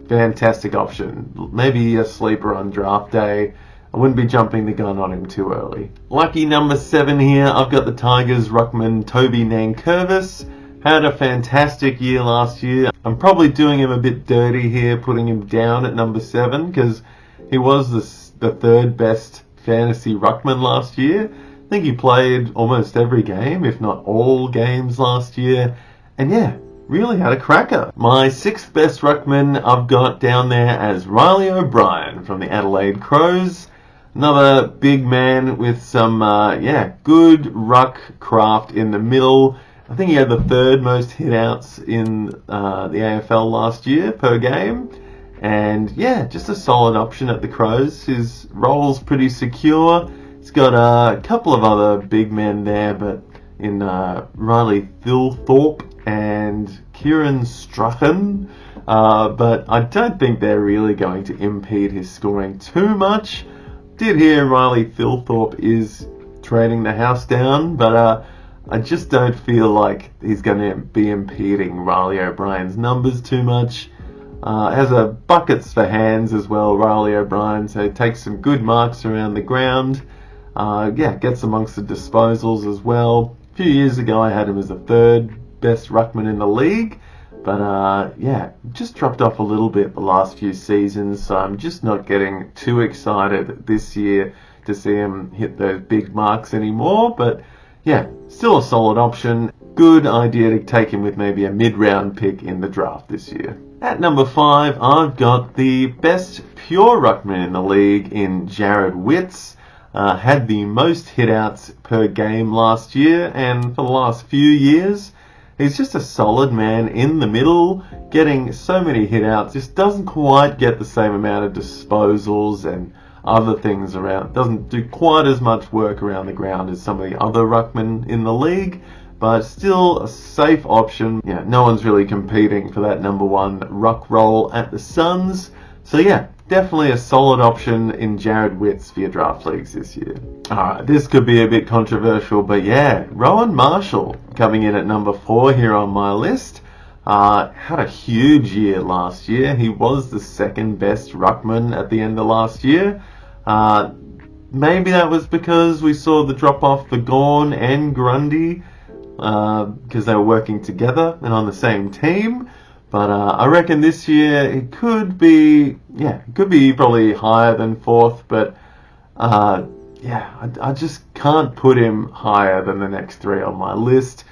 fantastic option. Maybe a sleeper on draft day. I wouldn't be jumping the gun on him too early. Lucky number 7 here, I've got the Tigers ruckman Toby Nankervis. Had a fantastic year last year. I'm probably doing him a bit dirty here, putting him down at number 7, because he was the 3rd best fantasy ruckman last year. I think he played almost every game, if not all games last year. And really had a cracker. My 6th best ruckman I've got down there as Riley O'Brien from the Adelaide Crows. Another big man with some, good ruck craft in the middle. I think he had the 3rd most hitouts in the AFL last year per game. And just a solid option at the Crows. His role's pretty secure. He's got a couple of other big men there, but in Riley Thilthorpe and Kieran Strachan. But I don't think they're really going to impede his scoring too much. Did hear Riley Thilthorpe is trading the house down, but I just don't feel like he's going to be impeding Riley O'Brien's numbers too much. Has a buckets for hands as well, Riley O'Brien, so he takes some good marks around the ground. Gets amongst the disposals as well. A few years ago I had him as the 3rd best ruckman in the league, but just dropped off a little bit the last few seasons, so I'm just not getting too excited this year to see him hit those big marks anymore. But still a solid option. Good idea to take him with maybe a mid-round pick in the draft this year. At number 5, I've got the best pure ruckman in the league in Jared Witts. Had the most hitouts per game last year, and for the last few years, he's just a solid man in the middle, getting so many hitouts. Just doesn't quite get the same amount of disposals and other things around. Doesn't do quite as much work around the ground as some of the other ruckmen in the league, but still a safe option. No one's really competing for that number 1 ruck role at the Suns. So definitely a solid option in Jared Witts for your draft leagues this year. Alright, this could be a bit controversial, but Rowan Marshall coming in at number 4 here on my list. Had a huge year last year. He was the 2nd best ruckman at the end of last year. maybe that was because we saw the drop off for Gawn and Grundy, because they were working together and on the same team. But I reckon this year it could be probably higher than fourth, but I just can't put him higher than the next three on my list.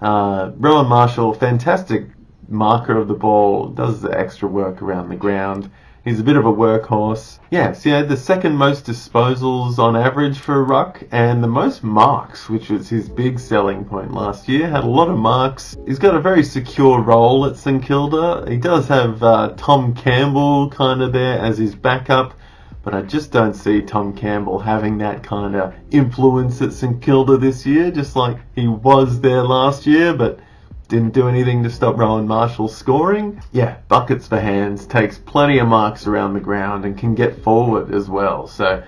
Rowan Marshall, fantastic marker of the ball, does the extra work around the ground. He's a bit of a workhorse. Yes, he had the second most disposals on average for a ruck and the most marks, which was his big selling point last year. Had a lot of marks. He's got a very secure role at St Kilda. He does have Tom Campbell kind of there as his backup, but I just don't see Tom Campbell having that kind of influence at St Kilda this year, just like he was there last year, but didn't do anything to stop Rowan Marshall scoring. Yeah, buckets for hands, takes plenty of marks around the ground and can get forward as well. So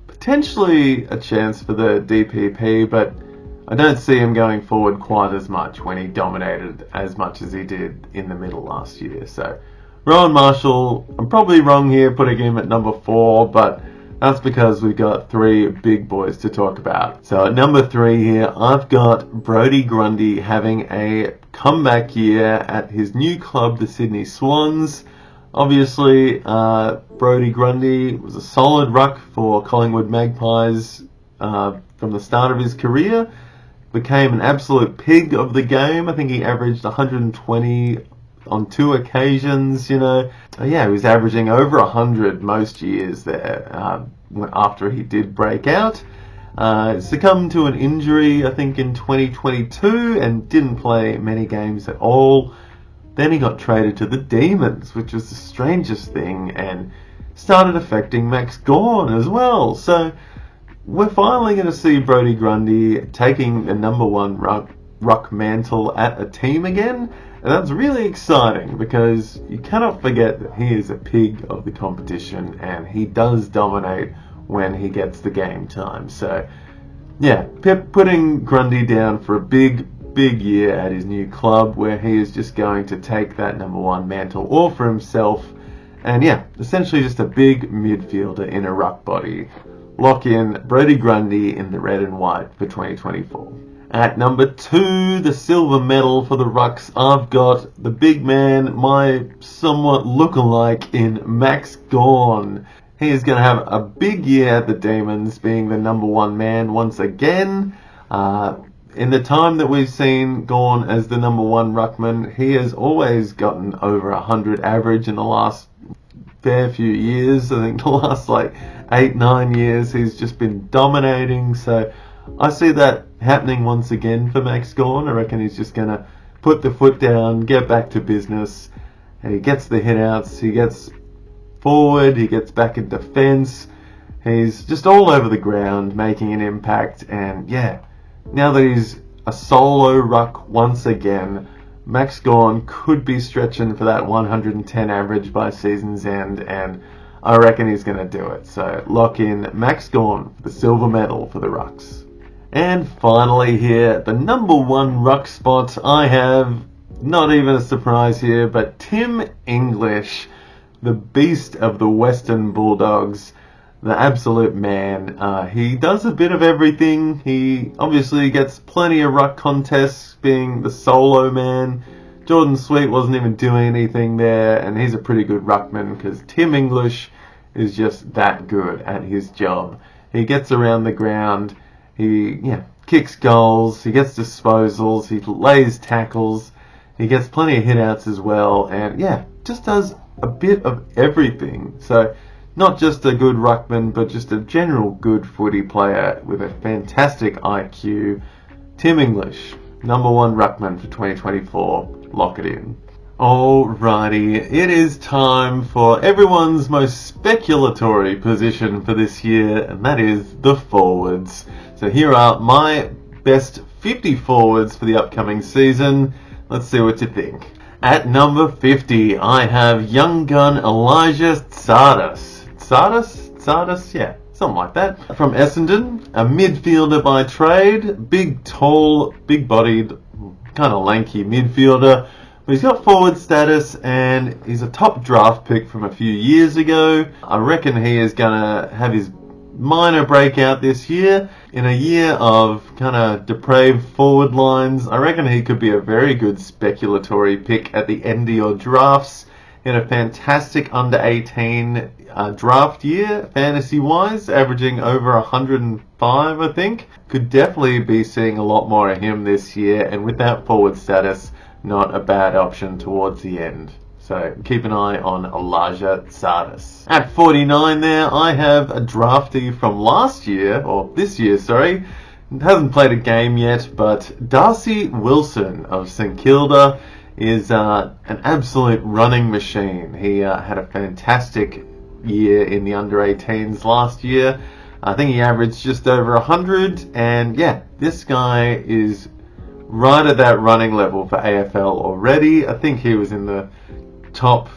potentially a chance for the DPP, but I don't see him going forward quite as much when he dominated as much as he did in the middle last year. So Rowan Marshall, I'm probably wrong here putting him at number 4, but that's because we've got three big boys to talk about. So at number 3 here, I've got Brodie Grundy having a comeback year at his new club, the Sydney Swans. Obviously, Brodie Grundy was a solid ruck for Collingwood Magpies from the start of his career. Became an absolute pig of the game. I think he averaged 120 on 2 occasions, he was averaging over 100 most years there after he did break out. Succumbed to an injury, I think, in 2022 and didn't play many games at all. Then he got traded to the Demons, which was the strangest thing, and started affecting Max Gawn as well. So we're finally going to see Brodie Grundy taking the number 1 ruck mantle at a team again. And that's really exciting because you cannot forget that he is a pig of the competition and he does dominate when he gets the game time. So, yeah, Pip putting Grundy down for a big year at his new club where he is just going to take that number 1 mantle all for himself. And yeah, essentially just a big midfielder in a ruck body. Lock in Brodie Grundy in the red and white for 2024. At number 2, the silver medal for the Rucks, I've got the big man, my somewhat lookalike in Max Gawn. He is going to have a big year at the Demons, being the number 1 man once again. In the time that we've seen Gawn as the number 1 ruckman, he has always gotten over 100 average in the last fair few years. I think the last 8-9 years he's just been dominating. So I see that happening once again for Max Gawn. I reckon he's just going to put the foot down, get back to business, and he gets the hit outs, he gets forward, he gets back in defence. He's just all over the ground making an impact, and yeah, now that he's a solo ruck once again, Max Gawn could be stretching for that 110 average by season's end, and I reckon he's going to do it. So lock in Max Gawn for the silver medal for the Rucks. And finally here, the number 1 ruck spot, I have, not even a surprise here, but Tim English, the beast of the Western Bulldogs, the absolute man. He does a bit of everything. He obviously gets plenty of ruck contests, being the solo man. Jordan Sweet wasn't even doing anything there, and he's a pretty good ruckman because Tim English is just that good at his job. He gets around the ground. He kicks goals, he gets disposals, he lays tackles, he gets plenty of hit-outs as well, and just does a bit of everything. So not just a good ruckman, but just a general good footy player with a fantastic IQ. Tim English, number 1 ruckman for 2024. Lock it in. Alrighty, it is time for everyone's most speculatory position for this year, and that is the forwards. So here are my best 50 forwards for the upcoming season. Let's see what you think. At number 50, I have young gun Elijah Tsatas. Tsatas? Yeah, something like that. From Essendon, a midfielder by trade, big, tall, big-bodied, kind of lanky midfielder. But he's got forward status and he's a top draft pick from a few years ago. I reckon he is going to have his minor breakout this year. In a year of kind of depraved forward lines, I reckon he could be a very good speculatory pick at the end of your drafts. In a fantastic under-18 draft year, fantasy-wise, averaging over 105, I think. Could definitely be seeing a lot more of him this year, and with that forward status, not a bad option towards the end. So keep an eye on Elijah Sardis. At 49 there, I have a draftee from last year, or this year, sorry. Hasn't played a game yet, but Darcy Wilson of St Kilda is an absolute running machine. He had a fantastic year in the under-18s last year. I think he averaged just over 100, and yeah, this guy is right at that running level for AFL already. I think he was in the top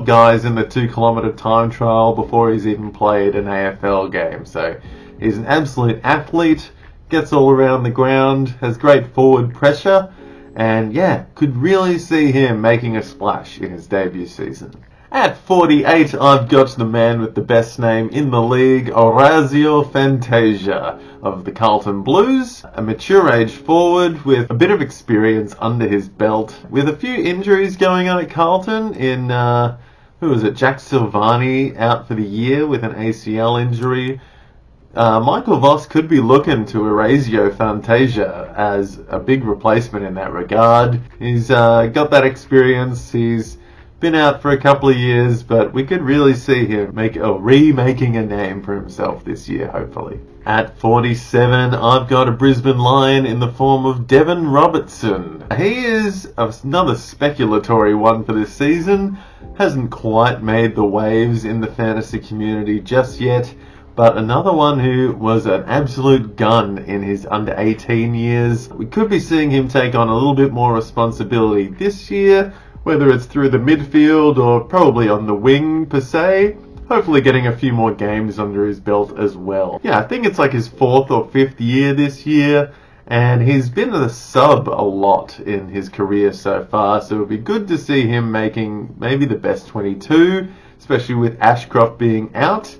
guys in the 2 kilometre time trial before he's even played an AFL game. So he's an absolute athlete, gets all around the ground, has great forward pressure, and yeah, could really see him making a splash in his debut season. At 48, I've got the man with the best name in the league, Orazio Fantasia of the Carlton Blues. A mature age forward with a bit of experience under his belt. With a few injuries going on at Carlton in, Jack Silvani out for the year with an ACL injury. Michael Voss could be looking to Orazio Fantasia as a big replacement in that regard. He's got that experience. He's been out for a couple of years, but we could really see him remaking a name for himself this year, hopefully. At 47, I've got a Brisbane Lion in the form of Devon Robertson. He is another speculatory one for this season. Hasn't quite made the waves in the fantasy community just yet, but another one who was an absolute gun in his under-18 years. We could be seeing him take on a little bit more responsibility this year, whether it's through the midfield or probably on the wing per se. Hopefully getting a few more games under his belt as well. Yeah, I think it's like his 4th or 5th year this year, and he's been a sub a lot in his career so far, so it would be good to see him making maybe the best 22, especially with Ashcroft being out.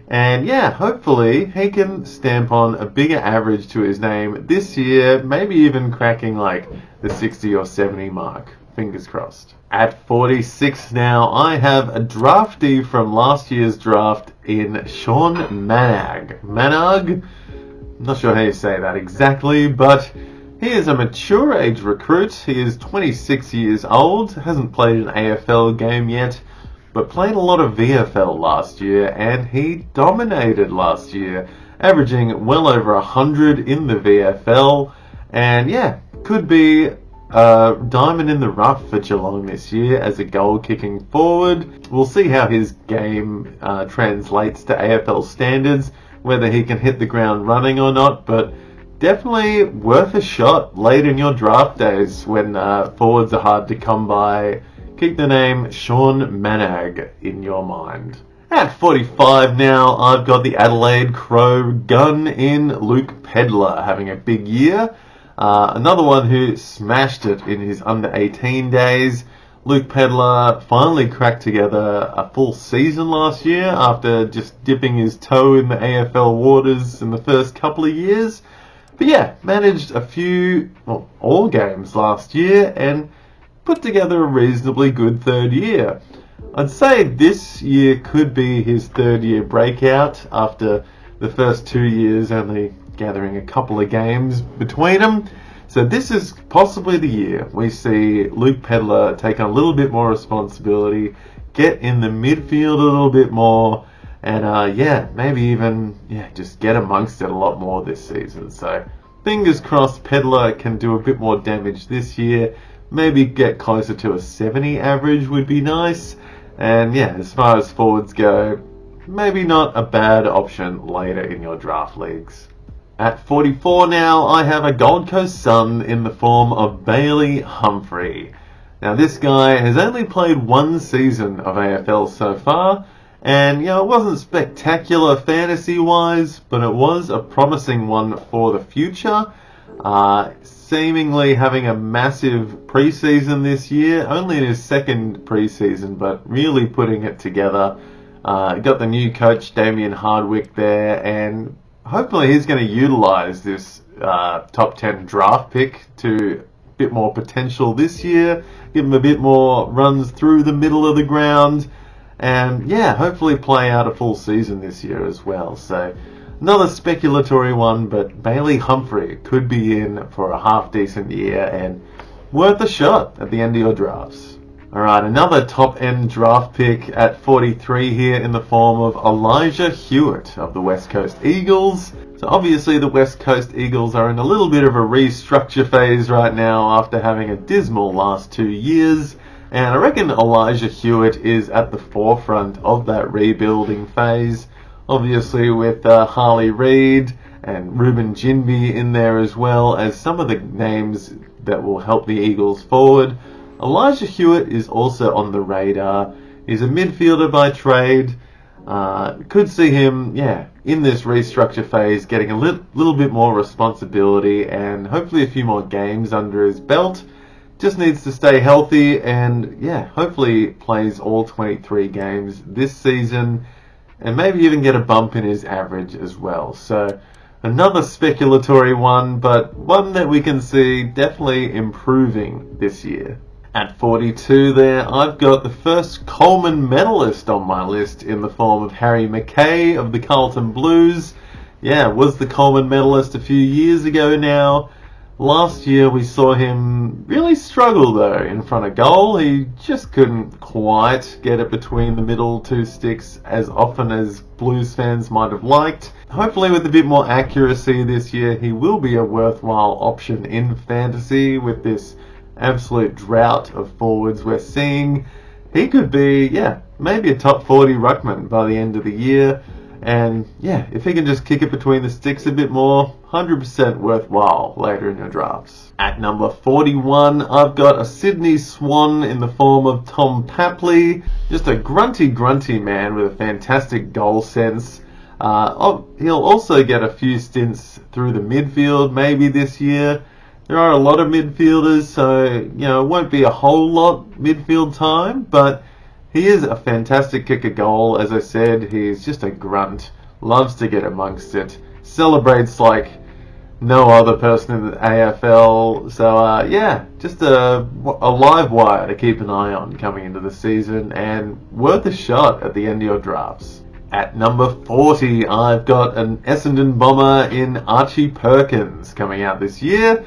And yeah, hopefully he can stamp on a bigger average to his name this year, maybe even cracking like the 60 or 70 mark. Fingers crossed. At 46 now, I have a draftee from last year's draft in Sean Manag. Manag? I'm not sure how you say that exactly, but he is a mature age recruit. He is 26 years old, hasn't played an AFL game yet, but played a lot of VFL last year, and he dominated last year, averaging well over 100 in the VFL, and yeah, could be diamond in the rough for Geelong this year as a goal-kicking forward. We'll see how his game translates to AFL standards, whether he can hit the ground running or not, but definitely worth a shot late in your draft days when forwards are hard to come by. Keep the name Sean Manag in your mind. At 45 now, I've got the Adelaide Crow gun in Luke Pedlar having a big year. Another one who smashed it in his under-18 days. Luke Pedlar finally cracked together a full season last year after just dipping his toe in the AFL waters in the first couple of years. But yeah, managed all games last year and put together a reasonably good third year. I'd say this year could be his third year breakout after the first 2 years only gathering a couple of games between them. So this is possibly the year we see Luke Pedlar take on a little bit more responsibility, get in the midfield a little bit more, and maybe even just get amongst it a lot more this season. So fingers crossed Pedlar can do a bit more damage this year. Maybe get closer to a 70 average would be nice. And yeah, as far as forwards go, maybe not a bad option later in your draft leagues. At 44 now, I have a Gold Coast Sun in the form of Bailey Humphrey. Now this guy has only played 1 season of AFL so far, and it wasn't spectacular fantasy-wise, but it was a promising one for the future. Seemingly having a massive preseason this year, only in his second preseason, but really putting it together. Got the new coach, Damien Hardwick, there, and hopefully he's going to utilise this top 10 draft pick to a bit more potential this year, give him a bit more runs through the middle of the ground, and yeah, hopefully play out a full season this year as well. So another speculatory one, but Bailey Humphrey could be in for a half-decent year and worth a shot at the end of your drafts. Alright, another top-end draft pick at 43 here in the form of Elijah Hewitt of the West Coast Eagles. So obviously the West Coast Eagles are in a little bit of a restructure phase right now after having a dismal last 2 years. And I reckon Elijah Hewitt is at the forefront of that rebuilding phase. Obviously with Harley Reid and Ruben Jinby in there as well as some of the names that will help the Eagles forward. Elijah Hewitt is also on the radar. He's a midfielder by trade. Could see him, in this restructure phase, getting a little bit more responsibility and hopefully a few more games under his belt. Just needs to stay healthy and, hopefully plays all 23 games this season and maybe even get a bump in his average as well. So another speculatory one, but one that we can see definitely improving this year. At 42 there, I've got the first Coleman medalist on my list in the form of Harry McKay of the Carlton Blues. Was the Coleman medalist a few years ago now. Last year we saw him really struggle though in front of goal. He just couldn't quite get it between the middle two sticks as often as Blues fans might have liked. Hopefully with a bit more accuracy this year, he will be a worthwhile option in fantasy with this absolute drought of forwards we're seeing. He could be, maybe a top 40 ruckman by the end of the year. And if he can just kick it between the sticks a bit more, 100% worthwhile later in your drafts. At number 41, I've got a Sydney Swan in the form of Tom Papley. Just a grunty man with a fantastic goal sense. He'll also get a few stints through the midfield maybe this year. There are a lot of midfielders, so, it won't be a whole lot midfield time, but he is a fantastic kicker goal. As I said, he's just a grunt, loves to get amongst it, celebrates like no other person in the AFL. So, just a live wire to keep an eye on coming into the season and worth a shot at the end of your drafts. At number 40, I've got an Essendon bomber in Archie Perkins coming out this year.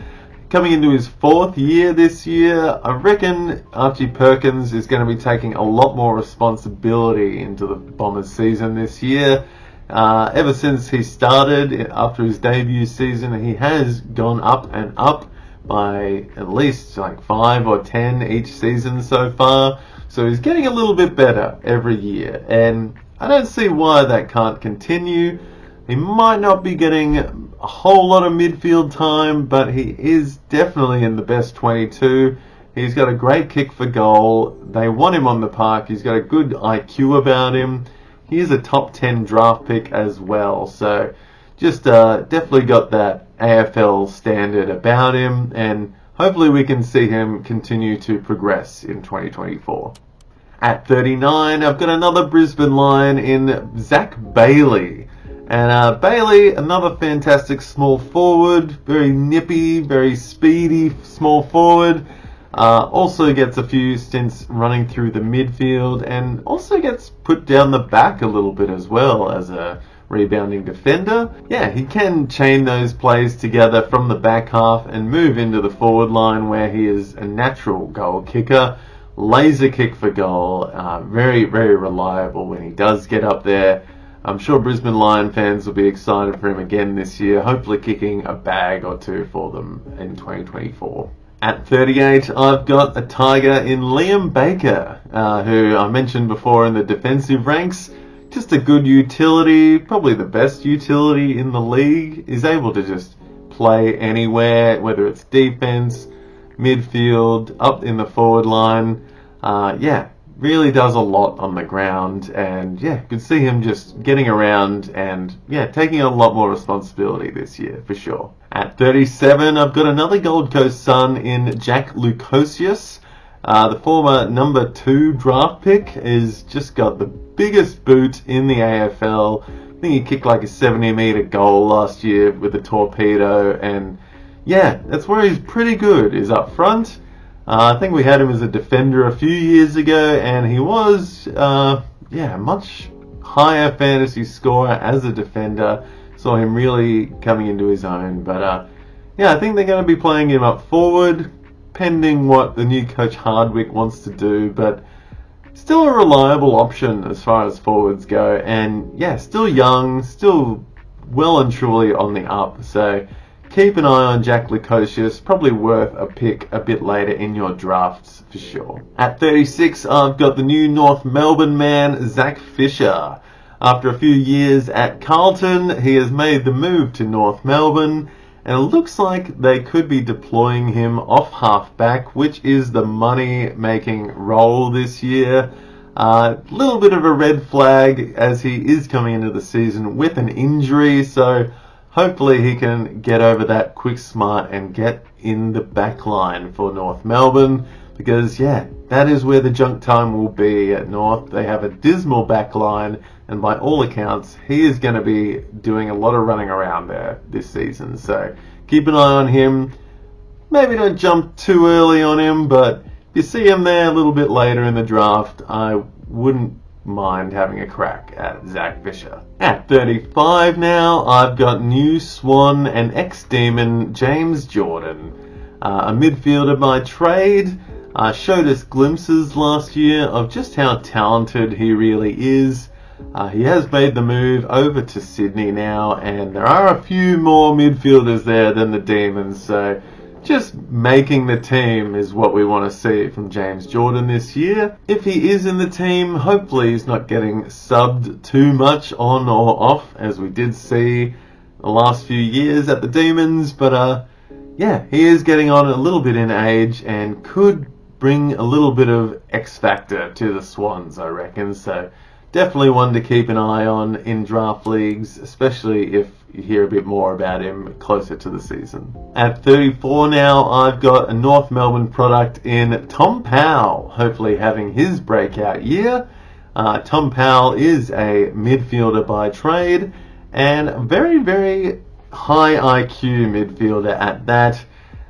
Coming into his 4th year this year, I reckon Archie Perkins is going to be taking a lot more responsibility into the Bombers season this year. Ever since he started, after his debut season, he has gone up and up by at least like 5 or 10 each season so far. So he's getting a little bit better every year. And I don't see why that can't continue. He might not be getting a whole lot of midfield time, but he is definitely in the best 22. He's got a great kick for goal. They want him on the park. He's got a good IQ about him. He is a top 10 draft pick as well. So just definitely got that AFL standard about him, and hopefully we can see him continue to progress in 2024. At 39, I've got another Brisbane Lion in Zach Bailey. And Bailey, another fantastic small forward, very nippy, very speedy small forward. Also gets a few stints running through the midfield and also gets put down the back a little bit as well as a rebounding defender. He can chain those plays together from the back half and move into the forward line where he is a natural goal kicker. Laser kick for goal, very, very reliable when he does get up there. I'm sure Brisbane Lion fans will be excited for him again this year, hopefully kicking a bag or two for them in 2024. At 38, I've got a Tiger in Liam Baker, who I mentioned before in the defensive ranks. Just a good utility, probably the best utility in the league. Is able to just play anywhere, whether it's defense, midfield, up in the forward line. Really does a lot on the ground, and could see him just getting around and taking a lot more responsibility this year for sure. At 37, I've got another Gold Coast son in Jack Lukosius, The former number 2 draft pick has just got the biggest boot in the AFL. I think he kicked like a 70-meter goal last year with a torpedo, and yeah, that's where he's pretty good, is up front. I think we had him as a defender a few years ago, and he was, much higher fantasy scorer as a defender. Saw him really coming into his own, but I think they're going to be playing him up forward, pending what the new coach Hardwick wants to do, but still a reliable option as far as forwards go, and yeah, still young, still well and truly on the up, so keep an eye on Jack Lukosius, probably worth a pick a bit later in your drafts for sure. At 36, I've got the new North Melbourne man, Zach Fisher. After a few years at Carlton, he has made the move to North Melbourne, and it looks like they could be deploying him off halfback, which is the money-making role this year. A little bit of a red flag as he is coming into the season with an injury, so hopefully he can get over that quick smart and get in the back line for North Melbourne, because that is where the junk time will be at North. They have a dismal back line, and by all accounts, he is going to be doing a lot of running around there this season. So keep an eye on him. Maybe don't jump too early on him, but if you see him there a little bit later in the draft, I wouldn't mind having a crack at Zach Fisher. At 35 now, I've got new Swan and ex-Demon James Jordan, a midfielder by trade. Showed us glimpses last year of just how talented he really is. He has made the move over to Sydney now, and there are a few more midfielders there than the Demons, so just making the team is what we want to see from James Jordan this year. If he is in the team, hopefully he's not getting subbed too much on or off, as we did see the last few years at the Demons, but he is getting on a little bit in age and could bring a little bit of X factor to the Swans, I reckon, so definitely one to keep an eye on in draft leagues, especially if you hear a bit more about him closer to the season. At 34 now, I've got a North Melbourne product in Tom Powell, hopefully having his breakout year. Tom Powell is a midfielder by trade, and a very, very high IQ midfielder at that.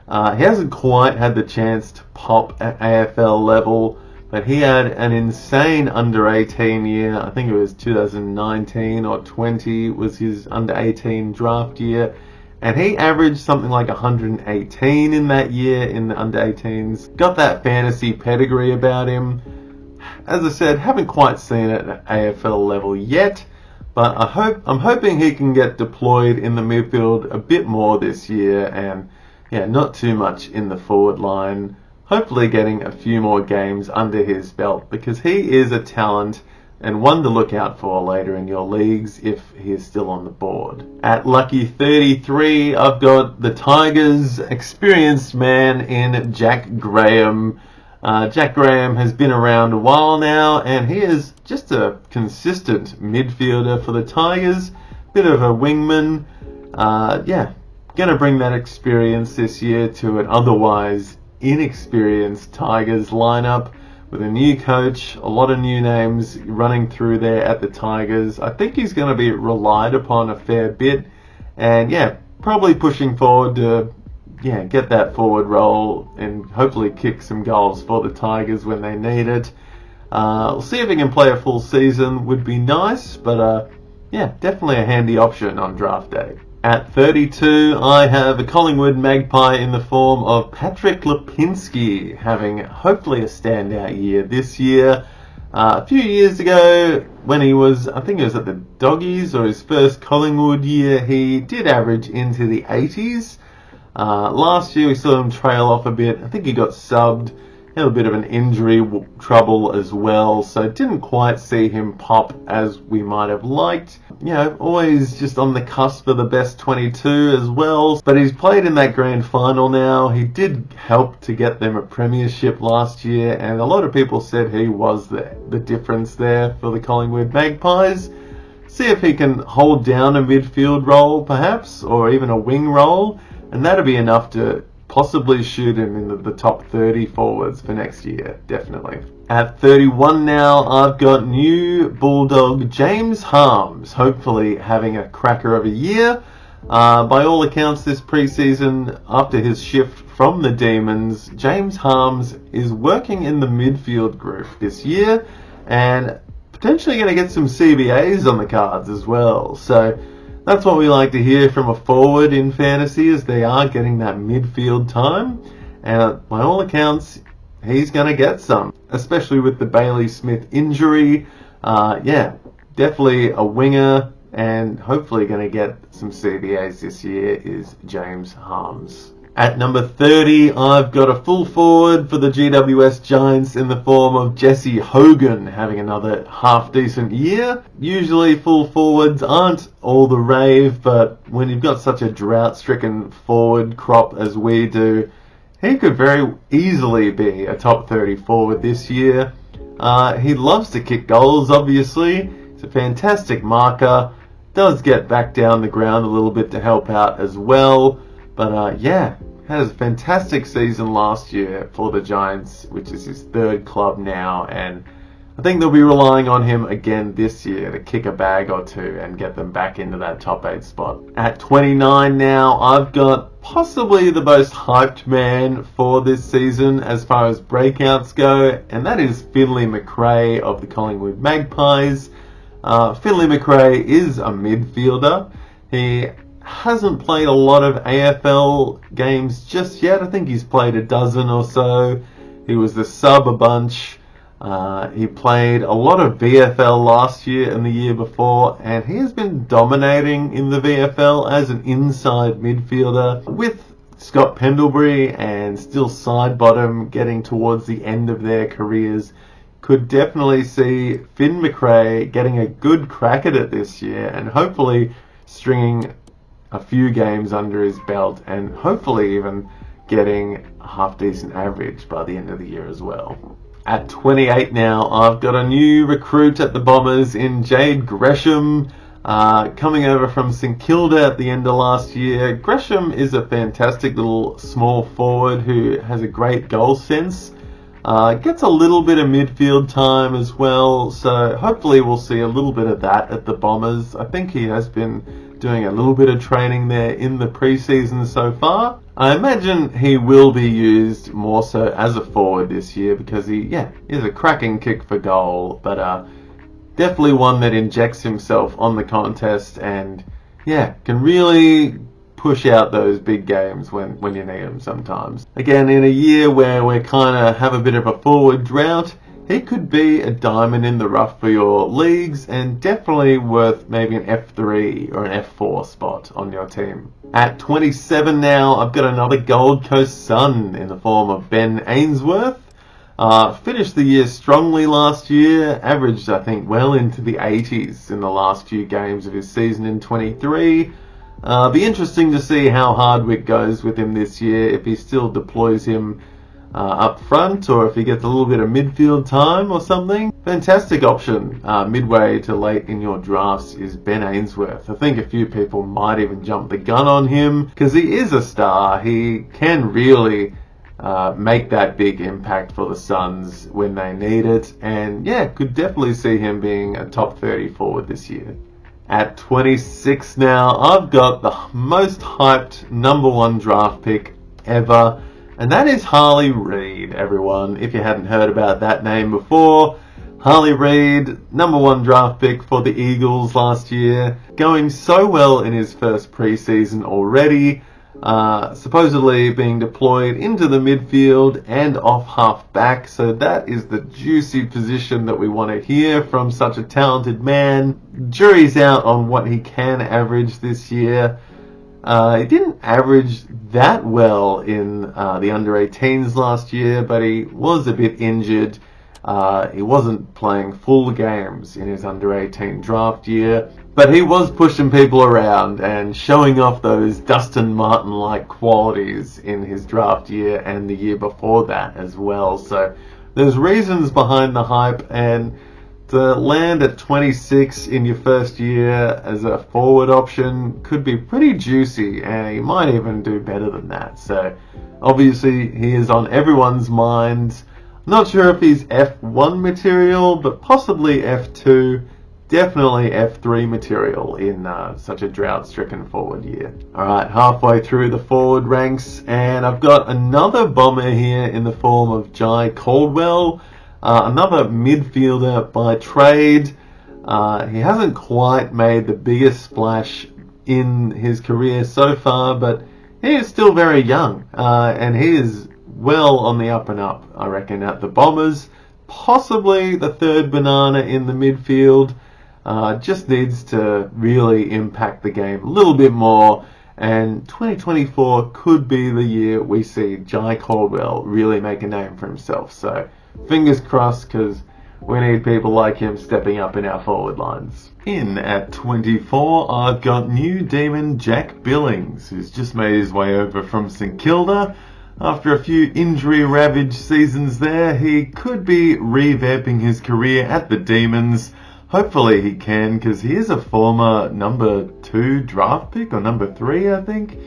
He hasn't quite had the chance to pop at AFL level, but he had an insane under-18 year. I think it was 2019 or 20 was his under-18 draft year. And he averaged something like 118 in that year in the under-18s. Got that fantasy pedigree about him. As I said, haven't quite seen it at AFL level yet. But I'm hoping he can get deployed in the midfield a bit more this year. And not too much in the forward line. Hopefully getting a few more games under his belt, because he is a talent and one to look out for later in your leagues if he is still on the board. At lucky 33, I've got the Tigers' experienced man in Jack Graham. Jack Graham has been around a while now, and he is just a consistent midfielder for the Tigers. Bit of a wingman. Going to bring that experience this year to an otherwise inexperienced Tigers lineup with a new coach, a lot of new names running through there at the Tigers. I think he's going to be relied upon a fair bit, and probably pushing forward to get that forward role and hopefully kick some goals for the Tigers when they need it. We'll see if he can play a full season, would be nice, but definitely a handy option on draft day. At 32, I have a Collingwood Magpie in the form of Patrick Lipinski, having hopefully a standout year this year. A few years ago, when he was, I think it was at the Doggies, or his first Collingwood year, he did average into the 80s. Last year, we saw him trail off a bit. I think he got subbed. Had a bit of an injury trouble as well, so didn't quite see him pop as we might have liked. Always just on the cusp of the best 22 as well, but he's played in that grand final now. He did help to get them a premiership last year, and a lot of people said he was the difference there for the Collingwood Magpies. See if he can hold down a midfield role perhaps, or even a wing role, and that'll be enough to possibly shoot him in the top 30 forwards for next year, definitely. At 31 now, I've got new Bulldog James Harms, hopefully having a cracker of a year. By all accounts this preseason, after his shift from the Demons, James Harms is working in the midfield group this year and potentially going to get some CBAs on the cards as well. So that's what we like to hear from a forward in fantasy, is they are getting that midfield time. And by all accounts, he's going to get some, especially with the Bailey Smith injury. Definitely a winger, and hopefully going to get some CBAs this year is James Harms. At number 30, I've got a full forward for the GWS Giants in the form of Jesse Hogan, having another half-decent year. Usually full forwards aren't all the rave, but when you've got such a drought-stricken forward crop as we do, he could very easily be a top 30 forward this year. He loves to kick goals, obviously. He's a fantastic marker. Does get back down the ground a little bit to help out as well. But had a fantastic season last year for the Giants, which is his third club now. And I think they'll be relying on him again this year to kick a bag or two and get them back into that top 8 spot. At 29 now, I've got possibly the most hyped man for this season as far as breakouts go, and that is Finlay Macrae of the Collingwood Magpies. Finlay Macrae is a midfielder. He hasn't played a lot of AFL games just yet. I think he's played a dozen or so. He was the sub a bunch. He played a lot of VFL last year and the year before, and he has been dominating in the VFL as an inside midfielder with Scott Pendlebury and still side bottom getting towards the end of their careers. Could definitely see Finn Macrae getting a good crack at it this year and hopefully stringing a few games under his belt and hopefully even getting a half-decent average by the end of the year as well. At 28 now, I've got a new recruit at the Bombers in Jade Gresham, coming over from St Kilda at the end of last year. Gresham is a fantastic little small forward who has a great goal sense. Gets a little bit of midfield time as well, so hopefully we'll see a little bit of that at the Bombers. I think he has been doing a little bit of training there in the preseason so far. I imagine he will be used more so as a forward this year because he is a cracking kick for goal, but definitely one that injects himself on the contest and can really push out those big games when you need them sometimes. Again, in a year where we kind of have a bit of a forward drought, he could be a diamond in the rough for your leagues and definitely worth maybe an F3 or an F4 spot on your team. At 27 now, I've got another Gold Coast Sun in the form of Ben Ainsworth. Finished the year strongly last year, averaged I think well into the 80s in the last few games of his season in 23. Be interesting to see how Hardwick goes with him this year, if he still deploys him up front or if he gets a little bit of midfield time or something. Fantastic option midway to late in your drafts is Ben Ainsworth. I think a few people might even jump the gun on him because he is a star. He can really make that big impact for the Suns when they need it, and could definitely see him being a top 30 forward this year. At 26 now, I've got the most hyped number 1 draft pick ever, and that is Harley Reid, everyone. If you hadn't heard about that name before, Harley Reid, number 1 draft pick for the Eagles last year, going so well in his first preseason already, supposedly being deployed into the midfield and off half back, so that is the juicy position that we want to hear from such a talented man. Jury's out on what he can average this year. He didn't average that well in the under-18s last year, but he was a bit injured. He wasn't playing full games in his under-18 draft year, but he was pushing people around and showing off those Dustin Martin-like qualities in his draft year and the year before that as well. So there's reasons behind the hype, and To land at 26 in your first year as a forward option could be pretty juicy, and he might even do better than that. So obviously he is on everyone's minds. Not sure if he's F1 material, but possibly F2. Definitely F3 material in such a drought-stricken forward year. Alright, halfway through the forward ranks, and I've got another bomber here in the form of Jai Caldwell, another midfielder by trade. He hasn't quite made the biggest splash in his career so far, but he is still very young, and he is well on the up and up, I reckon, at the Bombers. Possibly the third banana in the midfield. Just needs to really impact the game a little bit more, and 2024 could be the year we see Jai Caldwell really make a name for himself. So fingers crossed, because we need people like him stepping up in our forward lines. In at 24, I've got new demon Jack Billings, who's just made his way over from St Kilda. After a few injury-ravaged seasons there, he could be revamping his career at the Demons. Hopefully he can, because he is a former number 2 draft pick, or number 3, I think.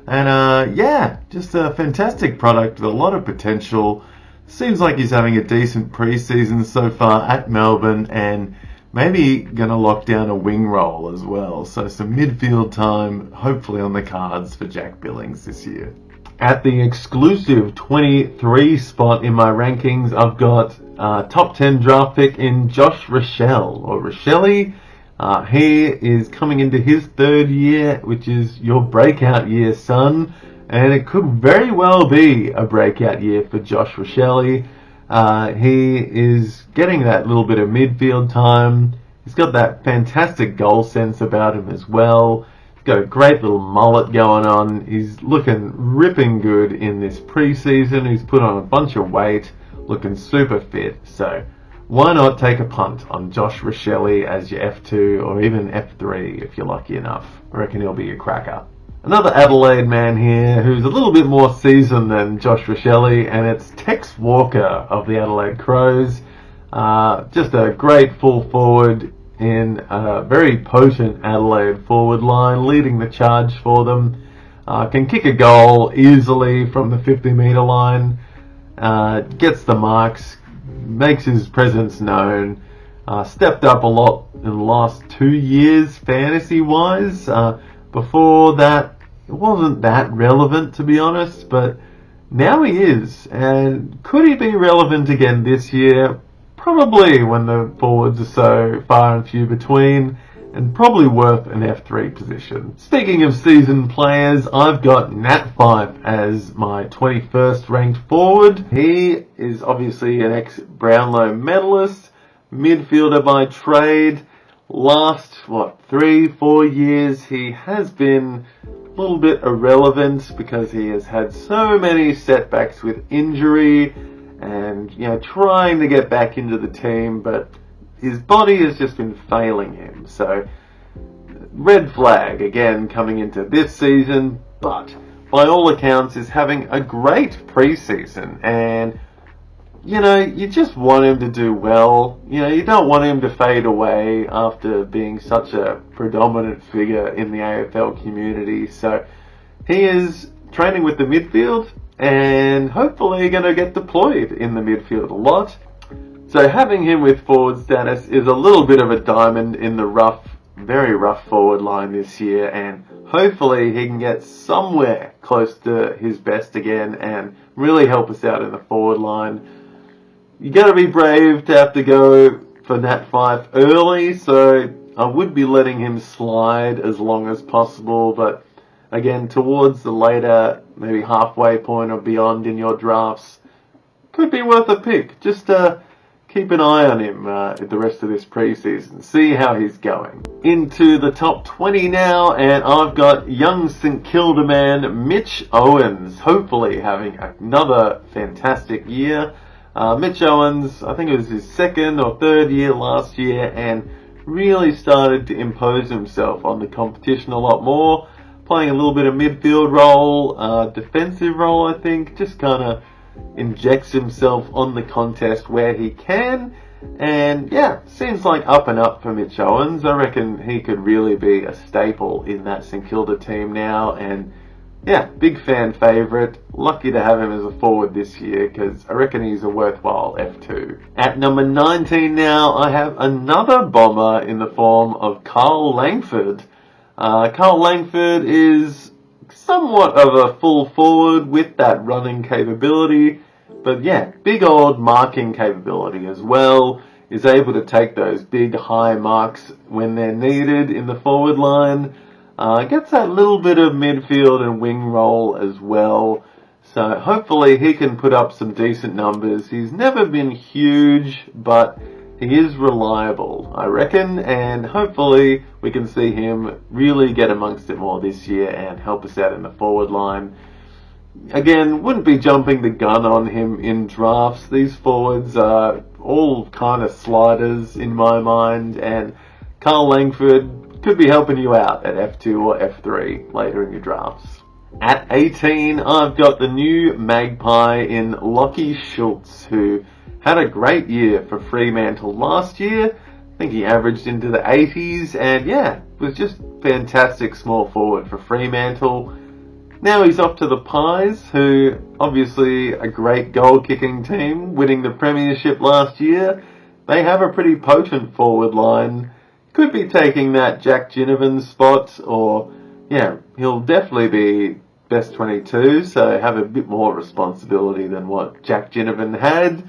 And yeah, just a fantastic product with a lot of potential. Seems like he's having a decent preseason so far at Melbourne, and maybe going to lock down a wing role as well. So some midfield time hopefully on the cards for Jack Billings this year. At the exclusive 23 spot in my rankings, I've got top 10 draft pick in Josh Rochelle, or Rochelle. He is coming into his third year, which is your breakout year, son. And it could very well be a breakout year for Josh Rochelle. He is getting that little bit of midfield time. He's got that fantastic goal sense about him as well. Got a great little mullet going on. He's looking ripping good in this preseason. He's put on a bunch of weight, looking super fit. So why not take a punt on Josh Rochelle as your F2 or even F3 if you're lucky enough. I reckon he'll be a cracker. Another Adelaide man here who's a little bit more seasoned than Josh Rochelle, and it's Tex Walker of the Adelaide Crows. Just a great full forward in a very potent Adelaide forward line, leading the charge for them. Can kick a goal easily from the 50-metre line, gets the marks, makes his presence known, stepped up a lot in the last 2 years fantasy-wise. Before that, it wasn't that relevant, to be honest, but now he is. And could he be relevant again this year? Probably, when the forwards are so far and few between, and probably worth an F3 position. Speaking of seasoned players, I've got Nat Fyfe as my 21st ranked forward. He is obviously an ex-Brownlow medalist, midfielder by trade. Last, 3-4 years, he has been a little bit irrelevant because he has had so many setbacks with injury and, trying to get back into the team, but his body has just been failing him. So, red flag again coming into this season, but by all accounts is having a great preseason, and you just want him to do well. You don't want him to fade away after being such a predominant figure in the AFL community. So he is training with the midfield and hopefully going to get deployed in the midfield a lot. So having him with forward status is a little bit of a diamond in the rough, very rough forward line this year, and hopefully he can get somewhere close to his best again and really help us out in the forward line. You got to be brave to have to go for Nat Fyfe early, so I would be letting him slide as long as possible, but again, towards the later, maybe halfway point or beyond in your drafts, could be worth a pick. Just keep an eye on him the rest of this preseason, see how he's going. Into the top 20 now, and I've got young St Kilda man Mitch Owens, hopefully having another fantastic year. Mitch Owens, I think it was his second or third year last year, and really started to impose himself on the competition a lot more, playing a little bit of midfield role, defensive role, I think, just kind of injects himself on the contest where he can, And yeah, seems like up and up for Mitch Owens. I reckon he could really be a staple in that St Kilda team now, and yeah, big fan favourite. Lucky to have him as a forward this year because I reckon he's a worthwhile F2. At number 19 now, I have another bomber in the form of Carl Langford. Carl Langford is somewhat of a full forward with that running capability, but yeah, big old marking capability as well. Is able to take those big high marks when they're needed in the forward line. Gets that little bit of midfield and wing role as well. So hopefully he can put up some decent numbers. He's never been huge, but he is reliable, I reckon, and hopefully we can see him really get amongst it more this year and help us out in the forward line. Again, wouldn't be jumping the gun on him in drafts. These forwards are all kind of sliders in my mind, and Carl Langford could be helping you out at F2 or F3 later in your drafts. At 18, I've got the new Magpie in Lockie Schultz, who had a great year for Fremantle last year. I think he averaged into the 80s, and yeah, was just fantastic small forward for Fremantle. Now he's off to the Pies, who obviously a great goal-kicking team, winning the premiership last year. They have a pretty potent forward line. Could be taking that Jack Ginnivan spot, or yeah, he'll definitely be best 22, so have a bit more responsibility than what Jack Ginnivan had.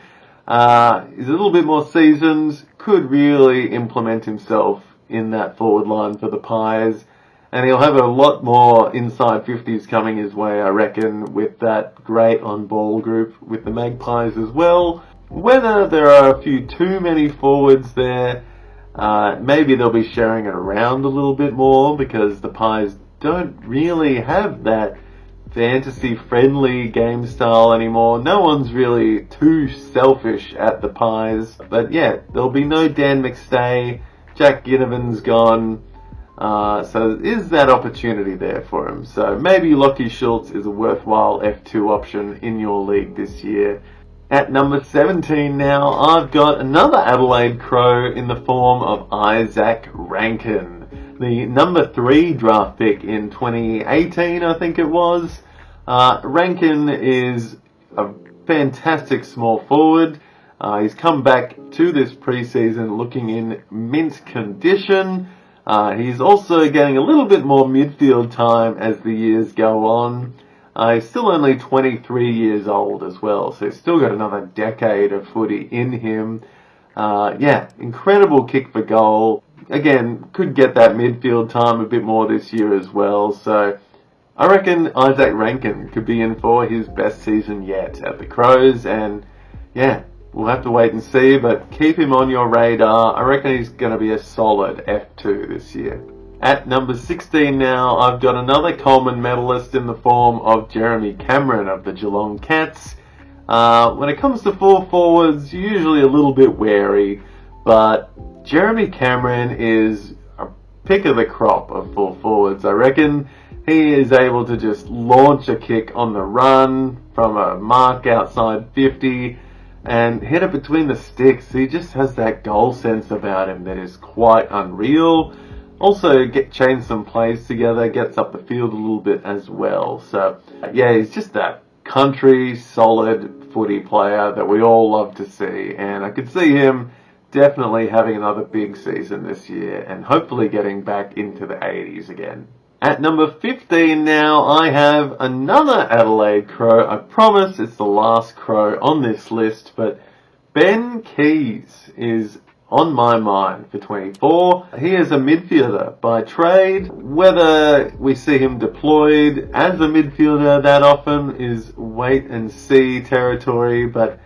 He's a little bit more seasoned, could really implement himself in that forward line for the Pies. And he'll have a lot more inside 50s coming his way, I reckon, with that great on-ball group with the Magpies as well. Whether there are a few too many forwards there, maybe they'll be sharing it around a little bit more because the Pies don't really have that fantasy-friendly game style anymore. No one's really too selfish at the Pies. But yeah, there'll be no Dan McStay. Jack Ginnivan's gone. So there is that opportunity there for him. So maybe Lockie Schultz is a worthwhile F2 option in your league this year. At number 17 now, I've got another Adelaide Crow in the form of Isaac Rankin. The number 3 draft pick in 2018, I think it was. Rankin is a fantastic small forward. He's come back to this preseason looking in mint condition. He's also getting a little bit more midfield time as the years go on. He's still only 23 years old as well, so he's still got another decade of footy in him. Yeah, incredible kick for goal. Again, could get that midfield time a bit more this year as well, so I reckon Isaac Rankin could be in for his best season yet at the Crows, and yeah, we'll have to wait and see, but keep him on your radar. I reckon he's going to be a solid F2 this year. At number 16 now, I've got another Coleman medalist in the form of Jeremy Cameron of the Geelong Cats. When it comes to full forwards, usually a little bit wary, but Jeremy Cameron is a pick of the crop of full forwards. I reckon he is able to just launch a kick on the run from a mark outside 50 and hit it between the sticks. He just has that goal sense about him that is quite unreal. Also chains some plays together, gets up the field a little bit as well. So yeah, he's just that country solid footy player that we all love to see, and I could see him definitely having another big season this year and hopefully getting back into the 80s again. At number 15 now, I have another Adelaide Crow. I promise it's the last Crow on this list, but Ben Keys is on my mind for 24. He is a midfielder by trade. Whether we see him deployed as a midfielder that often is wait and see territory, but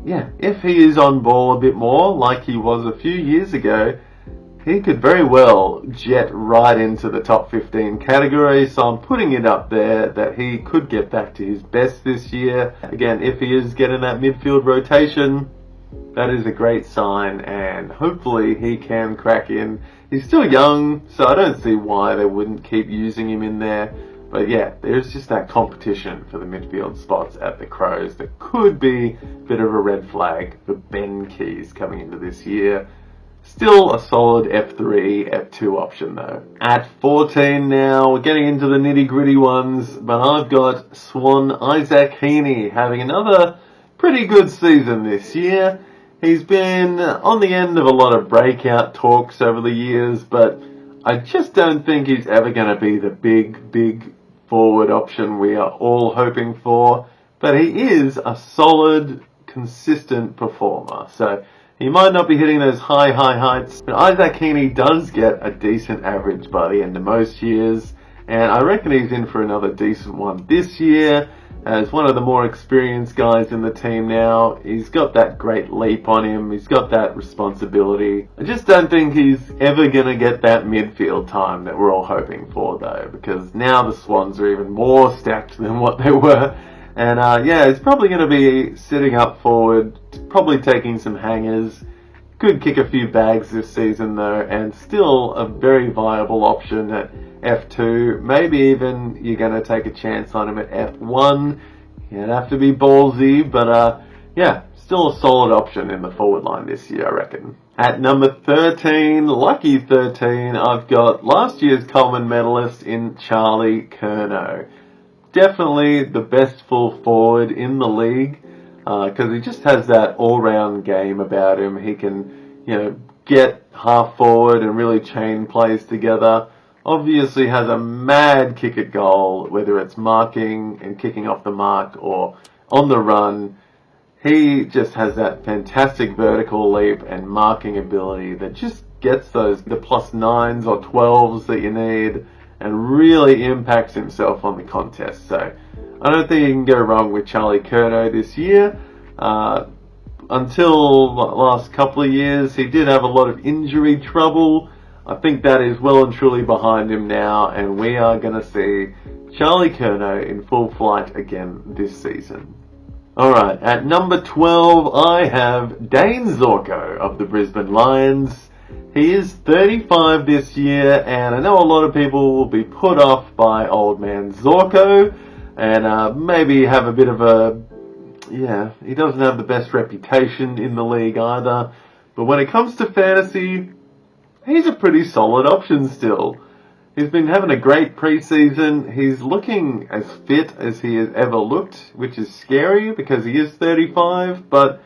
yeah, if he is on ball a bit more like he was a few years ago, he could very well jet right into the top 15 category, so I'm putting it up there that he could get back to his best this year. Again, if he is getting that midfield rotation, that is a great sign, and hopefully he can crack in. He's still young, so I don't see why they wouldn't keep using him in there, But yeah, there's just that competition for the midfield spots at the Crows that could be a bit of a red flag for Ben Keys coming into this year. Still a solid F3, F2 option though. At 14 now, we're getting into the nitty gritty ones, but I've got Swan Isaac Heaney having another pretty good season this year. He's been on the end of a lot of breakout talks over the years, but I just don't think he's ever going to be the big forward option we are all hoping for. But he is a solid, consistent performer. So he might not be hitting those high heights, but Isaac Heaney does get a decent average by the end of most years. And I reckon he's in for another decent one this year. As one of the more experienced guys in the team now, he's got that great leap on him, he's got that responsibility. I just don't think he's ever going to get that midfield time that we're all hoping for though, because now the Swans are even more stacked than what they were. And yeah, he's probably going to be sitting up forward, probably taking some hangers. Could kick a few bags this season though, and still a very viable option at F2. Maybe even you're going to take a chance on him at F1. You'd have to be ballsy, but yeah, still a solid option in the forward line this year, I reckon. At number 13, lucky 13, I've got last year's Coleman medalist in Charlie Curnow. Definitely the best full forward in the league. Because he just has that all-round game about him. He can, get half forward and really chain plays together. Obviously has a mad kick at goal, whether it's marking and kicking off the mark or on the run. He just has that fantastic vertical leap and marking ability that just gets the +9s or 12s that you need and really impacts himself on the contest. So I don't think you can go wrong with Charlie Curnow this year. Until the last couple of years, he did have a lot of injury trouble. I think that is well and truly behind him now, and we are going to see Charlie Curnow in full flight again this season. Alright, at number 12, I have Dane Zorko of the Brisbane Lions. He is 35 this year, and I know a lot of people will be put off by old man Zorko, and maybe have a bit of a, he doesn't have the best reputation in the league either, but when it comes to fantasy, he's a pretty solid option still. He's been having a great preseason. He's looking as fit as he has ever looked, which is scary because he is 35, but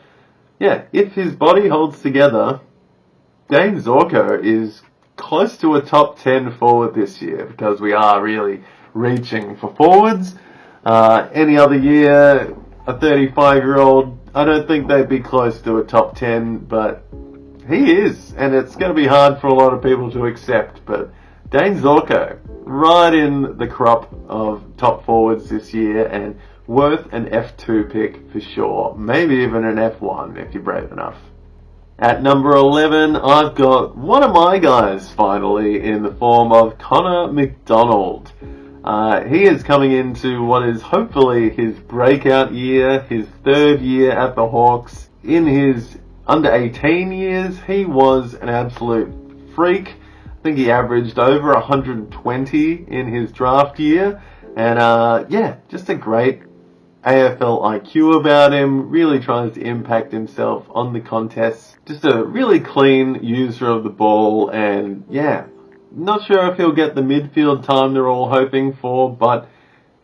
yeah, if his body holds together, Dane Zorko is close to a top 10 forward this year because we are really reaching for forwards. Any other year, a 35-year-old, I don't think they'd be close to a top 10, but he is, and it's going to be hard for a lot of people to accept, but Dane Zorko, right in the crop of top forwards this year, and worth an F2 pick for sure, maybe even an F1 if you're brave enough. At number 11, I've got one of my guys finally in the form of Connor McDonald. He is coming into what is hopefully his breakout year, his third year at the Hawks. In his under 18 years, he was an absolute freak. I think he averaged over 120 in his draft year. And just a great AFL IQ about him. Really tries to impact himself on the contests. Just a really clean user of the ball, and not sure if he'll get the midfield time they're all hoping for, but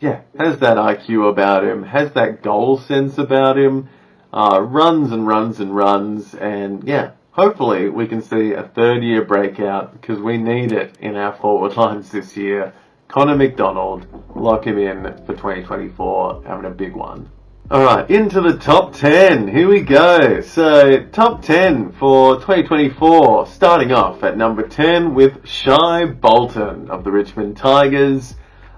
has that IQ about him, has that goal sense about him, runs and runs and runs, and hopefully we can see a third year breakout because we need it in our forward lines this year. Connor McDonald, lock him in for 2024, having a big one. Alright, into the top 10. Here we go. So, top 10 for 2024. Starting off at number 10 with Shai Bolton of the Richmond Tigers.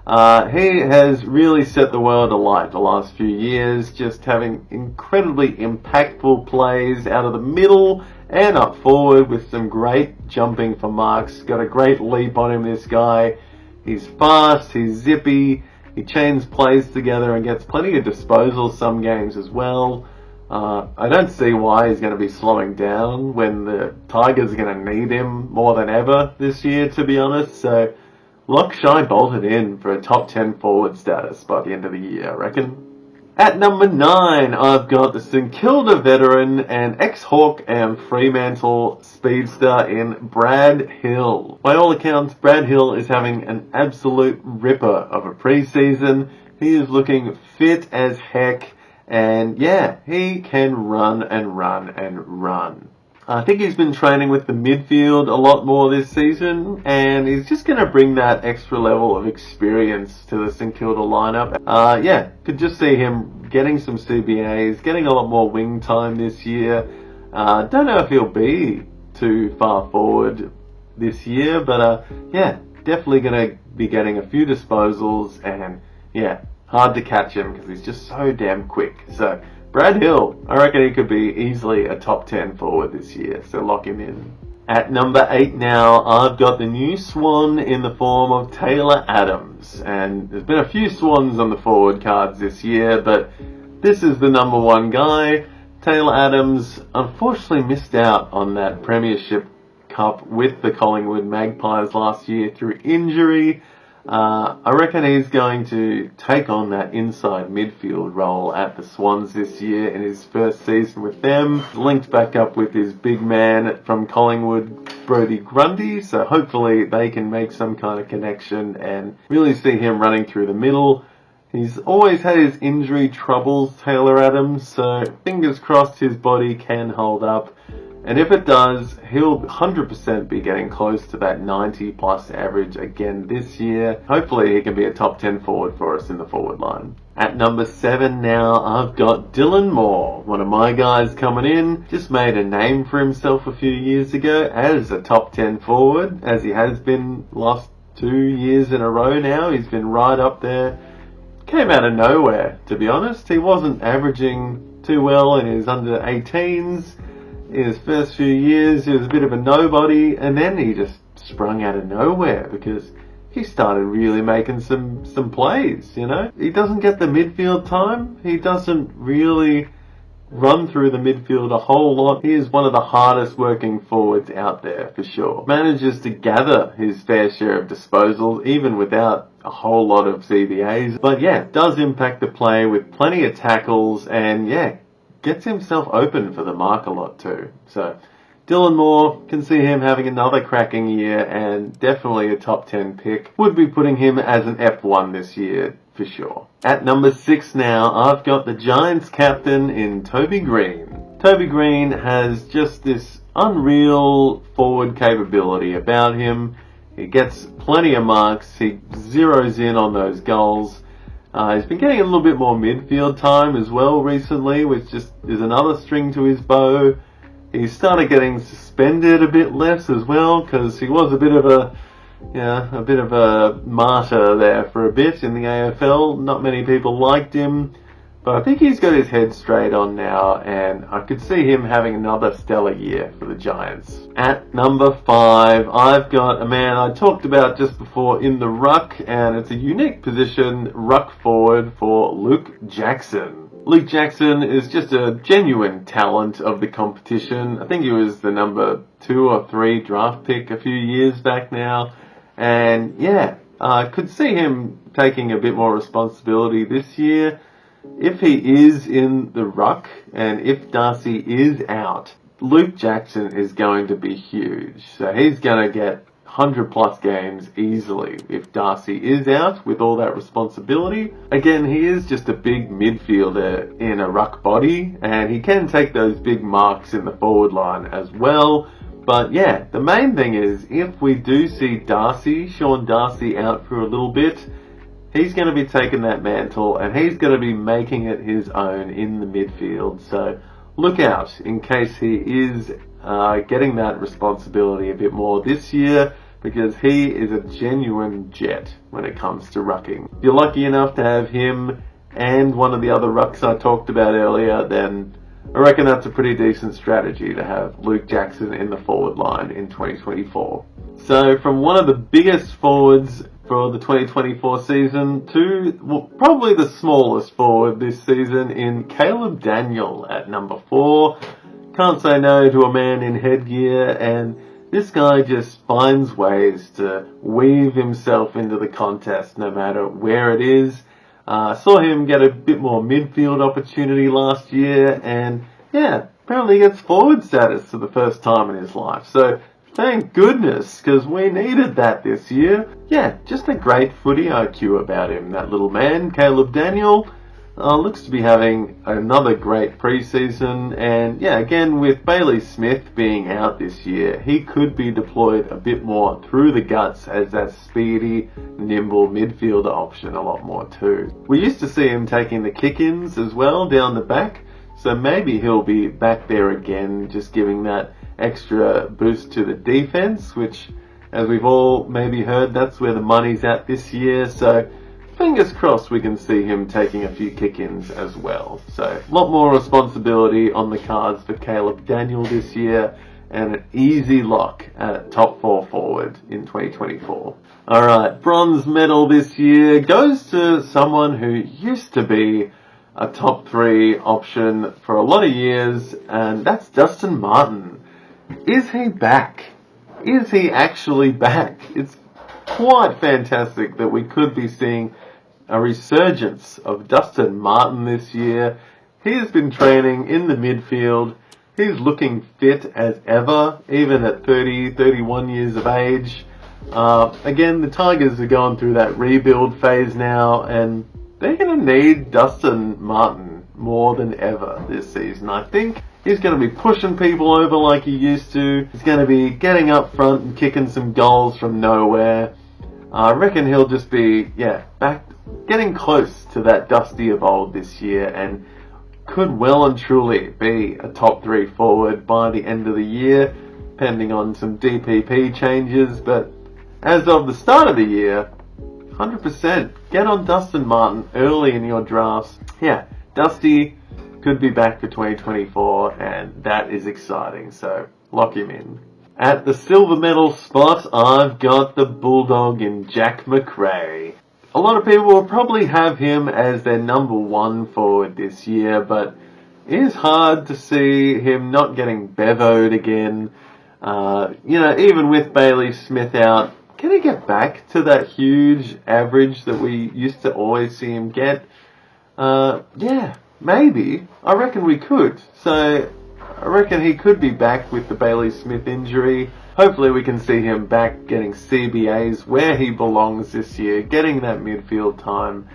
He has really set the world alight the last few years, just having incredibly impactful plays out of the middle and up forward with some great jumping for marks. Got a great leap on him, this guy. He's fast, he's zippy. He chains plays together and gets plenty of disposals some games as well. I don't see why he's going to be slowing down when the Tigers are going to need him more than ever this year, to be honest. So, Lock Shy bolted in for a top 10 forward status by the end of the year, I reckon. At number 9, I've got the St Kilda veteran and ex-Hawk and Fremantle speedster in Brad Hill. By all accounts, Brad Hill is having an absolute ripper of a pre-season. He is looking fit as heck, and yeah, he can run and run and run. I think he's been training with the midfield a lot more this season, and he's just going to bring that extra level of experience to the St Kilda lineup. Could just see him getting some CBAs, getting a lot more wing time this year. Don't know if he'll be too far forward this year, but definitely going to be getting a few disposals, and hard to catch him because he's just so damn quick. So Brad Hill, I reckon he could be easily a top 10 forward this year, so lock him in. At number 8 now, I've got the new swan in the form of Taylor Adams. And there's been a few swans on the forward cards this year, but this is the number 1 guy. Taylor Adams unfortunately missed out on that Premiership Cup with the Collingwood Magpies last year through injury. I reckon he's going to take on that inside midfield role at the Swans this year in his first season with them. Linked back up with his big man from Collingwood, Brodie Grundy, so hopefully they can make some kind of connection and really see him running through the middle. He's always had his injury troubles, Taylor Adams, so fingers crossed his body can hold up. And if it does, he'll 100% be getting close to that 90 plus average again this year. Hopefully he can be a top 10 forward for us in the forward line. At number 7 now, I've got Dylan Moore, one of my guys coming in. Just made a name for himself a few years ago as a top 10 forward, as he has been last 2 years in a row now. He's been right up there. Came out of nowhere, to be honest. He wasn't averaging too well in his under 18s. In his first few years, he was a bit of a nobody, and then he just sprung out of nowhere because he started really making some plays, you know. He doesn't get the midfield time. He doesn't really run through the midfield a whole lot. He is one of the hardest working forwards out there, for sure. Manages to gather his fair share of disposals, even without a whole lot of CBAs. But does impact the play with plenty of tackles, and gets himself open for the mark a lot too. So Dylan Moore, can see him having another cracking year and definitely a top 10 pick. Would be putting him as an F1 this year for sure. At number 6 now, I've got the Giants captain in Toby Green. Toby Green has just this unreal forward capability about him. He gets plenty of marks. He zeroes in on those goals. He's been getting a little bit more midfield time as well recently, which just is another string to his bow. He's started getting suspended a bit less as well, because he was a bit of a martyr there for a bit in the AFL. Not many people liked him, but I think he's got his head straight on now, and I could see him having another stellar year for the Giants. At number 5, I've got a man I talked about just before in the ruck, and it's a unique position, ruck forward for Luke Jackson. Luke Jackson is just a genuine talent of the competition. I think he was the number 2 or 3 draft pick a few years back now, and I could see him taking a bit more responsibility this year. If he is in the ruck, and if Darcy is out, Luke Jackson is going to be huge. So he's going to get 100 plus games easily if Darcy is out with all that responsibility. Again, he is just a big midfielder in a ruck body, and he can take those big marks in the forward line as well. But the main thing is, if we do see Sean Darcy out for a little bit, he's going to be taking that mantle, and he's going to be making it his own in the midfield. So look out in case he is getting that responsibility a bit more this year, because he is a genuine jet when it comes to rucking. If you're lucky enough to have him and one of the other rucks I talked about earlier, then I reckon that's a pretty decent strategy to have Luke Jackson in the forward line in 2024. So from one of the biggest forwards for the 2024 season to probably the smallest forward this season in Caleb Daniel at number 4. Can't say no to a man in headgear, and This guy just finds ways to weave himself into the contest no matter where it is. Saw him get a bit more midfield opportunity last year, and yeah, apparently he gets forward status for the first time in his life. So thank goodness, because we needed that this year. Yeah, just a great footy IQ about him, that little man, Caleb Daniel. Looks to be having another great preseason, and yeah, again with Bailey Smith being out this year, he could be deployed a bit more through the guts as that speedy, nimble midfielder option a lot more too. We used to see him taking the kick-ins as well down the back, so maybe he'll be back there again, just giving that extra boost to the defense, which, as we've all maybe heard, that's where the money's at this year, so fingers crossed we can see him taking a few kick-ins as well. So a lot more responsibility on the cards for Caleb Daniel this year, and an easy lock at top 4 forward in 2024. Alright, bronze medal this year goes to someone who used to be a top 3 option for a lot of years, and that's Dustin Martin. Is he back? Is he actually back? It's quite fantastic that we could be seeing a resurgence of Dustin Martin this year. He has been training in the midfield. He's looking fit as ever, even at 30, 31 years of age. Again, the Tigers are going through that rebuild phase now, and they're going to need Dustin Martin more than ever this season. I think he's going to be pushing people over like he used to. He's going to be getting up front and kicking some goals from nowhere. I reckon he'll just be, back, getting close to that Dusty of old this year, and could well and truly be a top 3 forward by the end of the year, depending on some DPP changes. But as of the start of the year, 100% get on Dustin Martin early in your drafts. Yeah, Dusty could be back for 2024, and that is exciting, so lock him in. At the silver medal spot, I've got the Bulldog in Jack Macrae. A lot of people will probably have him as their number 1 forward this year, but it is hard to see him not getting bevoed again. Even with Bailey Smith out, can he get back to that huge average that we used to always see him get? Maybe. I reckon we could. So I reckon he could be back with the Bailey Smith injury. Hopefully we can see him back getting CBAs where he belongs this year, getting that midfield time.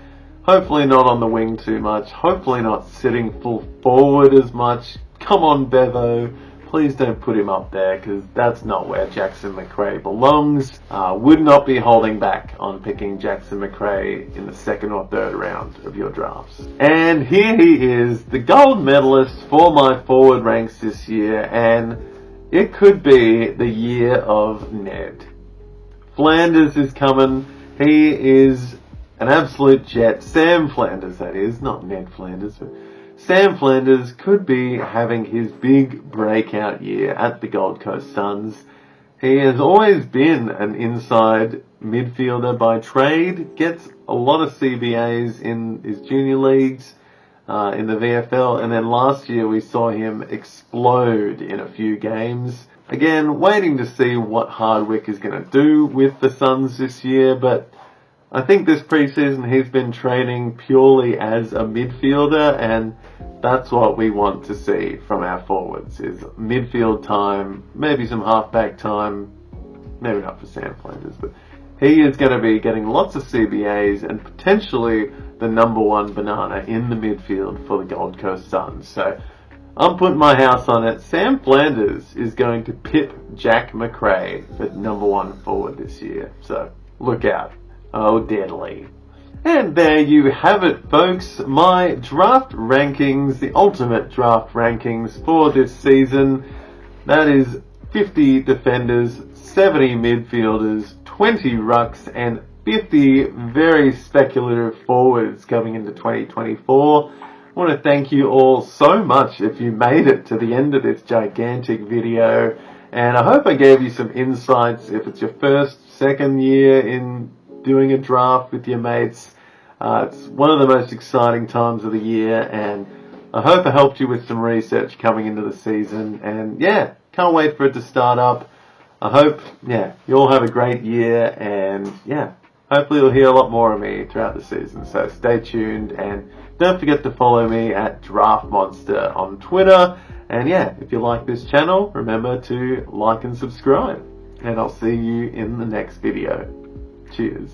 Hopefully not on the wing too much. Hopefully not sitting full forward as much. Come on, Bevo. Please don't put him up there, because that's not where Jackson Macrae belongs. Would not be holding back on picking Jackson Macrae in the 2nd or 3rd round of your drafts. And here he is, the gold medalist for my forward ranks this year, and it could be the year of Ned. Flanders is coming. He is an absolute jet. Sam Flanders, that is, not Ned Flanders, but Sam Flanders could be having his big breakout year at the Gold Coast Suns. He has always been an inside midfielder by trade, gets a lot of CBAs in his junior leagues, in the VFL, and then last year we saw him explode in a few games. Again, waiting to see what Hardwick is going to do with the Suns this year, but I think this preseason he's been training purely as a midfielder, and that's what we want to see from our forwards, is midfield time, maybe some halfback time, maybe not for Sam Flanders, but he is going to be getting lots of CBAs and potentially the number 1 banana in the midfield for the Gold Coast Suns. So I'm putting my house on it. Sam Flanders is going to pip Jack Macrae for number 1 forward this year. So look out. Oh, deadly. And there you have it, folks. My draft rankings, the ultimate draft rankings for this season. That is 50 defenders, 70 midfielders, 20 rucks, and 50 very speculative forwards coming into 2024. I want to thank you all so much if you made it to the end of this gigantic video. And I hope I gave you some insights if it's your first, second year in doing a draft with your mates. It's one of the most exciting times of the year, and I hope I helped you with some research coming into the season. And yeah, can't wait for it to start up. I hope, you all have a great year, and hopefully you'll hear a lot more of me throughout the season. So stay tuned, and don't forget to follow me at Draft Monster on Twitter. And if you like this channel, remember to like and subscribe. And I'll see you in the next video. Cheers.